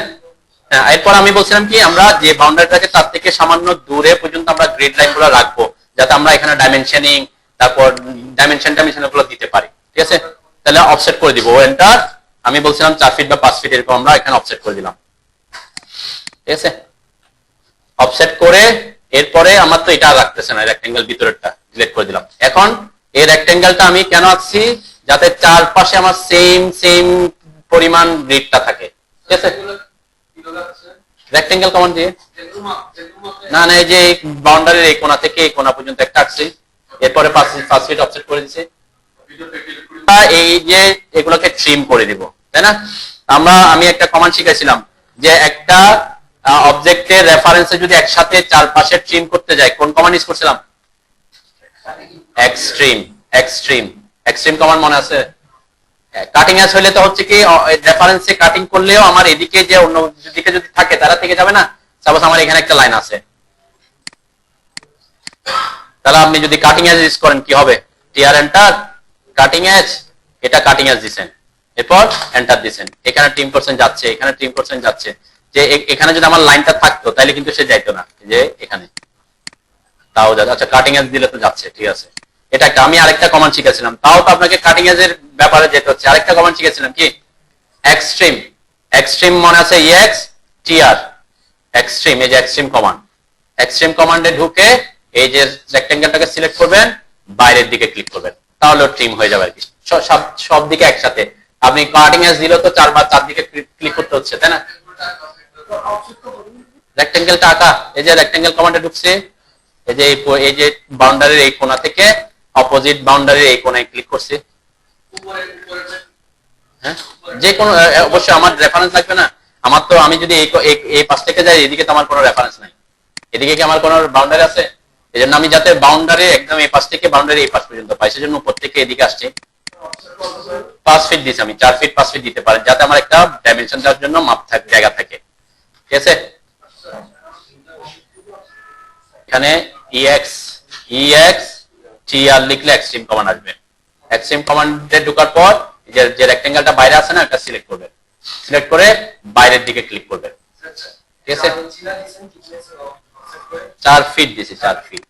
হ্যাঁ, এরপর আমি বলছিলাম কি, আমরা যে বাউন্ডারিটাকে তার থেকে সামান্য দূরে পর্যন্ত আমরা গ্রিড লাইন গুলো রাখবো, যাতে আমরা এখানে ডাইমেনশনিং, তারপর ডাইমেনশন গুলো দিতে পারি, ঠিক আছে? তাহলে অফসেট করে দিব, এন্টার। আমি বলছিলাম 4 ফিট বা 5 ফিট, এরকম আমরা এখানে অফসেট করে দিলাম, ঠিক আছে? অফসেট করে এরপরে আমার তো এটা রাখতেছে না, রেক্টেঙ্গেল ভিতরেরটা ডিলিট করে দিলাম। এখন এই রেক্টেঙ্গেলটা আমি কেন আঁকছি, যাতে চারপাশে আমার সেম পরিমাণ গ্রিডটা থাকে, ঠিক আছে? রেক্টেঙ্গেল কমান্ড দিয়ে না, এই যে বাউন্ডারির এই কোণা থেকে এই কোণা পর্যন্ত একটা আঁকছি, এরপরে 5 ফিট অফসেট করে দিচ্ছি। এই যে এগুলোকে ট্রিম করে দিব, তাই না? আমি একটা কমান্ড শিখেছিলাম যে একটা অবজেক্টের রেফারেন্সে যদি একসাথে চারপাশে ট্রিম করতে যায়, কোন কমান্ড ইউজ করছিলাম? এক্সট্রিম কমান্ড মনে আছে? কাটিং এজ হইলে তো হচ্ছে কি, রেফারেন্সে কাটিং করলেও আমার এদিকে যে অন্য দিকে যদি থাকে তারা থেকে যাবে না। সাপোজ আমার এখানে একটা লাইন আছে, তাহলে আপনি যদি কাটিং এজ ইউজ করেন কি হবে? টিআর এন্টার, কাটিং এজ, এটা কাটিং এজ দিবেন, এরপর এন্টার দিবেন। এখানে ট্রিম করছেন যাচ্ছে, এখানে ট্রিম করছেন যাচ্ছে। যে এখানে যদি আমার লাইনটা থাকতো তাহলে কিন্তু সে যাইতো না, যে এখানে তাও যাচ্ছে। আচ্ছা, কাটিং এজ দিলে তো যাচ্ছে, ঠিক আছে। এটা একটা, আমি আরেকটা কমান্ড শিখেছিলাম, তাও তো আপনাকে কাটিং এজ এর ব্যাপারে যেতে হচ্ছে। আরেকটা কমান্ড শিখেছিলাম কি, এক্সট্রিম মনে আছে? E X T R, extreme. এই যে এক্সট্রিম কমান্ডে ঢুকে এই যে রেক্টেঙ্গেলটাকে সিলেক্ট করবেন, বাইরের দিকে ক্লিক করবেন, তাহলে ট্রিম হয়ে যাবে আর কি, সব দিকে একসাথে। আপনি কাটিং এজ দিলেও তো চারদিকে ক্লিক করতে হচ্ছে, তাই না? রেক্টেঙ্গেলটা আঁকা, এই যে রেক্টেঙ্গেল কমান্ডে ঢুকছে, এই যে বাউন্ডারির এই কোণা থেকে অপোজিট বাউন্ডারির এই কোণায় ক্লিক করছে। হ্যাঁ, যে কোনো, অবশ্যই আমার রেফারেন্স লাগবে না। আমার তো, আমি যদি এই পাশ থেকে যাই, এদিকে তো আমার কোনো রেফারেন্স নাই, এদিকে কি আমার কোনো বাউন্ডারি আছে? এই জন্য আমি যাতে বাউন্ডারি একদম এই পাশ থেকে বাউন্ডারি এই পাশ পর্যন্ত পাই, সেজন্য উপর থেকে এদিকে আসছে 5 ফিট দিচ্ছি আমি, 4 ফিট 5 ফিট দিতে পারেন, যাতে আমার একটা ডাইমেনশন দেওয়ার জন্য মাপ থাকে, জায়গা থাকে, ঠিক আছে? এখানে ইএক্স টিআর লিখলে এক্সট্রিম কমান্ড আসবে। এক্সট্রিম কমান্ডে ঢোকার পর যে রেক্টেঙ্গেলটা বাইরে আছে না, এটা সিলেক্ট করবে, সিলেক্ট করে বাইরের দিকে ক্লিক করবে, ঠিক আছে? 4 ফিট দিছি, 4 ফিট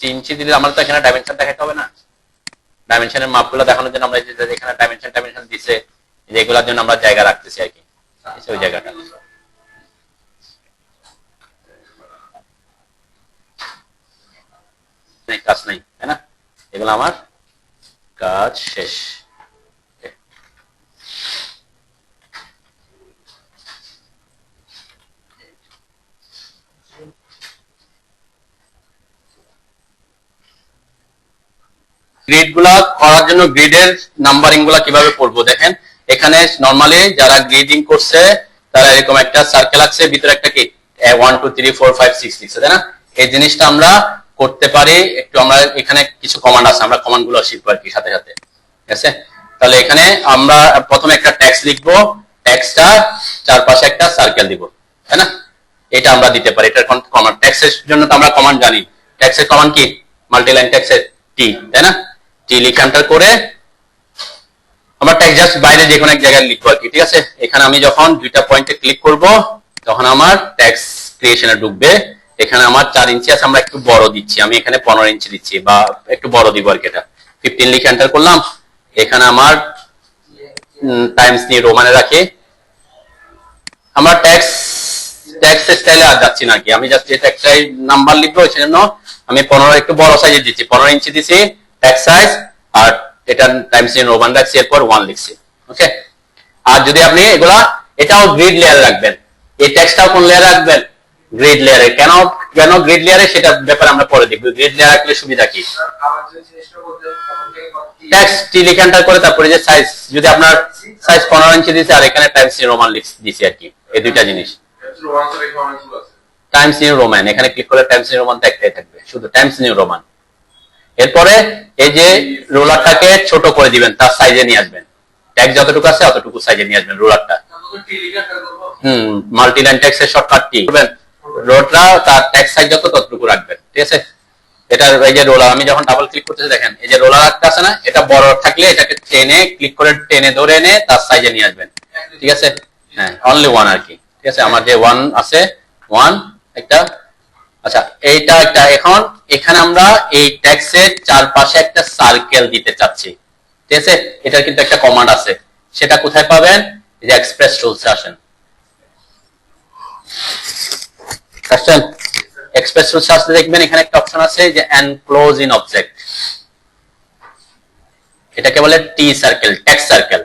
3 ইঞ্চি দিলে আমার তো এখানে ডাইমেনশন দেখাতে হবে না। ডাইমেনশনের মাপগুলো দেখানোর জন্য আমরা এখানে ডাইমেনশন দিছে, যেগুলোর জন্য আমরা জায়গা রাখতেছি আর কি, ওই জায়গাটা। কাজ নাই, তাই না? এগুলো আমার কাজ শেষ। গ্রিড গুলা করার জন্য গ্রিডের নাম্বারিং গুলা কিভাবে করবো দেখেন। এখানে নর্মালি যারা গ্রিডিং করছে তারা এরকম একটা সার্কেল আছে, ভিতরে একটা কি 1 2 3 4 5 6 লিখছে, তাই না? এই জিনিসটা আমরা করতে পারি একটু। আমরা এখানে কিছু কমান্ড আছে, আমরা কমান্ড গুলো শিখবো আর কি সাথে সাথে, ঠিক আছে? তাহলে এখানে আমরা প্রথমে একটা টেক্সট লিখবো, টেক্সটটা চারপাশে একটা সার্কেল দিব, তাই না? এটা আমরা দিতে পারি, এটার কমান্ড। টেক্সটের জন্য তো আমরা কমান্ড জানি, টেক্সটের কমান্ড কি? মাল্টিলাইন টেক্সটের টি, তাই না? টি লিখে এন্টার করে আমরা টেক্সট জাস্ট বাইরে যে কোনো এক জায়গায় লিখবো আর কি, ঠিক আছে? এখানে আমি যখন দুইটা পয়েন্টে ক্লিক করব, তখন আমার টেক্সট ক্রিয়েশনে ঢুকবে। এখানে আমার 4 ইঞ্চি আছে, আমরা একটু বড় দিচ্ছি, আমি এখানে 15 ইঞ্চি দিচ্ছি, বা একটু বড় দিব আর কি। এটা 15 লিখে এন্টার করলাম। এখানে আমার টাইমস নিয়ে রোমানে রাখি। আমরা টেক্সট স্টাইলে আর যাচ্ছি না কি, আমি জাস্ট এটা একটাই নাম্বার লিখবো, সেজন্য আমি 15 একটু বড় সাইজে দিচ্ছি, 15 ইঞ্চি দিছি টেক্সট সাইজ, আর এটা টাইমস নিয়ে রোমান রাখছি, এরপর 1 লিখছি, ওকে? আর যদি আপনি এগুলা, এটাও গ্রিড লেয়ার রাখবেন, এই টেক্সটটাও কোন লেয়ার রাখবেন? গ্রিড লেয়ারে। কেন গ্রিড লেয়ারে, সেটা ব্যাপারে আমরা পরে দেখব। গ্রিড লেয়ার রাখলে সুবিধা কি? টেক্সট টি লিখে এন্টার করে, তারপরে যে সাইজ, যদি আপনার সাইজ 15 ইঞ্চি দিছে আর এখানে টাইমস নিয়ে রোমান দিছি আর কি, এই দুইটা জিনিস, টাইমস নিউ রোমান, এখানে ক্লিক করলে টাইমস নিউ রোমান একটাই থাকবে, শুধু টাইমস নিউ রোমান। এরপরে এই যে রোলারটাকে ছোট করে দিবেন, তার সাইজে নিয়ে আসবেন, ট্যাগ যতটুকু আছে অতটুকু সাইজে নিয়ে আসবেন রোলারটা। মাল্টি লাইন ট্যাক্সের শর্টকাট কি করবেন, রোডটা তার ট্যাগ সাইজ যত ততটুকু রাখবেন, ঠিক আছে। এটা এই যে রোলার, আমি যখন ডাবল ক্লিক করতেছি দেখেন এই যে রোলার একটা আছে না, এটা বড় থাকলে এটাকে টেনে ক্লিক করে টেনে ধরে এনে তার সাইজে নিয়ে আসবেন, ঠিক আছে। হ্যাঁ, অনলি ওয়ান আর কি, ঠিক আছে। আমার যে ওয়ান আছে, ওয়ান একটা, আচ্ছা এইটা একটা। এখন এখানে আমরা এই ট্যাক্সের চারপাশে একটা সার্কেল দিতে চাচ্ছি, ঠিক আছে। এটার কিন্তু একটা কমান্ড আছে, সেটা কোথায় পাবেন, এই যে এক্সপ্রেস টুলসে আসেন, আসছেন এক্সপ্রেস টুলসে আসলে দেখবেন এখানে একটা অপশন আছে যে এনক্লোজ ইন অবজেক্ট, এটাকে বলে টি সার্কেল, ট্যাক্স সার্কেল,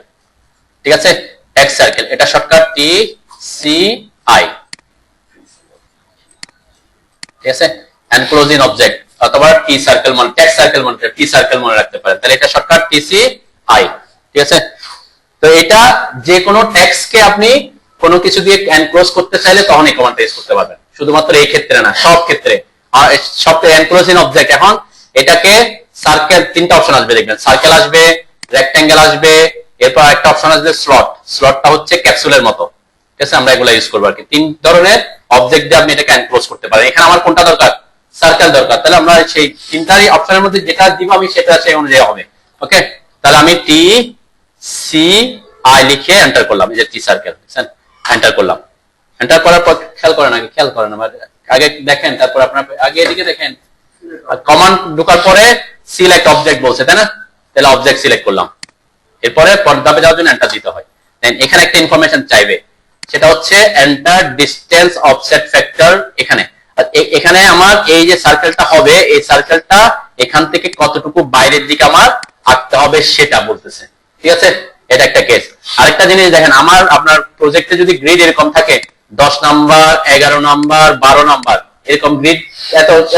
ঠিক আছে। ট্যাক্স সার্কেল, এটা শর্টকাট টি সি আই, ঠিক আছে। এনক্লোজ ইন অবজেক্ট অথবা টি সার্কেল মানে ট্যাক্স সার্কেল মানে টি সার্কেল মনে রাখতে পারেন, তাহলে এটা শর্টকাট টি সি আই, ঠিক আছে। তো এটা যে কোনো ট্যাক্সকে আপনি কোনো কিছু দিয়ে এনক্লোজ করতে চাইলে তখন এই কমান্ডটা ইউজ করতে পারবেন, শুধুমাত্র এই ক্ষেত্রে না, সব ক্ষেত্রে। আর সব এনক্লোজ ইন অবজেক্ট, এখন এটাকে সার্কেল, তিনটা অপশন আসবে দেখবেন, সার্কেল আসবে, রেক্ট্যাঙ্গেল আসবে, এরপর একটা অপশন আসবে স্লট, স্লটটা হচ্ছে ক্যাপসুলের মতো, ঠিক আছে। আমরা এগুলো ইউজ করবো আর কি, তিন ধরনের অবজেক্ট দিয়ে আপনি এটাকে এনক্লোজ করতে পারেন। এখানে আমার কোনটা দরকার, সার্কেল দরকার, তাহলে আমরা সেই তিনটারই অপশনের মধ্যে যেটা দিব আমি সেটা সেই অনুযায়ী হবে, ওকে। তাহলে আমি টি সি আই লিখে এন্টার করলাম, এই যে টি সার্কেল, এন্টার করলাম। এন্টার করার পর খেয়াল করেন, আগে খেয়াল করেন, আগে দেখেন, তারপর আপনার আগে এদিকে দেখেন, কমান্ড ঢোকার পরে সিলেক্ট অবজেক্ট বলছে, তাই না, তাহলে অবজেক্ট সিলেক্ট করলাম। এরপরে পর্দাবে যাওয়ার জন্য এন্টার দিতে হয়। দেন এখানে একটা ইনফরমেশন চাইবে, সেটা হচ্ছে এন্টার ডিসটেন্স অফসেট ফ্যাক্টর। এখানে এখানে আমার এই যে সার্কেলটা হবে, এই সার্কেলটা এখান থেকে কতটুকু বাইরের দিকে আমার আঁকতে হবে সেটা বলতেছে, ঠিক আছে। এটা একটা কেস। আরেকটা জিনিস দেখেন, আমার আপনার প্রজেক্টে যদি গ্রিড এরকম থাকে 10 নাম্বার, 11 নাম্বার, 12 নাম্বার, এরকম গ্রিড,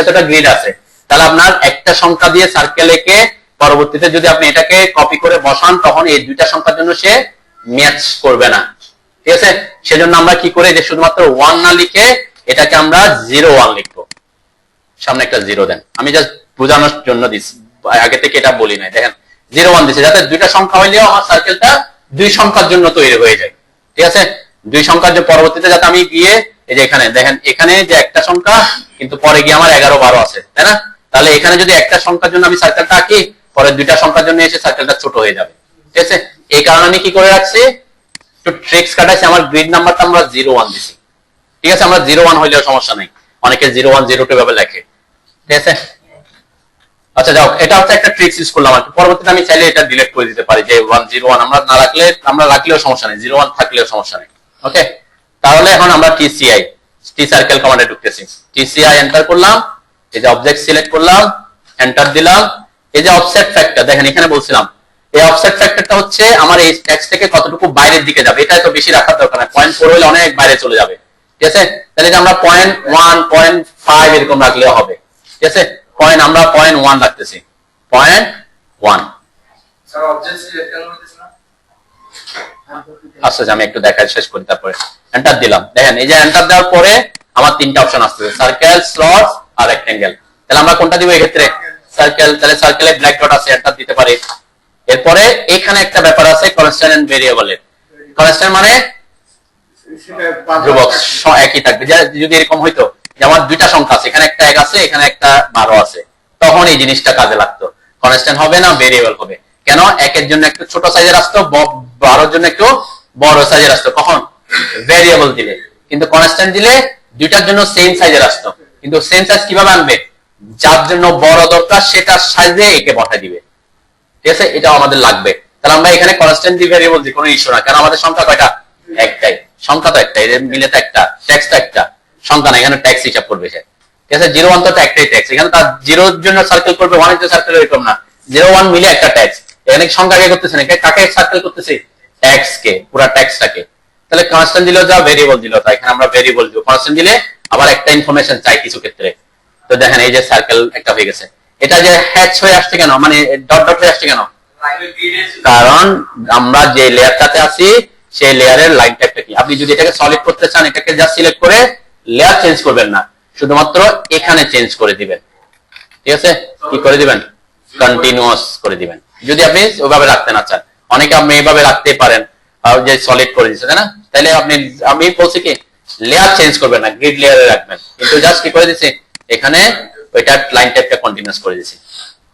এতটা গ্রিড আছে, তাহলে আপনার একটা সংখ্যা দিয়ে সার্কেল এঁকে পরবর্তীতে যদি আপনি এটাকে কপি করে বসান, তখন এই দুইটা সংখ্যার জন্য সে ম্যাচ করবে না, ঠিক আছে। সেজন্য আমরা কি করে, যে শুধুমাত্র 1 না লিখে এটাকে আমরা 01 লিখবো, সামনে একটা জিরো দেন, আমি জাস্ট বোঝানোর জন্য দিচ্ছি, আগে থেকে এটা বলি নাই। দেখেন 01 দিচ্ছে, যাতে দুইটা সংখ্যা হইলেও আমার সার্কেলটা দুই সংখ্যার জন্য তৈরি হয়ে যায়, ঠিক আছে। দুই সংখ্যার যে পরবর্তীতে যাতে আমি গিয়ে এই যে এখানে দেখেন, এখানে যে একটা সংখ্যা কিন্তু পরে গিয়ে আমার 11 12 আছে, তাই না। তাহলে এখানে যদি একটা সংখ্যার জন্য আমি সার্কেলটা আঁকি, পরে দুইটা সংখ্যার জন্য এসে সার্কেলটা ছোট হয়ে যাবে, ঠিক আছে। এই কারণে আমি কি করে রাখছি, একটু ট্রিক্স কাটাইছি, আমার গ্রিড নাম্বারটা আমরা 01 দিছি, ঠিক আছে। আমরা 01 হইলেও সমস্যা নেই, অনেকে 01 02 ভাবে লেখে, ঠিক আছে। আচ্ছা যাও, এটা হচ্ছে একটা ট্রিক্স ইউজ করলাম আর কি। পরবর্তীতে আমি চাইলে এটা ডিলিট করে দিতে পারি, যে 101 আমরা না রাখলে, আমরা রাখলেও সমস্যা নেই, 01 থাকলেও সমস্যা নেই, ওকে। তাহলে এখন আমরা টিসিআই, টি সার্কেল কমান্ডে ঢুকতেছি, টিসিআই এন্টার করলাম, এই যে অবজেক্ট সিলেক্ট করলাম, এন্টার দিলাম। এই যে অফসেট ফ্যাক্টর, দেখেন এখানে বলছিলাম এই অফসেট ফ্যাক্টরটা হচ্ছে আমার এই ট্যাক্স থেকে কতটুকু বাইরের দিকে যাবে, এটা তো বেশি রাখার দরকার নাই, 0.4 হলে অনেক বাইরে চলে যাবে, ঠিক আছে। তাহলে আমরা 0.1 0.5 এরকম রাখলেও হবে, ঠিক আছে। আমরা 0.1 রাখতেছি, 0.1। আচ্ছা আমি একটু দেখা শেষ করি, তারপরে এন্টার দিলাম। দেখেন এই যে এন্টার দেওয়ার পরে আমার তিনটা অপশন আসতেছে, সার্কেল, স্লট আর রেক্ট্যাঙ্গেল। তাহলে আমরা কোনটা দিব এই ক্ষেত্রে, সার্কেল। তাহলে সার্কেলে ব্ল্যাক ডট আছে, এন্টার দিতে পারি। এরপরে এখানে একটা ব্যাপার আছে কনস্ট্যান্ট এন্ড ভেরিয়েবলের। কনস্ট্যান্ট মানে ধ্রুবক, একই থাকবে। যদি এরকম হইতো যে আমার দুইটা সংখ্যা আছে, এখানে একটা 1 আছে, এখানে একটা 12 আছে, তখন এই জিনিসটা কাজে লাগতো। কনস্ট্যান্ট হবে না, ভেরিয়েবল হবে। কেন, 1 এর জন্য একটু ছোট সাইজের আসতো, 12 এর জন্য একটু বড় সাইজের আসতো, কখন ভেরিয়েবল দিলে। কিন্তু কনস্ট্যান্ট দিলে দুইটার জন্য সেম সাইজের আসতো। কিন্তু সেম সাইজ কিভাবে আনবে, যার জন্য বড় দরকার সেটার সাইজে একে বসাই দিবে, ঠিক আছে। এটাও আমাদের লাগবে। তাহলে আমরা এখানে কনস্ট্যান্ট দিয়ে ভেরিয়েবল দিই, কোনো ইস্যু না। কারণ আমাদের সংখ্যা কয়টা, একটাই সংখ্যা, তো একটাই, এর মিলে তো একটা, ট্যাক্স তো একটা, সংখ্যা না, এখানে ট্যাক্স হিসাব করবে সে, ঠিক আছে। 01 তো একটাই ট্যাক্স, এখানে তার 0 এর জন্য সার্কেল করবে, 1 এর জন্য সার্কেল এরকম না, 01 মিলে একটা ট্যাক্স। এখানে সংখ্যা কে করতেছে না, কাকে সার্কেল করতেছে, ট্যাক্স কে, পুরো ট্যাক্সটাকে। তাহলে কনস্ট্যান্ট দিলেও যা, ভেরিয়েবল দিলেও তা, এখানে আমরা ভেরিয়েবল দিব। কনস্ট্যান্ট দিলে আবার একটা ইনফরমেশন চাই কিছু ক্ষেত্রে। তো দেখেন এই যে সার্কেল একটা হয়ে গেছে। এটা যে হ্যাচ হয়ে আসছে কেন, মানে ডট ডট হয়ে আসছে কেন, কারণ আমরা যে লেয়ারটাতে আছি সেই লেয়ারের লাইনটা একটা কি, আপনি যদি এটাকে সলিড করতে চান এটাকে জাস্ট সিলেক্ট করে লেয়ার চেঞ্জ করবেন না, শুধুমাত্র এখানে চেঞ্জ করে দিবেন। ঠিক আছে, কি করে দিবেন? কন্টিনিউয়াস করে দিবেন। যদি আপনি ওইভাবে রাখতে না চান, অনেকে আপনি এইভাবে রাখতে পারেন যে সলিড করে দিচ্ছে, তাই না? তাহলে আপনি, আমি বলছি কি লেয়ার চেঞ্জ করবেন না, গ্রিড লেয়ারে রাখবেন, কিন্তু জাস্ট কি করে দিচ্ছি এখানে ওইটা লাইন টাইপটা কন্টিনিউয়াস করে দিচ্ছি।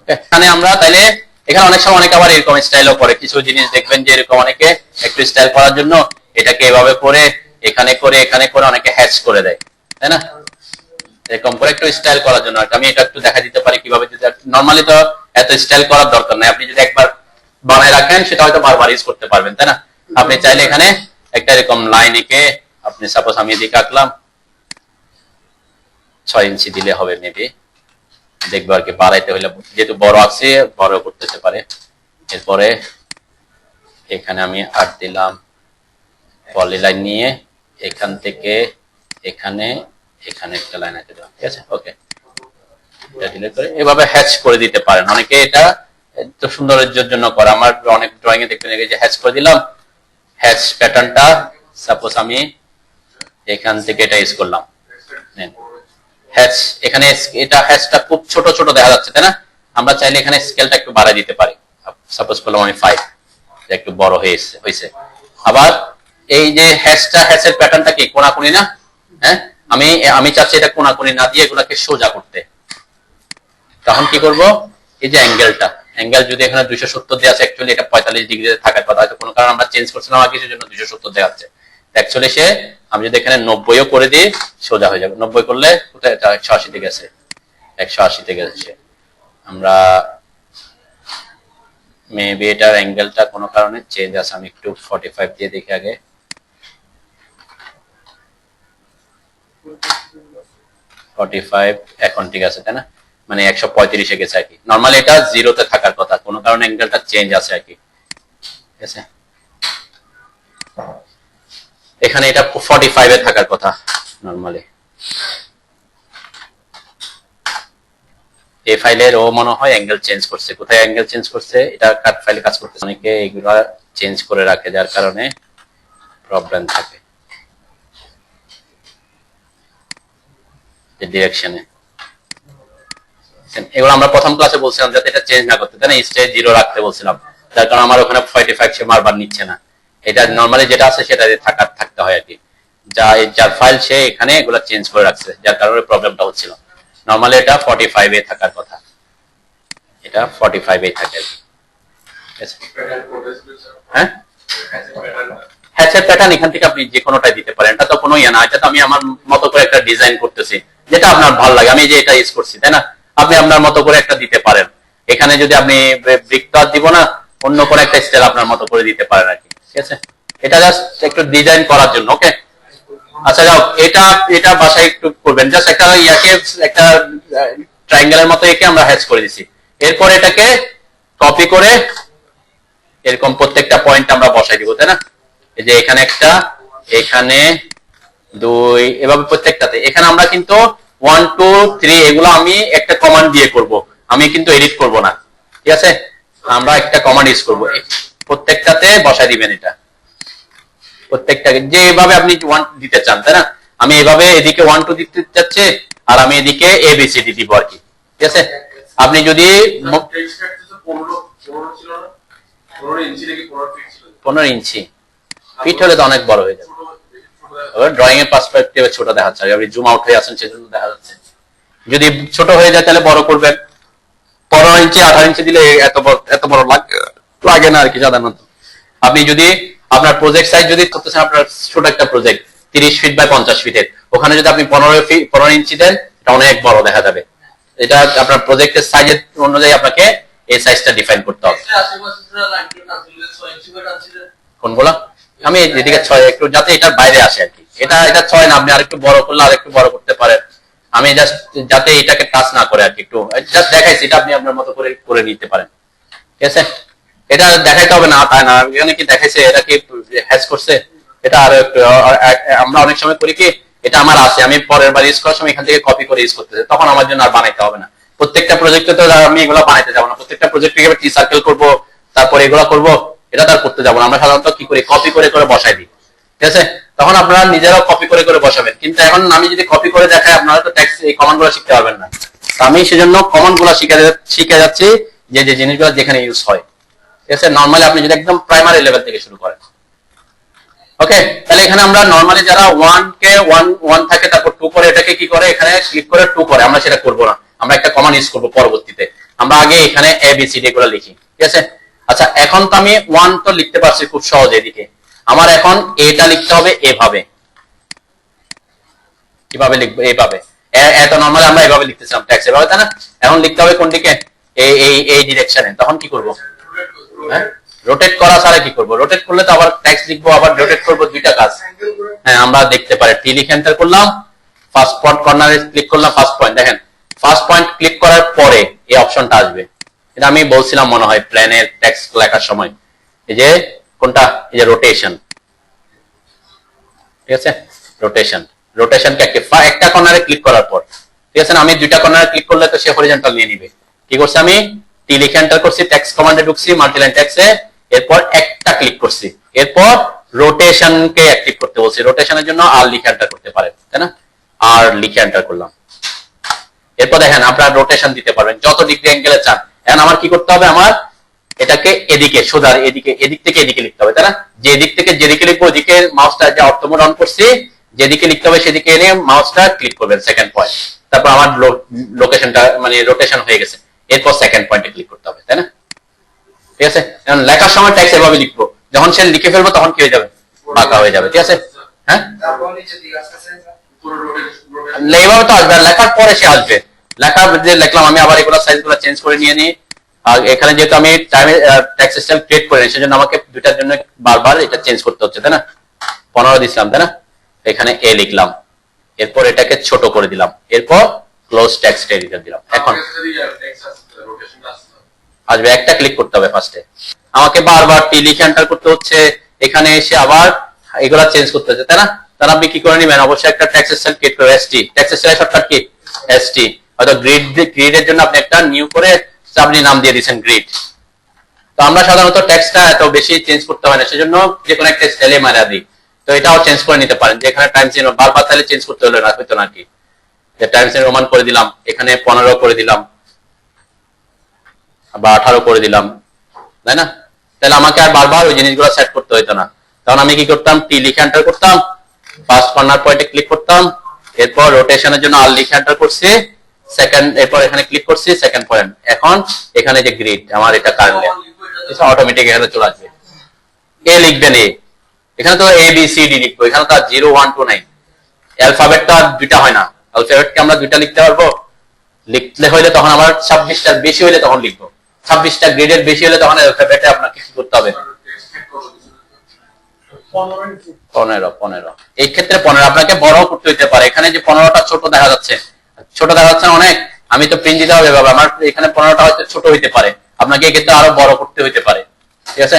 এখানে আমরা তাইলে এখানে অনেক সময় অনেকে আবার এরকম স্টাইলও করে, কিছু জিনিস দেখবেন যে এরকম অনেকে একটু স্টাইল করার জন্য এটাকে এভাবে করে এখানে করে অনেকে হ্যাচ করে দেয়, তাই না? এরকম করে একটু স্টাইল করার জন্য আমি এটা একটু দেখা দিতে পারি কিভাবে। যদি নরমালি তো এত স্টাইল করার দরকার নাই, আপনি যদি একবার বানায় রাখেন সেটা হয়তো বারবার ইউজ করতে পারবেন, তাই না? আপনি চাইলে এখানে একটা এরকম লাইন এঁকে আপনি সাপোজ আমি এদিকে আঁকলাম 6 ইঞ্চি দিলে হবে মেবি, দেখবো আর কি। বাড়াইতে হলে যেহেতু বড় আছে বড় করতে পারে। এরপরে এখানে আমি 8 দিলাম, পলি লাইন নিয়ে এখান থেকে এখানে একটা লাইন আছে, ঠিক আছে? ওকে, এটা ডিলিট করে এভাবে হ্যাচ করে দিতে পারেন অনেকে। এটা তো সৌন্দর্যের জন্য করা, আমার অনেক ড্রয়িং এ দেখবেন যে হ্যাচ করে দিলাম। হ্যাচ প্যাটার্নটা সাপোজ আমি এখান থেকে এটা ইউজ করলাম, হ্যাচ এখানে এটা হ্যাচটা খুব ছোট ছোট দেখা যাচ্ছে, তাই না? আমরা চাইলে এখানে স্কেলটা একটু বাড়ায় দিতে পারি, সাপোজ করলাম আমি 5, একটু বড় হয়েছে। আবার এই যে হ্যাচের প্যাটার্নটা কি কোনাকুনি না? হ্যাঁ, আমি চাচ্ছি এটা কোনাকুনি না দিয়ে এগুলাকে সোজা করতে। তখন কি করব, এই যে অ্যাঙ্গেল যদি এখানে 270 দেওয়া আছে, অ্যাকচুয়ালি এটা 45 ডিগ্রিতে থাকার কথা, হয়তো কোনো কারণে আমরা চেঞ্জ করছিলাম আর কিছুর জন্য 270 দেওয়া আছে। অ্যাকচুয়ালি আমি যদি এখানে 90ও করে দিই সোজা হয়ে যাবে। 90 করলে কোথায়? এটা 180 তে গেছে, 180 তে গেছে। আমরা মেবি এটার অ্যাঙ্গেলটা কোনো কারণে চেঞ্জ আছে, আমি একটু 45 দিয়ে দেখি আগে। 45 এখন ঠিক আছে, তাই না? মানে 135 এ গেছে আর কি। নরমালি এটা 0 তে থাকার কথা, কোনো কারণে অ্যাঙ্গেলটা চেঞ্জ আছে আর কি, ঠিক আছে? এখানে এটা 45 এ থাকার কথা নরমালি। এই ফাইলের ও মনে হয় অ্যাঙ্গেল চেঞ্জ করছে। কোথায় অ্যাঙ্গেল চেঞ্জ করছে? এটা কাট ফাইলে কাজ করতেছে, অনেকে এগুলো চেঞ্জ করে রাখে, যার কারণে প্রবলেম থাকে ডিরেকশনে। এগুলো আমরা প্রথম ক্লাসে বলছিলাম যাতে এটা চেঞ্জ না করতে, তাই না? স্টেজ 0 রাখতে বলছিলাম, যার কারণে আমার ওখানে 45 সে বারবার নিচ্ছে না। এটা নরমালি যেটা আছে সেটা থাকতে হয় আর কি। যার ফাইল সে এখানে এগুলো চেঞ্জ করে রাখছে, যার কারণে প্রবলেমটা হচ্ছিল। নরমালি এটা 45 এ থাকার কথা, এটা 45 এ থাকে। হ্যাঁ, হ্যাচের প্যাটার্ন এখান থেকে আপনি যে কোনোটাই দিতে পারেন, এটা তো কোনো ইয়ে না। এটা তো আমি আমার মতো করে একটা ডিজাইন করতেছি, যেটা আপনার ভালো লাগে। আমি যে এটা ইউজ করছি, তাই না? আপনি আপনার মতো করে একটা দিতে পারেন। এখানে যদি আপনি ব্রিক তো দিব না, অন্য কোনো একটা স্টাইল আপনার মতো করে দিতে পারেন আর কি, ঠিক আছে? এটা জাস্ট একটু ডিজাইন করার জন্য, ওকে? আচ্ছা যাও, এটা বাসায় একটু করবেন। জাস্ট একটা একটা ট্রায়াঙ্গেলের মতো একে আমরা হ্যাচ করে দিছি। এরপর এটাকে কপি করে এরকম প্রত্যেকটা পয়েন্ট আমরা বসাই দিব, তাই না? এই যে এখানে একটা, এখানে 2, এভাবে প্রত্যেকটাতে। এখানে আমরা কিন্তু 1 2 3 এগুলো আমি একটা কমান্ড দিয়ে করব, আমি কিন্তু এডিট করব না, ঠিক আছে? আমরা একটা কমান্ড ইউজ করব, প্রত্যেকটাতে বসাই দিবেন। এটা প্রত্যেকটাকে যেভাবে আপনি 1 দিতে চান, তাই না? আমি এভাবে এদিকে 1 2 দিতে চাচ্ছি, আর আমি এদিকে ABCD দিব আর কি, ঠিক আছে? আপনি যদি 15 ইঞ্চি ফিট হলে তো অনেক বড় হয়ে যাবে। ড্রয়িং এর পার্সপেক্টিভে ছোট দেখাচ্ছে, আপনি জুম আউট হয়ে আছেন সেজন্য দেখা যাচ্ছে। যদি ছোট হয়ে যায় তাহলে বড় করবেন। 15 ইঞ্চি 18 ইঞ্চি দিলে এত বড় লাগে না আর কি সাধারণত। আপনি যদি আপনার প্রজেক্ট সাইজ যদি করতেছেন, আপনার ছোট একটা প্রজেক্ট 30 ফিট বাই 50 ফিটের, ওখানে যদি আপনি 15 ইঞ্চি দেন, এটা অনেক বড় দেখা যাবে। এটা আপনার প্রজেক্টের সাইজের অনুযায়ী আপনাকে এই সাইজটা ডিফাইন করতে হবে। কোনগুলা? আমি এদিকে 6 একটু যাতে এটার বাইরে আসে আর কি। এটা 6 না, আপনি আরেকটু বড় করলে আরেকটু বড় করতে পারেন। আমি জাস্ট যাতে এটাকে টাচ না করে আর কি, একটু জাস্ট দেখাইছি। এটা আপনি আপনার মতো করে নিতে পারেন, ঠিক আছে? এটা দেখাইতে হবে না, তাই না? এখানে কি দেখাইছে এটা কি হ্যাচ করছে? এটা আরো একটু আমরা অনেক সময় করি কি, এটা আমার আছে, আমি পরের বার ইউজ করার সময় এখান থেকে কপি করে ইউজ করতেছি, তখন আমার জন্য আর বানাইতে হবে না। প্রত্যেকটা প্রজেক্টে তো আমি এগুলো বানাইতে যাবো না, প্রত্যেকটা প্রজেক্টে টি সার্কেল করবো, তারপর এগুলো করবো, এটা তার করতে যাবো না। আমরা সাধারণত কি করি, কপি করে বসাই দিই, ঠিক আছে? তখন আপনারা নিজেরাও কপি করে করে বসাবেন। কিন্তু এখন আমি যদি কপি করে দেখাই আপনারা তো টেক্সট এই কমান্ড গুলো শিখতে পারবেন না। আমি সেজন্য কমান্ড গুলো শিখে যাচ্ছি যে যে জিনিসগুলো যেখানে ইউজ হয়। ঠিক আছে, নর্মালি আপনি যদি একদম প্রাইমারি লেভেল থেকে শুরু করেন। ওকে, তাহলে এখানে আমরা নরমালি যারা 1 কে 1 থাকে তারপর 2 করে এটাকে কি করে এখানে ক্লিক করে 2 করে, আমরা সেটা করব না, আমরা একটা কমান্ড ইউজ করব পরবর্তীতে। আমরা আগে এখানে এ বি সি ডি গুলো লিখি। ঠিক আছে, আচ্ছা এখন তো আমি 1 তো লিখতে পারছি খুব সহজে, এদিকে আমার এখন এটা লিখতে হবে এভাবে। কিভাবে লিখবো? এইভাবে। এত নরমালি আমরা এভাবে লিখতেছিলাম টেক্সট এভাবে, তাই না? এখন লিখতে হবে কোন দিকে? এই ডিরেকশনে। তখন কি করব? হ্যাঁ, রোটেট করা ছাড়া কি করব? রোটেট করলে তো আবার টেক্সট লিখবো, আবার রোটেট করব, দুইটা কাজ। হ্যাঁ, আমরা দেখতে পারি টি লিখে এন্টার করলাম, ফার্স্ট পয়েন্ট কর্নারে ক্লিক করলাম, ফার্স্ট পয়েন্ট দেখেন, ফার্স্ট পয়েন্ট ক্লিক করার পরে এই অপশনটা আসবে। এটা আমি বলছিলাম মনে হয় প্ল্যানের টেক্সট লেখার সময়, এই যে কোনটা, এই যে রোটেশন। ঠিক আছে, রোটেশন, রোটেশনকে একটা কর্নারে ক্লিক করার পর, ঠিক আছে না, আমি দুইটা কর্নারে ক্লিক করলে তো সে হরিজন্টাল নিয়ে নিবে। কি করছি আমি? টি লিখে এন্টার করছি, টেক্সট কমান্ডে ঢুকছি, মাল্টিলাইন টেক্সটে, এরপর একটা ক্লিক করছি, এরপর রোটেশনকে অ্যাক্টিভ করতে বলছি। রোটেশনের জন্য আর লিখে এন্টার করতে পারেন, তাই না? আর লিখে এন্টার করলাম, এরপর দেখেন আপনারা রোটেশন দিতে পারবেন যত ডিগ্রি অ্যাঙ্গেলে চান। এখন আমার কি করতে হবে? আমার এটাকে এদিকে সোজা, এদিকে, এদিক থেকে এদিকে লিখতে হবে, তাই না? যে এদিক থেকে যেদিকে লিখবো ওদিকে মাউসটা যে অর্থ মোড অন করছি, যেদিকে লিখতে হবে সেদিকে এনে মাউসটা ক্লিক করবেন, সেকেন্ড পয়েন্ট, তারপর আমার লোকেশনটা মানে রোটেশন হয়ে গেছে, এরপর সেকেন্ড পয়েন্টে ক্লিক করতে হবে, তাই না? ঠিক আছে, এখন লেখার সময় টেক্সট এভাবে লিখবো, যখন সে লিখে ফেলবো তখন কি হয়ে যাবে? বাঁকা হয়ে যাবে। ঠিক আছে, হ্যাঁ, এইভাবে তো আসবে, লেখার পরে সে আসবে। লেখা যে লিখলাম আমি, আবার এগুলো সাইজ গুলো চেঞ্জ করে নিয়ে নিই। আর এখানে যেহেতু আমি টেক্সট স্টাইল ক্রিয়েট করে সেজন্য আমাকে দুইটার জন্য বারবার এটা চেঞ্জ করতে হচ্ছে, তাই না? 15 দিছিলাম, তাই না? এখানে এ লিখলাম, এরপর এটাকে ছোট করে দিলাম, এরপর ক্লোজ টেক্সট এডিটর দিলাম। এখন আসবে, একটা ক্লিক করতে হবে ফার্স্টে, আমাকে বারবার টি লিখে এন্টার করতে হচ্ছে, এখানে এসে আবার এগুলা চেঞ্জ করতে হচ্ছে, তাই না? তাহলে আপনি কি করে নেবেন? অবশ্যই একটা টেক্সট স্টাইল ক্রিয়েট করে, ST, text style shortcut key? ST. হয়তো গ্রিডের জন্য আপনি একটা নিউ করে আপনি নাম দিয়ে দিচ্ছেন গ্রিড। তো আমরা সাধারণত টেক্সটটা এত বেশি চেঞ্জ করতে হয় না, সেজন্য যে কোনো একটা স্টাইলে মারা দিই। তো এটাও চেঞ্জ করে নিতে পারেন, যে এখানে টাইমস ইন বারবার তাহলে চেঞ্জ করতে হলো না, হয়তো নাকি যে টাইমস ইন রোমান করে দিলাম, এখানে 15 করে দিলাম বা 18 করে দিলাম, তাই না? তাহলে আমাকে আর বারবার ওই জিনিসগুলো সেট করতে হতো না। তখন আমি কি করতাম? টি লিখে এন্টার করতাম, ফার্স্ট কর্নার পয়েন্টে ক্লিক করতাম, এরপর রোটেশনের জন্য আর লিখে এন্টার করছি, সেকেন্ড, এরপর এখানে ক্লিক করছি, সেকেন্ড পয়েন্ট। এখন এখানে যে গ্রিড আমার এটা কাটলে অটোমেটিক এখানে চলে আসবে। এ লিখবেন, এ, এখানে তো এ বি সি ডি লিখবো, এখানে তো 0 1 2 নাই। অ্যালফাবেটটা দুইটা হয় না, অ্যালফাবেটকে আমরা দুইটা লিখতে পারবো। লিখলে হইলে তখন আমার 26টার বেশি হইলে তখন লিখবো, 26টা গ্রেডের বেশি হলে তখন অ্যালফাবেটে আপনাকে কি করতে হবে? 15 এই ক্ষেত্রে 15 আপনাকে বড় করতে হইতে পারে। এখানে যে 15টা ছোট দেখা যাচ্ছে, ছোট দেখা যাচ্ছে অনেক, আমি তো প্রিন্ট দিতে হবে বাবা, আমার এখানে 15টা হয়তো ছোট হইতে পারে, আপনাকে এক্ষেত্রে আরো বড় করতে হইতে পারে। ঠিক আছে,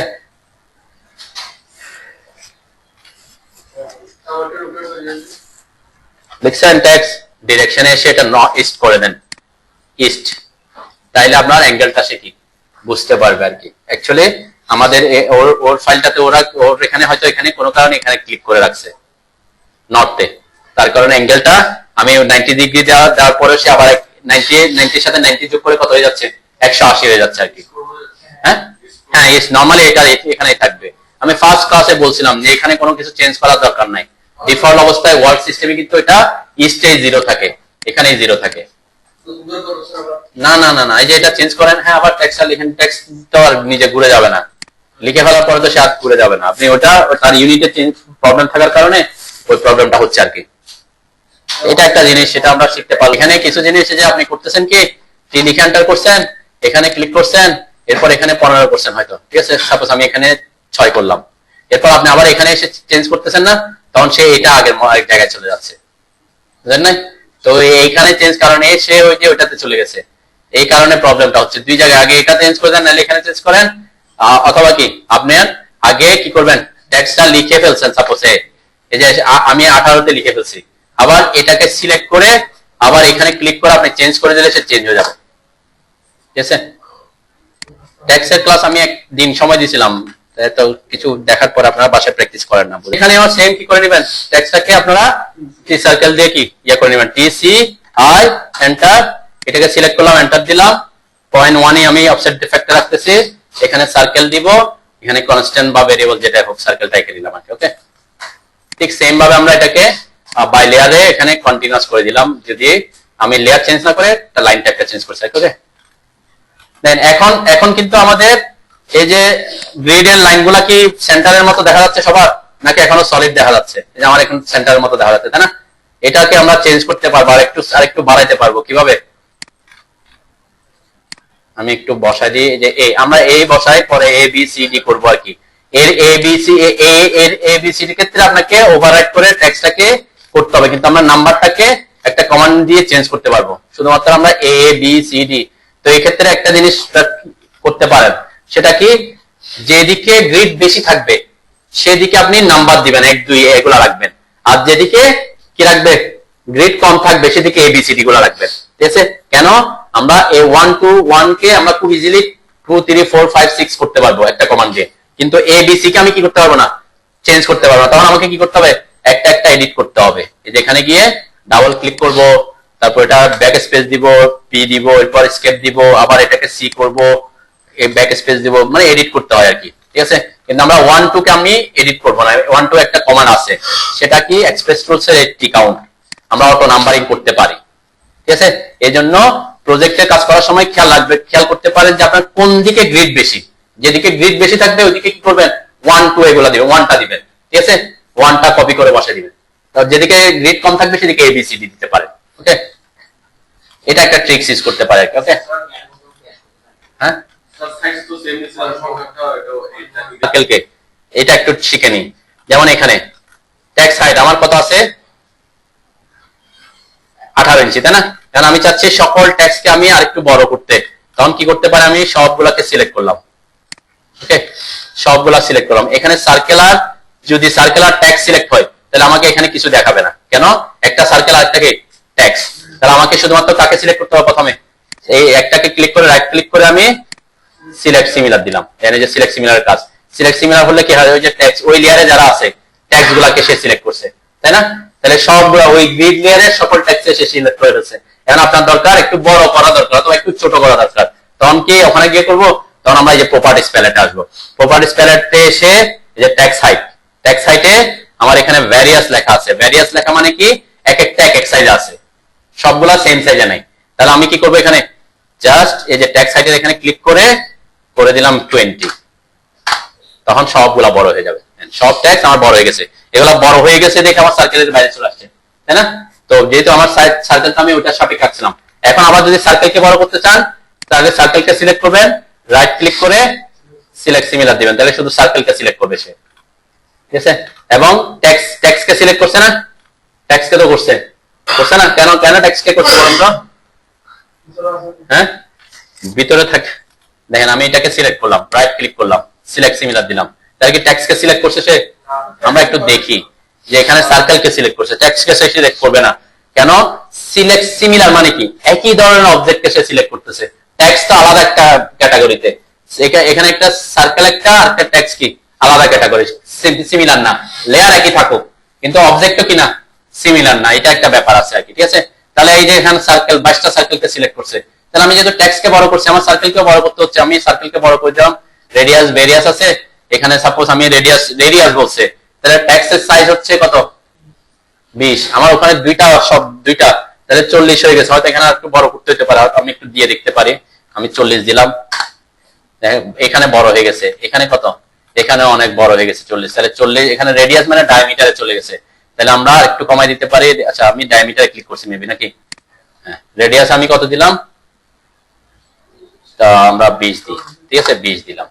লিখছেন টেক্সট ডিরেকশনে এসে এটা ইস্ট করে দেন, ইস্ট, তাইলে আপনার অ্যাঙ্গেলটা সে কি বুঝতে পারবে আর কি। অ্যাকচুয়ালি আমাদের ওর ফাইলটাতে ওর এখানে হয়তো এখানে কোনো কারণে এখানে ক্লিক করে রাখছে নর্থে, তার কারণে অ্যাঙ্গেলটা আমি 90 ডিগ্রি দেওয়ার পরে সে আবার 90 সাথে 90 যোগ করে কত হয়ে যাচ্ছে? 180 হয়ে যাচ্ছে আর কি। হ্যাঁ হ্যাঁ, নরমালি এটা এখানেই থাকবে। আমি ফার্স্ট ক্লাসে বলছিলাম যে এখানে কোনো কিছু চেঞ্জ করার দরকার নাই, ডিফল্ট অবস্থায় ওয়ার্ড সিস্টেমে কিন্তু এটা ইস্টে 0 থাকে, এখানেই 0 থাকে। না না না না, এই যে এটা চেঞ্জ করেন, হ্যাঁ, আবার টেক্সটটা লিখেন, টেক্সট তো আর নিজে ঘুরে যাবে না, লিখে ফেলার পরে তো সে আর ঘুরে যাবে না, আপনি ওটা তার ইউনিটে চেঞ্জ প্রবলেম থাকার কারণে ওই প্রবলেমটা হচ্ছে আর কি। এটা একটা জিনিস, সেটা আমরা শিখতে পারবো। এখানে কিছু জিনিস যে আপনি করতেছেন কি, লিখে এন্টার করছেন, এখানে ক্লিক করছেন, এরপর এখানে 15 করছেন হয়তো, ঠিক আছে, সাপোজ আমি এখানে 6 করলাম, এরপর আপনি আবার এখানে এসে চেঞ্জ করতেছেন না, তখন সে এটা আগের আরেক জায়গায় চলে যাচ্ছে, বুঝলেন না? তো এইখানে চেঞ্জ কারণে সে ওই যে ওইটাতে চলে গেছে, এই কারণে প্রবলেমটা হচ্ছে। দুই জায়গায় আগে এটা চেঞ্জ করে দেন, নাহলে এখানে চেঞ্জ করেন, অথবা কি আপনি আগে কি করবেন, টেক্সটটা লিখে ফেলছেন, সাপোজ এই যে আমি 18তে লিখে ফেলছি, আবার এটাকে সিলেক্ট করে আবার এখানে ক্লিক করে আপনি চেঞ্জ করে দিলে সে চেঞ্জ হয়ে যাবে। ঠিক আছে, টেক্সটের ক্লাস আমি একদিন সময় দিয়েছিলাম, তো কিছু দেখার পর আপনারা বাসায় প্র্যাকটিস করেন না। এখানে আমার সেম কি করে নেবেন, টেক্সটটাকে আপনারা টি সার্কেল দিয়ে কি ইয়ে করে নেবেন, টি সি আই এন্টার, এটাকে সিলেক্ট করলাম, এন্টার দিলাম। 0.1 এ আমি অফসেট ফ্যাক্টর রাখতেছি, এখানে সার্কেল দিব, এখানে কনস্ট্যান্ট বা ভেরিয়েবল যেটা হোক সার্কেলটা এঁকে দিলাম। ওকে, ঠিক সেম ভাবে আমরা এটাকে বাই লেয়ারে এখানে কন্টিনিউয়াস করে দিলাম, যদি আমি লেয়ার চেঞ্জ না করে লাইন টাইপটা চেঞ্জ করছি। ওকে, দেন এখন কিন্তু আমাদের এই যে গ্রিডের লাইনগুলা কি সেন্টারের মতো দেখা যাচ্ছে সবার, নাকি এখনো সলিড দেখা যাচ্ছে? এই যে আমার এখন সেন্টারের মতো দেখা যাচ্ছে, তাই না? এটাকে আমরা চেঞ্জ করতে পারবো, আরেকটু বাড়াইতে পারবো। কিভাবে? আমি একটু বসাই দিই যে আমরা এই বসাই, পরে এ বি সি ডি করবো আর কি। এর এ বি সি এর ক্ষেত্রে আপনাকে ওভাররাইট করে টেক্সটটাকে করতে হবে, কিন্তু আমরা নাম্বারটাকে একটা কমান্ড দিয়ে চেঞ্জ করতে পারবো, শুধুমাত্র আমরা এ বি সি ডি। তো এই ক্ষেত্রে একটা জিনিস করতে পারেন, সেটা কি, যেদিকে গ্রিড বেশি থাকবে সেদিকে আপনি নাম্বার দিবেন, 1 2 এগুলা রাখবেন, আর যেদিকে কি রাখবে, গ্রিড কম থাকবে সেদিকে এ বি সি ডি গুলা রাখবেন। ঠিক আছে? কেন? আমরা এ 1 2 1 কে আমরা খুব ইজিলি 2 3 4 5 6 করতে পারবো একটা কমান্ড দিয়ে, কিন্তু এ বি সি কে আমি কি করতে পারবো না, চেঞ্জ করতে পারবো না। তখন আমাকে কি করতে হবে, একটা একটা এডিট করতে হবে। এই যে এখানে গিয়ে ডাবল ক্লিক করব, তারপর এটা ব্যাক স্পেস দিব, পি দিব, এরপর স্কেপ দিব, আবার এটাকে সি করব, এই ব্যাক স্পেস দিব, মানে এডিট করতে হয় আর কি। ঠিক আছে? কিন্তু আমরা 1 2 কে আমি এডিট করব না, 1 2 একটা কমান্ড আছে, সেটা কি এক্সপ্রেস টুলস এর একটি কাউন্ট, আমরা অটো নাম্বারিং করতে পারি। ঠিক আছে? এজন্য প্রজেক্টে কাজ করার সময় খেয়াল করতে পারেন যে আপনার কোন দিকে গ্রিড বেশি, যেদিকে গ্রিড বেশি থাকবে ওইদিকে কি করবেন, 1 2 এগুলা দিবেন, 1টা দিবেন। ঠিক আছে? 1টা কপি করে বসে দিবেন। তো যেদিকে গ্রিড কম থাকবে সেদিকে এবিসিডি দিতে পারেন। ওকে, এটা একটা ট্রিক্স ইউজ করতে পারে। ওকে, হ্যাঁ, এটা একটু শিখে নিই। যেমন এখানে টেক্সট হাইট আমার কত আছে, 18 ইঞ্চি, তাই না? কারণ আমি চাচ্ছি সকল টেক্সটকে আমি আরেকটু বড় করতে, তখন কি করতে পারি, আমি সবগুলাকে সিলেক্ট করলাম। ওকে, সবগুলা সিলেক্ট করলাম। এখানে সার্কেলার, যদি সার্কেলার টেক্সট সিলেক্ট হয় তাহলে আমাকে এখানে কিছু দেখাবে না। কেন? একটা সার্কেল আরেকটাকে টেক্সট, তাহলে আমাকে শুধুমাত্র তাকে সিলেক্ট করতে হবে। প্রথমে এই একটাকে ক্লিক করে রাইট ক্লিক করে আমি সিলেক্ট সিমিলার দিলাম। এখানে যে সিলেক্ট সিমিলার কাজ, সিলেক্ট সিমিলার হলে কি হয়, ওই যে টেক্সট ওই লেয়ারে যারা আছে টেক্সট গুলাকে সে সিলেক্ট করছে, তাই না? তাহলে সবগুলা ওই গ্রিড লেয়ারের সকল টেক্সট সে সিলেক্ট করে ফেলছে। এখন আপনার দরকার একটু বড় করা দরকার, অথবা একটু ছোট করা দরকার, তখন কি ওখানে গিয়ে করবো, তখন আমরা এই যে প্রপার্টিস প্যালেটে আসবো। প্রপার্টিস প্যালেটে এসে এই যে টেক্সট হাইটে আমার এখানে ভ্যারিয়াস লেখা আছে। ভ্যারিয়াস লেখা মানে কি, এক একটা এক এক সাইজ আছে, সবগুলা সেম সাইজে নাই। তাহলে আমি কি করবো, এখানে জাস্ট এই যে টেক্সট হাইটের এখানে ক্লিক করে দিলাম 20, তখন সবগুলা বড় হয়ে যাবে। সব টেক্সট আমার বড় হয়ে গেছে, এগুলা বড় হয়ে গেছে দেখে আমার সার্কেলের বাইরে চলে আসছে, তাই না? তো যেহেতু আমার সার্কেলটা আমি ওইটা সঠিক রাখছিলাম, এখন আবার যদি সার্কেলকে বড় করতে চান তাহলে সার্কেলকে সিলেক্ট করবেন, রাইট ক্লিক করে সিলেক্ট সিমিলার দিবেন, তাহলে শুধু সার্কেলকে সিলেক্ট করবে সে। ঠিক আছে? এবং টেক্সটকে সিলেক্ট করছে না, টেক্সটকে তো করছে না, কেন টেক্সটকে করছে বলুন তো? হ্যাঁ, ভিতরে থাকে। দেখেন আমি এটাকে সিলেক্ট করলাম, রাইট ক্লিক করলাম, সিলেক্ট সিমিলার দিলাম, তাহলে কি টেক্সটকে সিলেক্ট করছে সে? আমরা একটু দেখি যে এখানে সার্কেলকে সিলেক্ট করছে, টেক্সটকে সে সিলেক্ট করবে না। কেন? সিলেক্ট সিমিলার মানে কি, একই ধরনের অবজেক্টকে সে সিলেক্ট করতেছে, টেক্সট আলাদা একটা ক্যাটাগরিতে, এখানে একটা সার্কেল একটা আর একটা টেক্সট কি আলাদা ক্যাটাগরি, সিমিলার না। লেয়ার একই থাকুক কিন্তু অবজেক্টও কি না, সিমিলার না, এটা একটা ব্যাপার আছে আর কি। ঠিক আছে? তাহলে এই যে এখানে সার্কেল 22টা সার্কেলকে সিলেক্ট করছে, তাহলে আমি যেহেতু টেক্সটকে বড় করছি আমার সার্কেলকে বড় করতে হচ্ছে, আমি সার্কেলকে বড় করে দিলাম। রেডিয়াস ভেরিয়াস আছে এখানে, সাপোজ আমি রেডিয়াস বলছে, তাহলে টেক্সটের সাইজ হচ্ছে কত, 20, আমার ওখানে দুইটা, তাহলে 40 হয়ে গেছে। হয়তো এখানে একটু বড় করতে হতে পারে, হয়তো আমি একটু দিয়ে দেখতে পারি। আমি 40 দিলাম, এখানে বড় হয়ে গেছে, এখানে কত, এখানে অনেক বড় হয়ে গেছে 40, তাহলে 40 এখানে রেডিয়াস মানে ডায়ামিটারে চলে গেছে, তাহলে আমরা একটু কমাই দিতে পারি। আচ্ছা আমি ডায়ামিটারে ক্লিক করছি মেবি, নাকি? হ্যাঁ, রেডিয়াস আমি কত দিলাম, তা আমরা 20 দিই। ঠিক আছে, 20 দিলাম,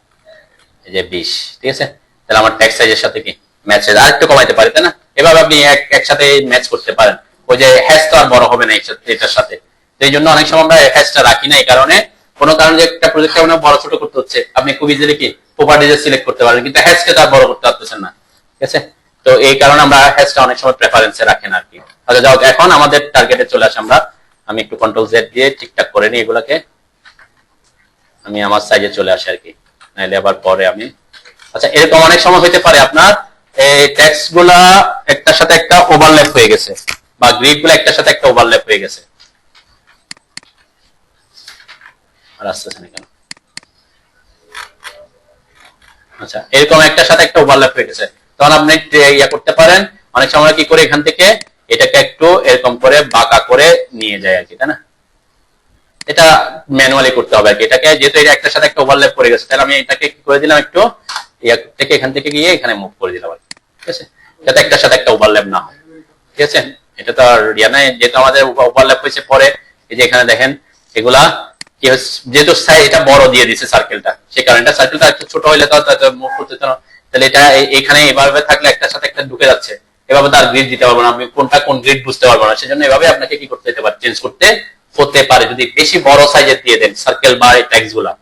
এই যে 20। ঠিক আছে, তাহলে আমার টেক্সট সাইজের সাথে কি ম্যাচ হয়ে যায়, আরেকটু কমাইতে পারি, তাই না? এভাবে আপনি একসাথে ম্যাচ করতে পারেন। ওই যে হ্যাশ তো আর বড় হবে না এটার সাথে, তো এই জন্য অনেক সময় আমরা হ্যাশটা রাখি না, এই কারণে কোনো কারণে একটা প্রজেক্টকে আপনার বড় ছোট করতে হচ্ছে, আপনি খুব ইজিলি কি প্রপার্টিজে সিলেক্ট করতে পারেন, কিন্তু হ্যাশকে তো আর বড় করতে পারতেছেন না। ঠিক আছে, তো এই কারণে আমরা হ্যাশটা অনেক সময় প্রেফারেন্সে রাখেন আর কি। আচ্ছা যাও, এখন আমাদের টার্গেটে চলে আসে। আমি একটু কন্ট্রোল জেড দিয়ে ঠিকঠাক করে নিই এগুলাকে, আমি আমার সাইজে চলে আসি আর কি, নাইলে আবার পরে আমি আচ্ছা, এরকম অনেক সময় হতে পারে আপনার এই টেক্সট গুলা একটার সাথে একটা ওভারল্যাপ হয়ে গেছে, বা গ্রিড গুলো একটার সাথে একটা ওভারল্যাপ হয়ে গেছে। আর আসতেছে না কেন? আচ্ছা, এরকম একটার সাথে একটা ওভারল্যাপ হয়ে গেছে, তখন আপনি ইয়া করতে পারেন। অনেক সময় কি করে এখান থেকে এটাকে একটু এরকম করে বাঁকা করে নিয়ে যায় আর কি, তাই না? এটা ম্যানুয়ালি করতে হবে আর কি। এটাকে যেহেতু এটা একটার সাথে একটা ওভারল্যাপ করে গেছে, তাহলে আমি এটাকে কি করে দিলাম, একটু থেকে এখান থেকে গিয়ে এখানে মুভ করে দিলাম আর কি, ঠিক আছে? যাতে একটার সাথে একটা ওভারল্যাপ না হয়, ঠিক আছে? এটা তো আর ইয়া নাই, যেহেতু আমাদের ওভারল্যাপ হয়েছে পরে। এই যে এখানে দেখেন এগুলা কি হচ্ছে, যেহেতু এটা বড় দিয়ে দিছে সার্কেলটা, সে কারণে সার্কেলটা একটু ছোট হইলে তো মুভ করতে হতো না। তাহলে এটা এখানে এভাবে থাকলে একটার সাথে একটা ঢুকে যাচ্ছে, এভাবে তার গ্রিড দিতে পারবো না, আমি কোনটা কোন গ্রিড বুঝতে পারবো না। সেজন্য এভাবে আপনাকে কি করতে হতে পারে, চেঞ্জ করতে হতে পারে, যদি বেশি বড় সাইজের দিয়ে দেন সার্কেল বা ট্যাক্স গুলা।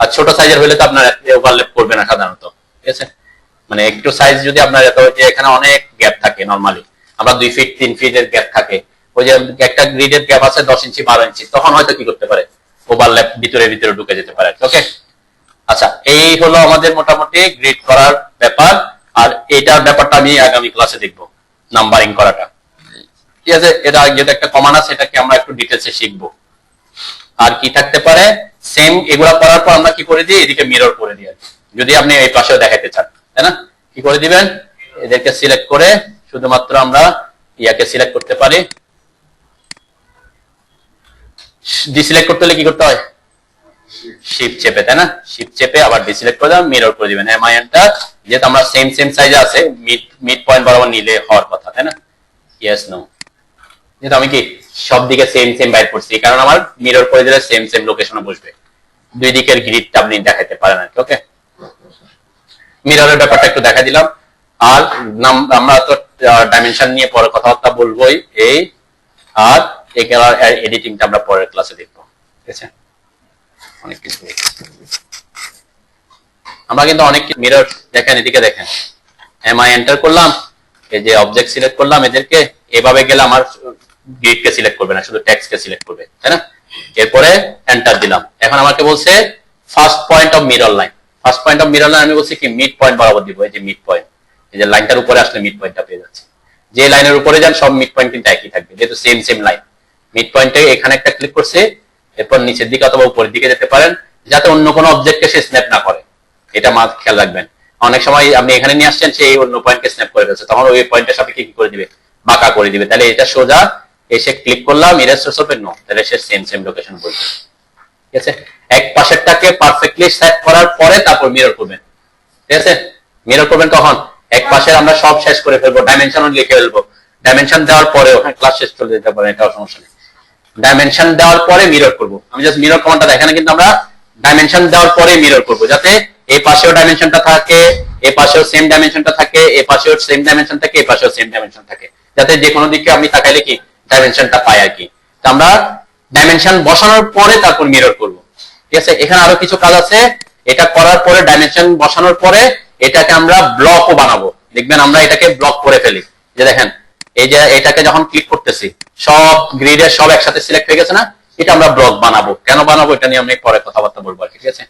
আর ছোট সাইজের হলে তো আপনার ওভারল্যাপ করবে না সাধারণত, ঠিক আছে? মানে একটু সাইজ যদি আপনার এত, যে এখানে অনেক গ্যাপ থাকে, নরমালি আমরা 2 ফিট 3 ফিটের গ্যাপ থাকে, ওই যে একটা গ্রিডের গ্যাপ আছে 10 ইঞ্চি 12 ইঞ্চি, তখন হয়তো কি করতে পারে, ওভারল্যাপ ভিতরে ভিতরে ঢুকে যেতে পারে, ওকে? আচ্ছা, এই হলো আমাদের মোটামুটি গ্রিড করার ব্যাপার। আর এটার ব্যাপারটা আমি আগামী ক্লাসে দেখবো, নাম্বারিং করাটা, ঠিক আছে? এটা যেটা একটা কমান আছে, এটাকে আমরা একটু ডিটেলসে শিখবো। আর কি থাকতে পারে, সেম এগুলা করার পর আমরা কি করে দিই, এদিকে মিরর করে দিই আর কি। যদি আপনি এই পাশেও দেখাতে চান, তাই না? কি করে দিবেন, এদেরকে সিলেক্ট করে শুধুমাত্র আমরা ইয়াকে সিলেক্ট করতে পারি। ডিসিলেক্ট করতে হলে কি করতে হয়, শিফট চেপে, তাই না? শিফট চেপে আবার ডিসিলেক্ট করে দেবেন, মিরর করে দিবেন। এমআইএনটা যেহেতু আমরা সেম সাইজে আছে, মিড পয়েন্ট বরাবর নিলে হওয়ার কথা, তাই না? ইয়েস নো, যেহেতু আমি কি সব দিকে সেম বাইর করছি, কারণ আমার মিরর করে দিলে সেম লোকেশনে বসবে, দুই দিকের গ্রিডটা আপনি দেখাতে পারেন আর কি, ওকে? মিররের ব্যাপারটা একটু দেখা দিলাম। আর আমরা তো ডাইমেনশন নিয়ে পরে কথাবার্তা বলবোই, এই আর এই কালার এডিটিংটা আমরা পরের ক্লাসে দেখবো, ঠিক আছে? অনেক কিছু আমরা কিন্তু অনেক মিরর দেখেন, এদিকে দেখেন, এমআই এন্টার করলাম, এই যে অবজেক্ট সিলেক্ট করলাম, এদেরকে এভাবে গেলে আমার গ্রিডকে সিলেক্ট করবে না, শুধু টেক্সটকে সিলেক্ট করবে, তাই না? এরপরে এন্টার দিলাম। এখন আমাকে বলছে first point of mirror line. First point of mirror line আমি বলছি কি মিড পয়েন্ট বরাবর দিব, এই যে মিড পয়েন্ট, এই যে লাইনটার উপরে আসলে মিড পয়েন্টটা পেয়ে যাচ্ছে। যে লাইনের উপরে যান সব মিড পয়েন্ট কিন্তু একই থাকবে, যেহেতু সেম লাইন। মিড পয়েন্টে এখানে একটা ক্লিক করছে, এরপর নিচের দিকে অথবা উপরের দিকে যেতে পারেন, যাতে অন্য কোনো অবজেক্টকে সে স্ন্যাপ না করে, এটা খেয়াল রাখবেন। অনেক সময় আপনি এখানে নিয়ে আসছেন, সেই অন্য পয়েন্টকে স্ন্যাপ করে ফেলছে, তখন ওই পয়েন্টের সাপেক্ষে কি করে দিবে, বাঁকা করে দিবে। তাহলে এটা সোজা এসে ক্লিক করলাম, ইরেজ সোর্স ওপেন নো, তাহলে সে সেম লোকেশন বলবে, ঠিক আছে? এক পাশেরটাকে পারফেক্টলি সেট করার পরে তারপর মিরর করবেন, ঠিক আছে? মিরর করবেন কখন, এক পাশের আমরা সব শেষ করে ফেলবো, ডাইমেনশনও লিখে ফেলবো, ডাইমেনশন দেওয়ার পরে ওখানে ক্লাস শেষ করে দিতে পারেন, এটাও সমস্যা নেই। ডাইমেনশন দেওয়ার পরে মিরর করব, আমি জাস্ট মিরর কমান্ডটা দেখেন, কিন্তু আমরা ডাইমেনশন দেওয়ার পরে মিরর করব, যাতে এই পাশেও ডাইমেনশনটা থাকে, এই পাশেও সেম ডাইমেনশনটা থাকে, এই পাশেও সেম ডাইমেনশন থাকে, এই পাশেও সেম ডাইমেনশন থাকে, যাতে যে কোনো দিকে আপনি তাকাইলে কি ডাইমেনশনটা পাই আর কি। তো আমরা ডাইমেনশন বসানোর পরে তারপর মিরর করব, ঠিক আছে? এখানে আরো কিছু কাজ আছে, এটা করার পরে ডাইমেনশন বসানোর পরে এটাকে আমরা ব্লকও বানাবো। দেখবেন আমরা এটাকে ব্লক করে ফেলি, যে দেখেন এই যে এটাকে যখন ক্লিক করতেছি সব গ্রিডের সব একসাথে সিলেক্ট হয়ে গেছে না, এটা আমরা ব্লক বানাবো। কেন বানাবো এটা নিয়ে আমি পরে কথাবার্তা বলবো আর কি, ঠিক আছে?